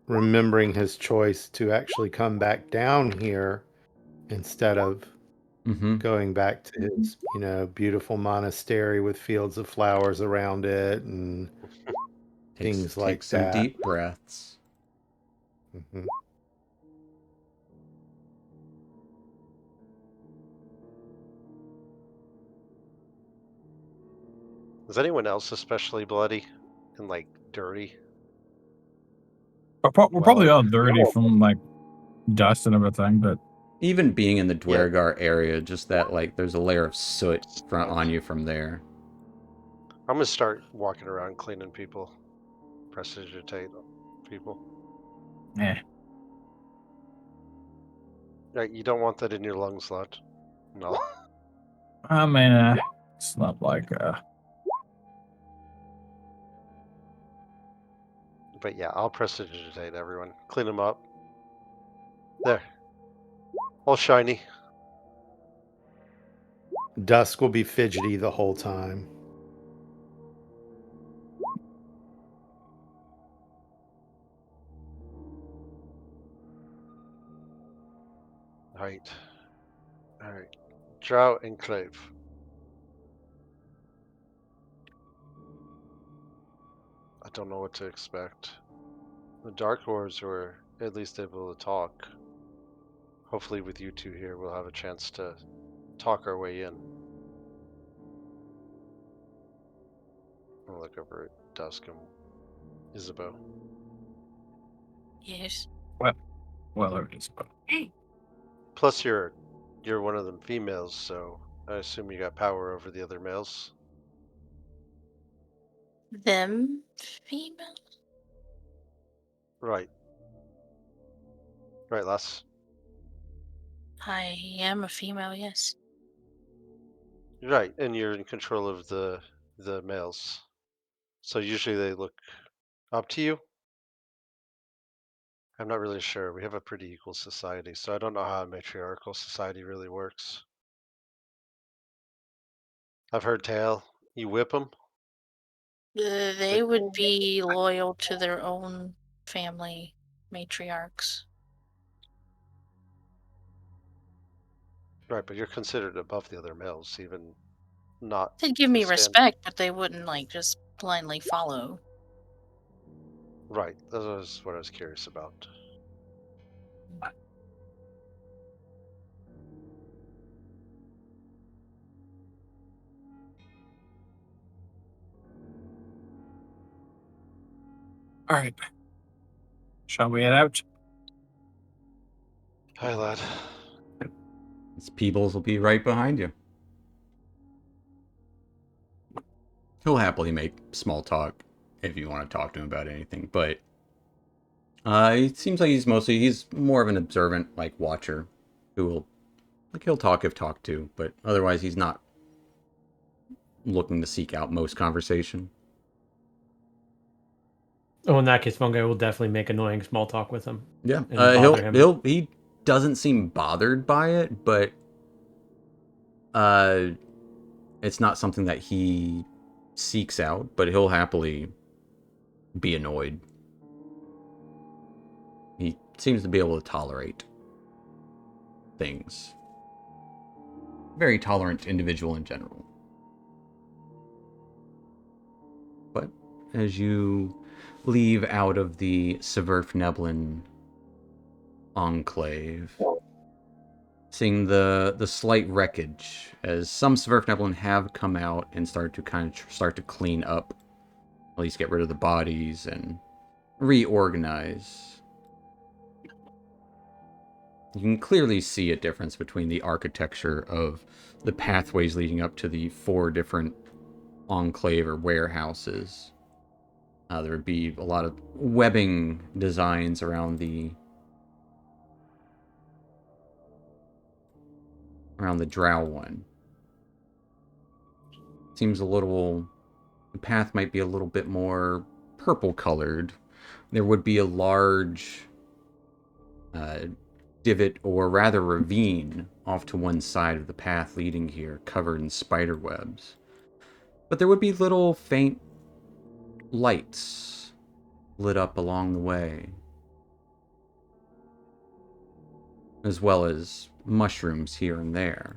remembering his choice to actually come back down here instead of Mm-hmm. going back to his, beautiful monastery with fields of flowers around it and things like Take some that. deep breaths. Mhm. Is anyone else especially bloody and like dirty? We're probably Well, all dirty from like dust and everything, but Even being in the Yeah. Dwergar area, just that, like, there's a layer of soot on you from there. I'm gonna start walking around cleaning people, prestidigitate people. eh. Right, you don't want that in your lungs, lad. No. I mean, it's not like But yeah, I'll prestidigitate everyone. Clean them up. There. All shiny. Dusk will be fidgety the whole time. Alright. Alright. Drow Enclave. I don't know what to expect. The Dark Lords were at least able to talk. Hopefully with you two here, we'll have a chance to talk our way in. I'll look over at Dusk and Isabeau. Yes. well, it is. Plus you're one of them females, so I assume you got power over the other males. Them female? Right. Right, lass. I am a female, yes. Right, and you're in control of the males. So usually they look up to you. I'm not really sure. We have a pretty equal society, so I don't know how a matriarchal society really works. I've heard tale. You whip them. They would be loyal to their own family matriarchs. Right, but you're considered above the other males, even not. They'd give me the stand- respect, but they wouldn't like just blindly follow. Right, that was what I was curious about. All right. Shall we head out? Hi, lad. His Peebles will be right behind you. He'll happily make small talk if you want to talk to him about anything, but It seems like he's more of an observant, like, watcher, who will, like, he'll talk if talked to, but otherwise he's not looking to seek out most conversation. Oh, in that case, Fungi will definitely make annoying small talk with him. Yeah, And bother him. he doesn't seem bothered by it, but it's not something that he seeks out, but he'll happily be annoyed. He seems to be able to tolerate things. Very tolerant individual in general. But as you leave out of the Severfneblin enclave, seeing the slight wreckage, as some Severfneblin have come out and start to clean up, at least get rid of the bodies and reorganize. You can clearly see a difference between the architecture of the pathways leading up to the 4 different enclave or warehouses. There would be a lot of webbing designs around the drow one. Seems the path might be a little bit more purple colored. There would be a large divot, or rather ravine, off to one side of the path leading here, covered in spider webs. But there would be little faint lights lit up along the way, as well as mushrooms here and there.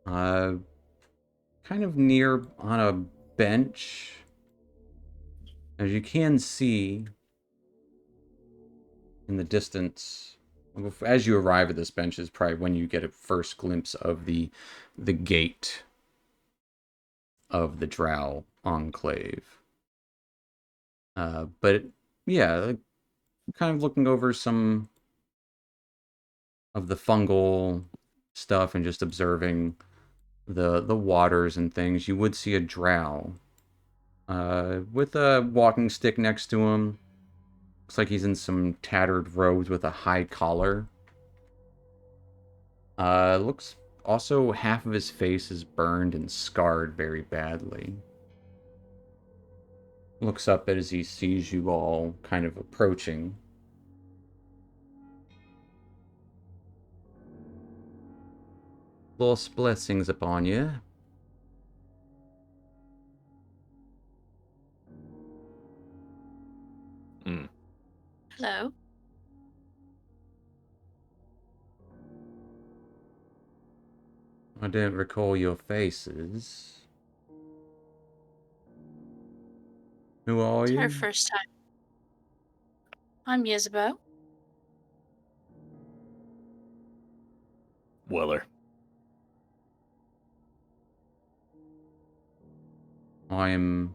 Kind of near on a bench, as you can see in the distance, as you arrive at this bench is probably when you get a first glimpse of the gate of the Drow enclave. But yeah, kind of looking over some of the fungal stuff and just observing the waters and things, you would see a Drow with a walking stick next to him. Looks like he's in some tattered robes with a high collar. Looks also half of his face is burned and scarred very badly. Looks up as he sees you all kind of approaching. Lost blessings upon you. Hello. I don't recall your faces. Who are It's you? our first time. I'm Yisabeau. Weller. I am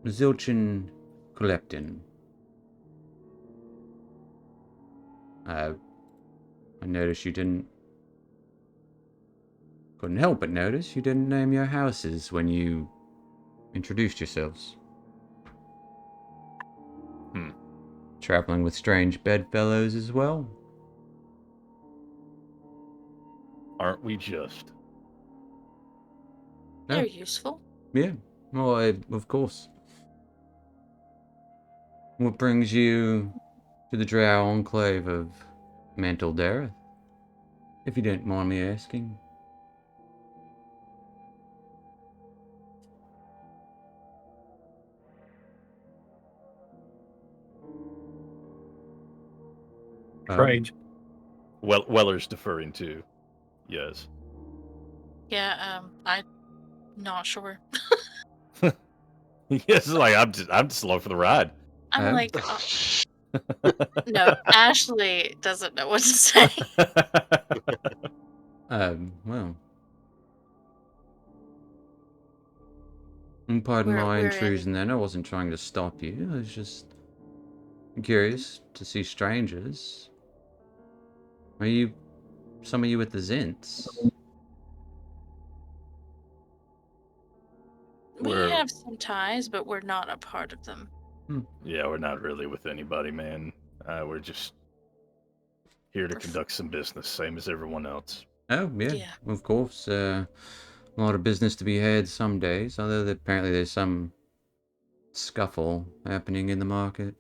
Zilchin Koleptin. I noticed you couldn't help but notice you didn't name your houses when you introduced yourselves. Traveling with strange bedfellows as well? Aren't we just? No. They're useful. Yeah, well, of course. What brings you to the Drow enclave of Mantle Dareth, if you don't mind me asking? Trade. Weller's deferring to. Yes. Yeah, I'm not sure. Yes, like I'm just along for the ride. I'm Oh. like, no, Ashley doesn't know what to say. Well. Pardon my We're intrusion then, I wasn't trying to stop you, I was just curious to see strangers. Are you some of you with the Zints? We We're have some ties, but we're not a part of them. yeah, we're not really with anybody, man. We're just here to We're f- conduct some business, same as everyone else. Oh, yeah, Yeah. of course. A lot of business to be had some days, although apparently there's some scuffle happening in the market.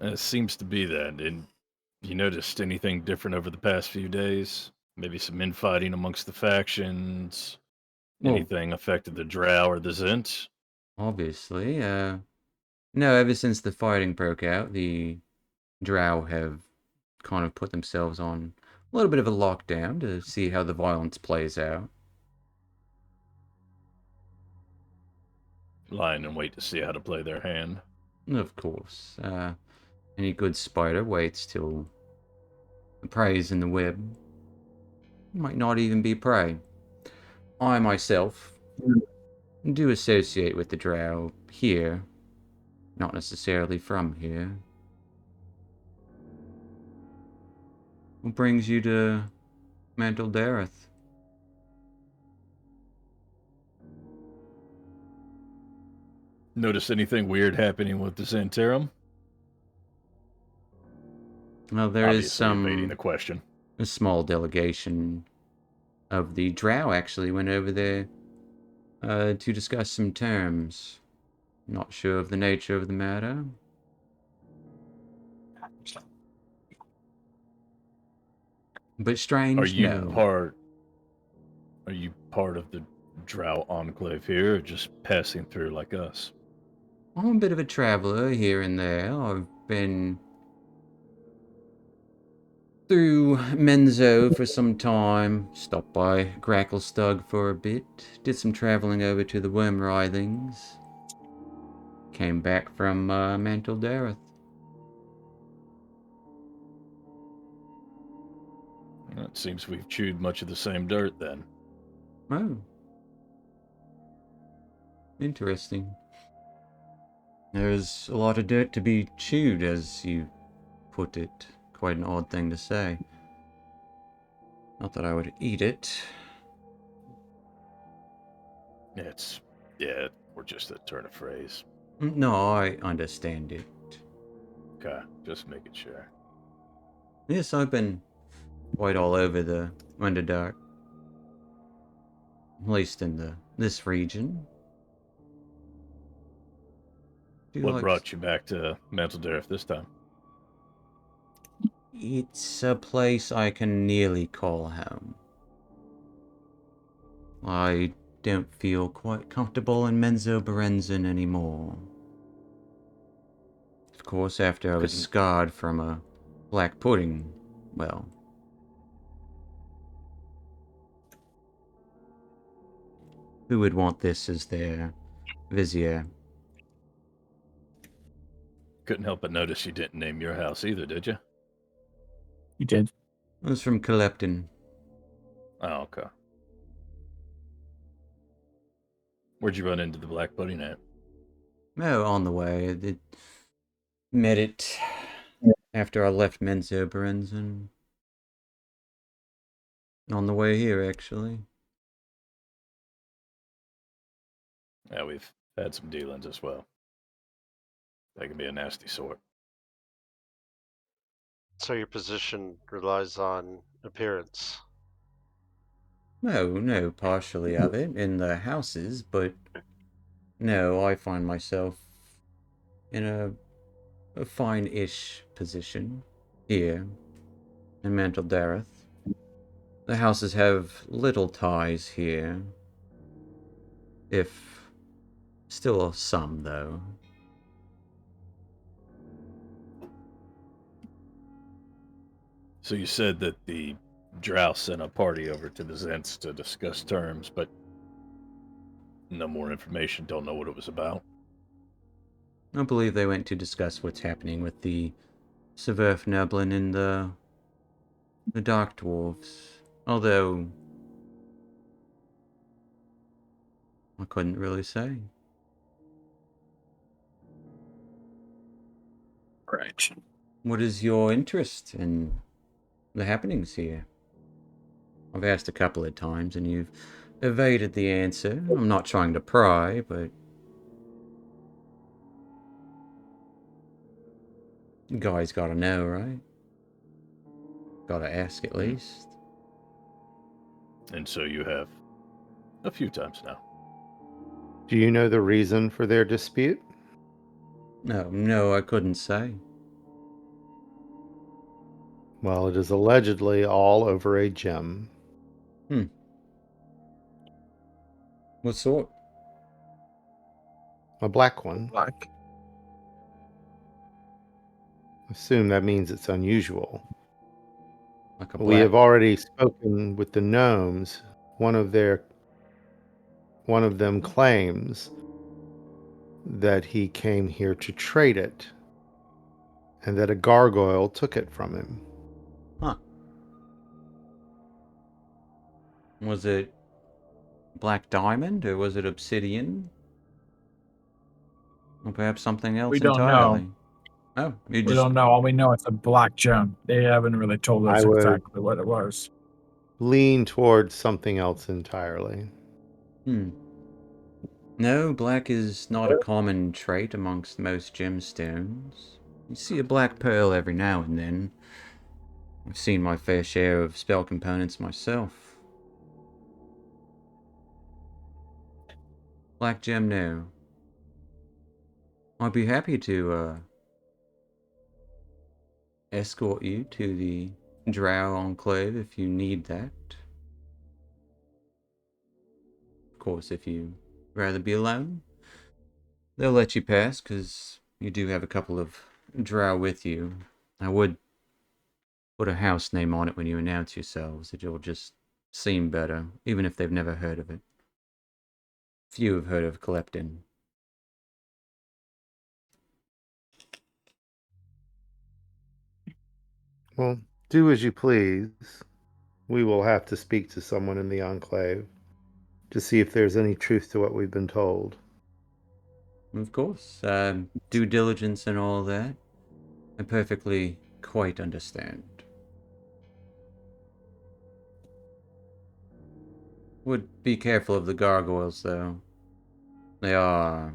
It seems to be that. And you noticed anything different over the past few days? Maybe some infighting amongst the factions. Well, Anything affected the Drow or the Zint? obviously, no, ever since the fighting broke out, the Drow have kind of put themselves on a little bit of a lockdown to see how the violence plays out. Lying in wait to see how to play their hand. Of course, any good spider waits till the prey's in the web. Might not even be prey. I myself do associate with the Drow here, not necessarily from here. What brings you to Mantle Dareth? Notice anything weird happening with the Zentarum? Well, there is Obviously evading the a question. small delegation of the Drow actually went over there to discuss some terms. Not sure of the nature of the matter. But strange, Are you no. part of the Drow enclave here, or just passing through like us? I'm a bit of a traveler here and there. I've been through Menzo for some time, stopped by Gracklestug for a bit, did some traveling over to the Worm Writhings, came back from Mantle Dareth. It seems we've chewed much of the same dirt then. Oh. Interesting. There's a lot of dirt to be chewed, as you put it. Quite an odd thing to say. Not that I would eat it. Yeah, we're just a turn of phrase. No, I understand it. Okay, just making sure. Yes, I've been quite all over the Underdark. At least in this region. Do you What like brought you back to Mantle Dareth this time? It's a place I can nearly call home. I don't feel quite comfortable in Menzo Berenzin anymore. Of course, after I was Couldn't- scarred from a black pudding, well... Who would want this as their vizier? Couldn't help but notice you didn't name your house either, did you? You did. I was from Calepton. Oh, okay. Where'd you run into the black pudding at? Oh, on the way. I met it after I left Menzo Berenzin. On the way here, actually. Yeah, we've had some dealings as well. They can be a nasty sort. So your position relies on appearance. No, partially of it in the houses, but no, I find myself in a fine-ish position here in Mantle Dareth. The houses have little ties here, if still some, though. So you said that the Drow sent a party over to the Zents to discuss terms, but no more information, don't know what it was about. I believe they went to discuss what's happening with the Severf Neblin and the Dark Dwarves. Although I couldn't really say. Right. What is your interest in the happenings here? I've asked a couple of times, and you've evaded the answer. I'm not trying to pry, but you guys gotta know, right? Gotta ask at least. And so you have a few times now. Do you know the reason for their dispute? No, I couldn't say. Well, it is allegedly all over a gem. What sort? A black one. Like, Assume that means it's unusual. Like a We black... have already spoken with the gnomes. One of them claims that he came here to trade it, and that a gargoyle took it from him. Huh. Was it black diamond, or was it obsidian? Or perhaps something else We don't entirely? know. Oh, you we just... don't know. All we know it's a black gem. They haven't really told us I would- exactly what it was. Lean towards something else entirely. No, black is not a common trait amongst most gemstones. You see a black pearl every now and then. I've seen my fair share of spell components myself. Black gem, no. I'd be happy to escort you to the Drow Enclave if you need that. Of course, if you'd rather be alone, they'll let you pass, because you do have a couple of Drow with you. I would put a house name on it when you announce yourselves. It'll just seem better, even if they've never heard of it. Few have heard of Clepton. Well, do as you please. We will have to speak to someone in the Enclave to see if there's any truth to what we've been told. Of course, due diligence and all that. I perfectly quite understand. Would be careful of the gargoyles, though. They are...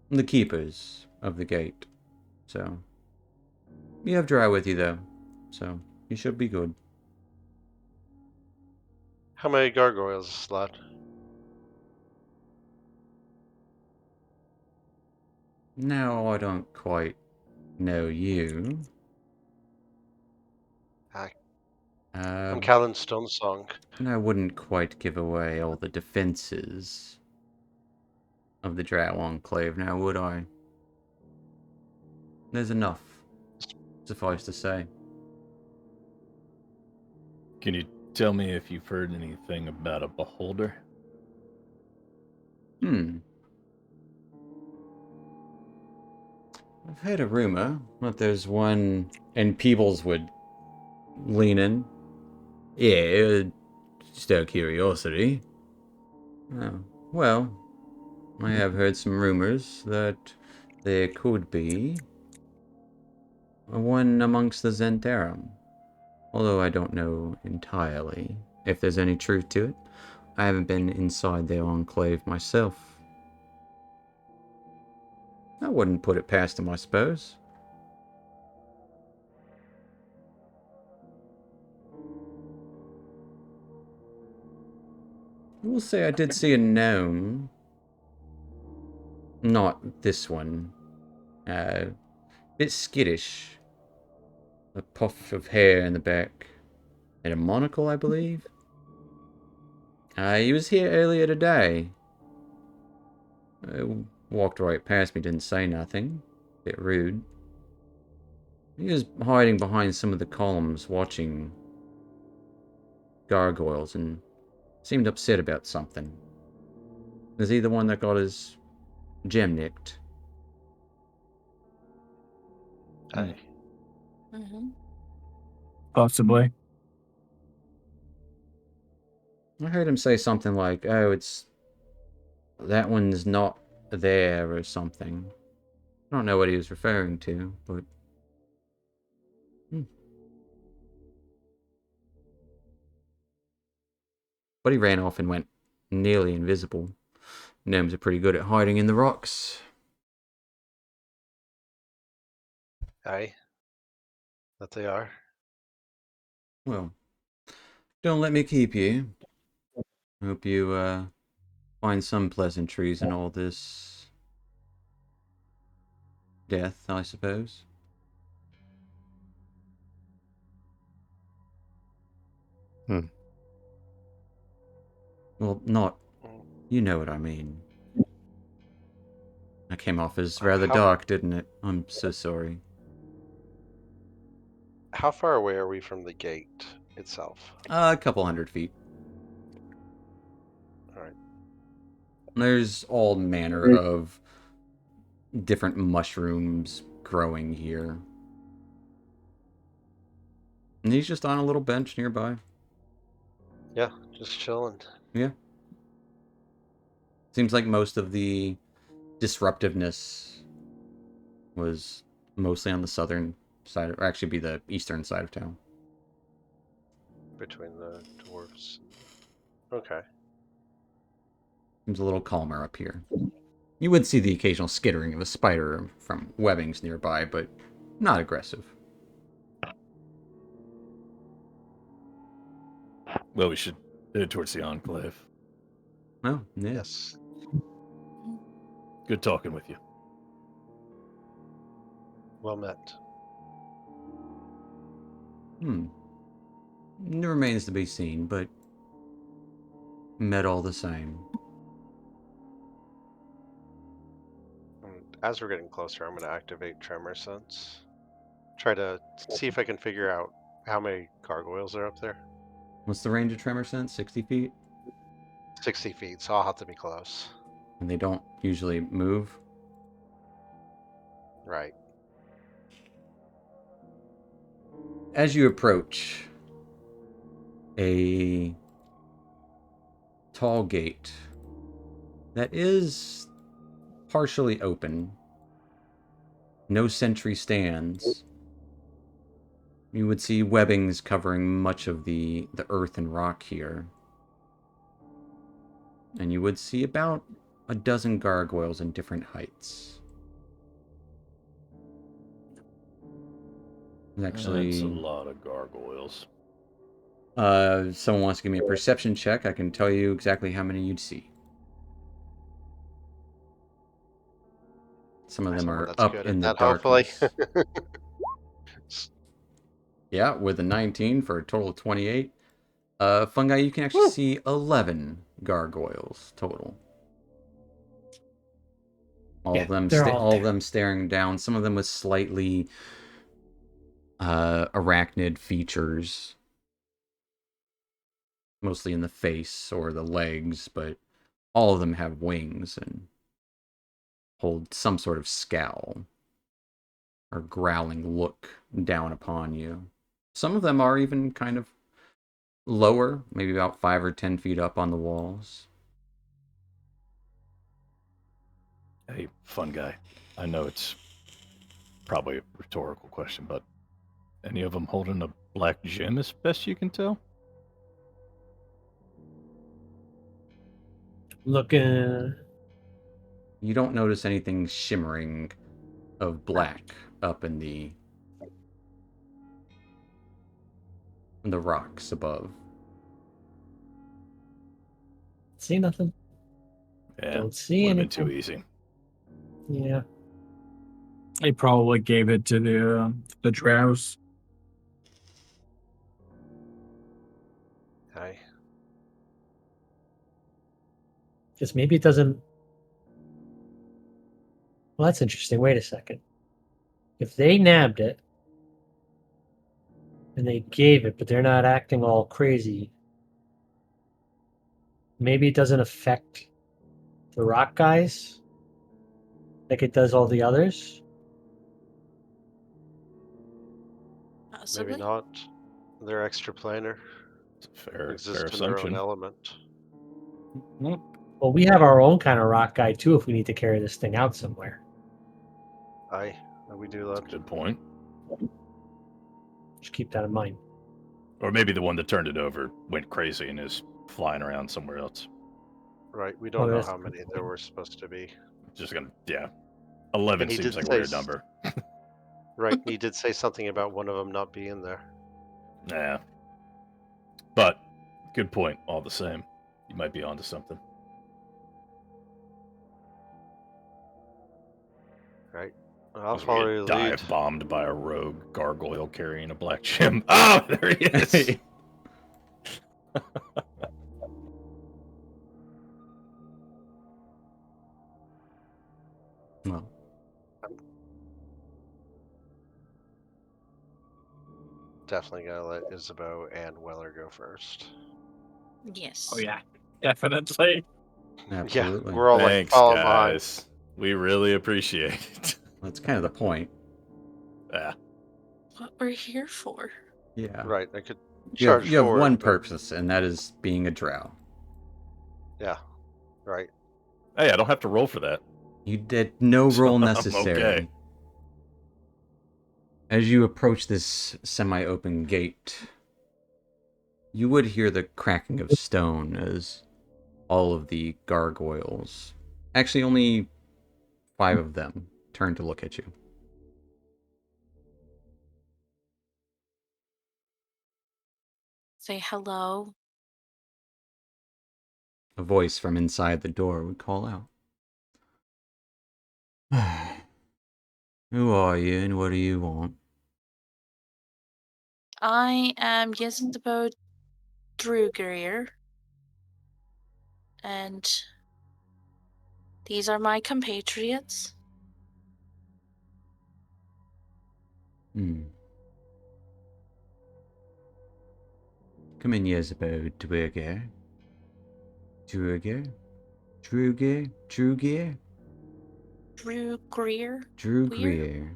the keepers of the gate. So... you have Drow with you, though. So, you should be good. How many gargoyles is left? Now, I don't quite know you. I'm Callan Stonesong. And I wouldn't quite give away all the defenses of the Drow Enclave, now would I? There's enough, suffice to say. Can you tell me if you've heard anything about a beholder? I've heard a rumor that there's one in Peebleswood. Lean in. Yeah, just out of curiosity. Oh, well, I have heard some rumors that there could be one amongst the Zentarum. Although I don't know entirely if there's any truth to it. I haven't been inside their enclave myself. I wouldn't put it past them, I suppose. I will say I did see a gnome. Not this one. Bit skittish. A puff of hair in the back. And a monocle, I believe. He was here earlier today. Walked right past me, didn't say nothing. Bit rude. He was hiding behind some of the columns watching gargoyles and seemed upset about something. Was he the one that got his gem nicked? Aye. Mm-hmm. Possibly. I heard him say something like, oh, it's... that one's not there or something. I don't know what he was referring to, but... but he ran off and went nearly invisible. Gnomes are pretty good at hiding in the rocks. Aye. That they are. Well, don't let me keep you. Hope you find some pleasantries in all this death, I suppose. Well, not. You know what I mean. That came off as rather How- dark, didn't it? I'm so sorry. How far away are we from the gate itself? A couple 100 feet. All right. There's all manner of different mushrooms growing here. And he's just on a little bench nearby. Yeah, just chilling. Yeah. Seems like most of the disruptiveness was mostly on the southern side, or actually be the eastern side of town. Between the dwarves. Okay. Seems a little calmer up here. You would see the occasional skittering of a spider from webbings nearby, but not aggressive. Well, we should head towards the Enclave. Oh, yeah. Yes. Good talking with you. Well met. It remains to be seen, but met all the same. As we're getting closer, I'm going to activate Tremor Sense. Try to see if I can figure out how many gargoyles are up there. What's the range of tremor sense? 60 feet? 60 feet, so I'll have to be close. And they don't usually move. Right. As you approach a tall gate that is partially open, no sentry stands. You would see webbings covering much of the earth and rock here. And you would see about a dozen gargoyles in different heights. Actually, That's a lot of gargoyles. someone wants to give me a perception check. I can tell you exactly how many you'd see. Some of them Someone are that's up good in at the that, hopefully. darkness. Yeah, with a 19 for a total of 28. Fungi, you can actually see 11 gargoyles total. All Yeah, of them, they're all all of there. them staring down. Some of them with slightly arachnid features, mostly in the face or the legs, but all of them have wings and hold some sort of scowl or growling look down upon you. Some of them are even kind of lower, maybe about 5 or 10 feet up on the walls. Hey, fun guy. I know it's probably a rhetorical question, but any of them holding a black gem as best you can tell? Looking. You don't notice anything shimmering of black up in the rocks above. See nothing. Yeah, Don't see would have been anything. too easy. Yeah. They probably gave it to the drows. Hi. Because maybe it doesn't. Well, that's interesting. Wait a second. If they nabbed it and they gave it, but they're not acting all crazy, maybe it doesn't affect the rock guys like it does all the others. Possibly. Maybe not. They're extraplanar. It's a fair Exist in their own assumption. element. Well, we have our own kind of rock guy too if we need to carry this thing out somewhere. Aye. We do That's a that. good point. Just keep that in mind. Or maybe the one that turned it over went crazy and is flying around somewhere else. Right. We don't know that's how many there were supposed to be. Just gonna, yeah. 11 And he seems did like a say weird number. Right. He did say something about one of them not being there. Yeah. But, good point, all the same. You might be onto something. Right. I'll As we follow get your lead. dive bombed by a rogue gargoyle carrying a black gem. Oh, there he is. Well, Definitely gotta let Isabeau and Weller go first. Yes. Oh yeah, definitely. absolutely. Yeah, we're all Thanks, like following behind. guys. We really appreciate it. That's kind of the point. Yeah. What we're here for. Yeah. Right. I could You have, charge you have forward, one but- purpose, and that is being a drow. Yeah. Right. Hey, I don't have to roll for that. You did no So roll I'm necessary. okay. As you approach this semi-open gate, you would hear the cracking of stone as all of the gargoyles, actually only 5 of them, turn to look at you. Say hello. A voice from inside the door would call out. Who are you and what do you want? I am Yezandabo Drugrier. And these are my compatriots. Come in, Yezebel Dwerger. Drugger? Drugger? Drugger? Drugrier. Drugrier.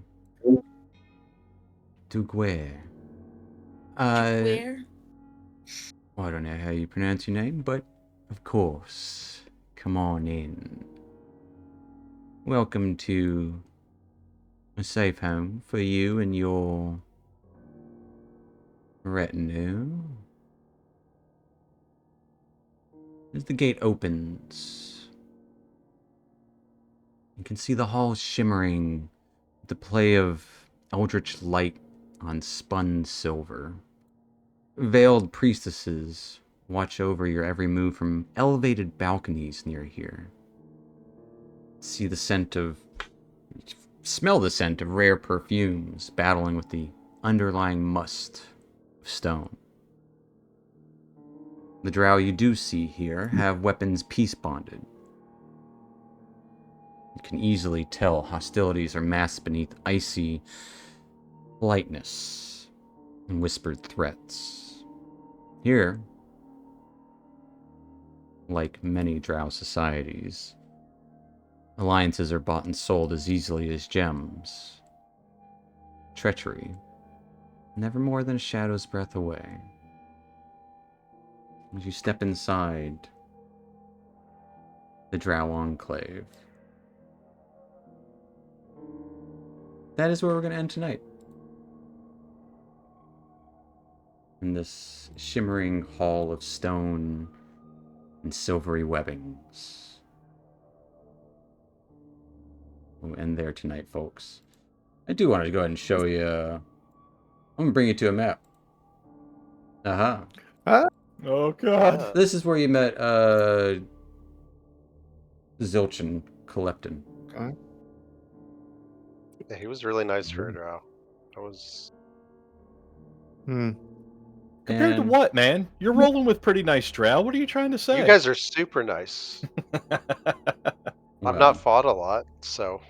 Dugwer. Where? I don't know how you pronounce your name, but of course. Come on in. Welcome to a safe home for you and your retinue. As the gate opens, you can see the hall shimmering with the play of eldritch light on spun silver. Veiled priestesses watch over your every move from elevated balconies near here. Smell the scent of rare perfumes battling with the underlying must of stone. The drow you do see here have weapons peace bonded. You can easily tell hostilities are masked beneath icy lightness and whispered threats. Here, like many drow societies, alliances are bought and sold as easily as gems. Treachery, never more than a shadow's breath away. As you step inside the Drow Enclave, that is where we're going to end tonight. In this shimmering hall of stone and silvery webbings. We'll end there tonight, folks. I do want to go ahead and show you. I'm going to bring you to a map. Uh-huh. Oh, God. This is where you met Zilchin Koleptin. Okay. Yeah, he was really nice for a drow. I was. Compared to And- what, man? You're rolling with pretty nice drow. What are you trying to say? You guys are super nice. I've not fought a lot, so.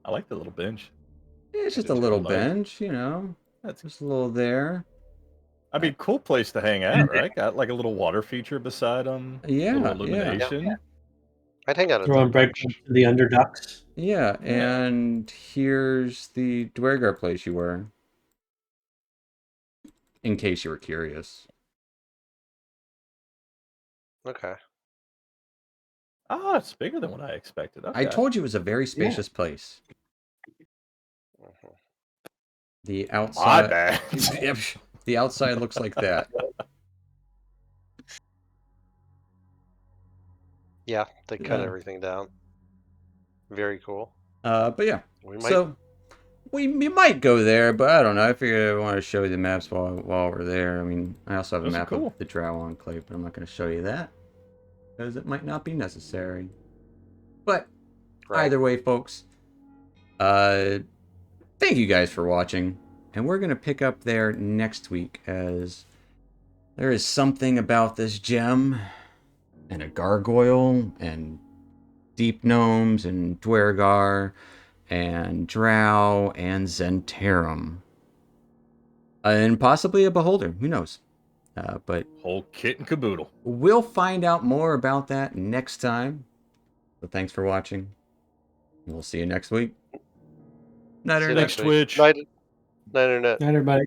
I like the little bench. It's just I a do little too, like- bench, you know. That's, Just a little there. I mean, cool place to hang out, right? Got like a little water feature beside them. Yeah, Little yeah. illumination. I'd hang out at Throwing that bench. breadcrumbs to the underducks. Yeah, Yeah. and here's the Dwergar place you were. In case you were curious. Okay. Oh, it's bigger than what I expected. Okay. I told you it was a very spacious place. Mhm. The My outside. bad. Yep. The outside looks like that. Yeah, they cut Yeah. everything down. Very cool. But yeah, We might. so we might go there, but I don't know. I figured I want to show you the maps while we're there. I mean, I also have a Those are map cool. of the Drow Enclave, but I'm not going to show you that because it might not be necessary. But Right. either way, folks, thank you guys for watching, and we're going to pick up there next week as there is something about this gem and a gargoyle and deep gnomes and Dwergar and Drow and Zentarum. And possibly a beholder, who knows? But Whole kit and caboodle. we'll find out more about that next time. So thanks for watching. We'll see you next week. Night, See you Internet. next week. Twitch. Night, Internet. Night, everybody.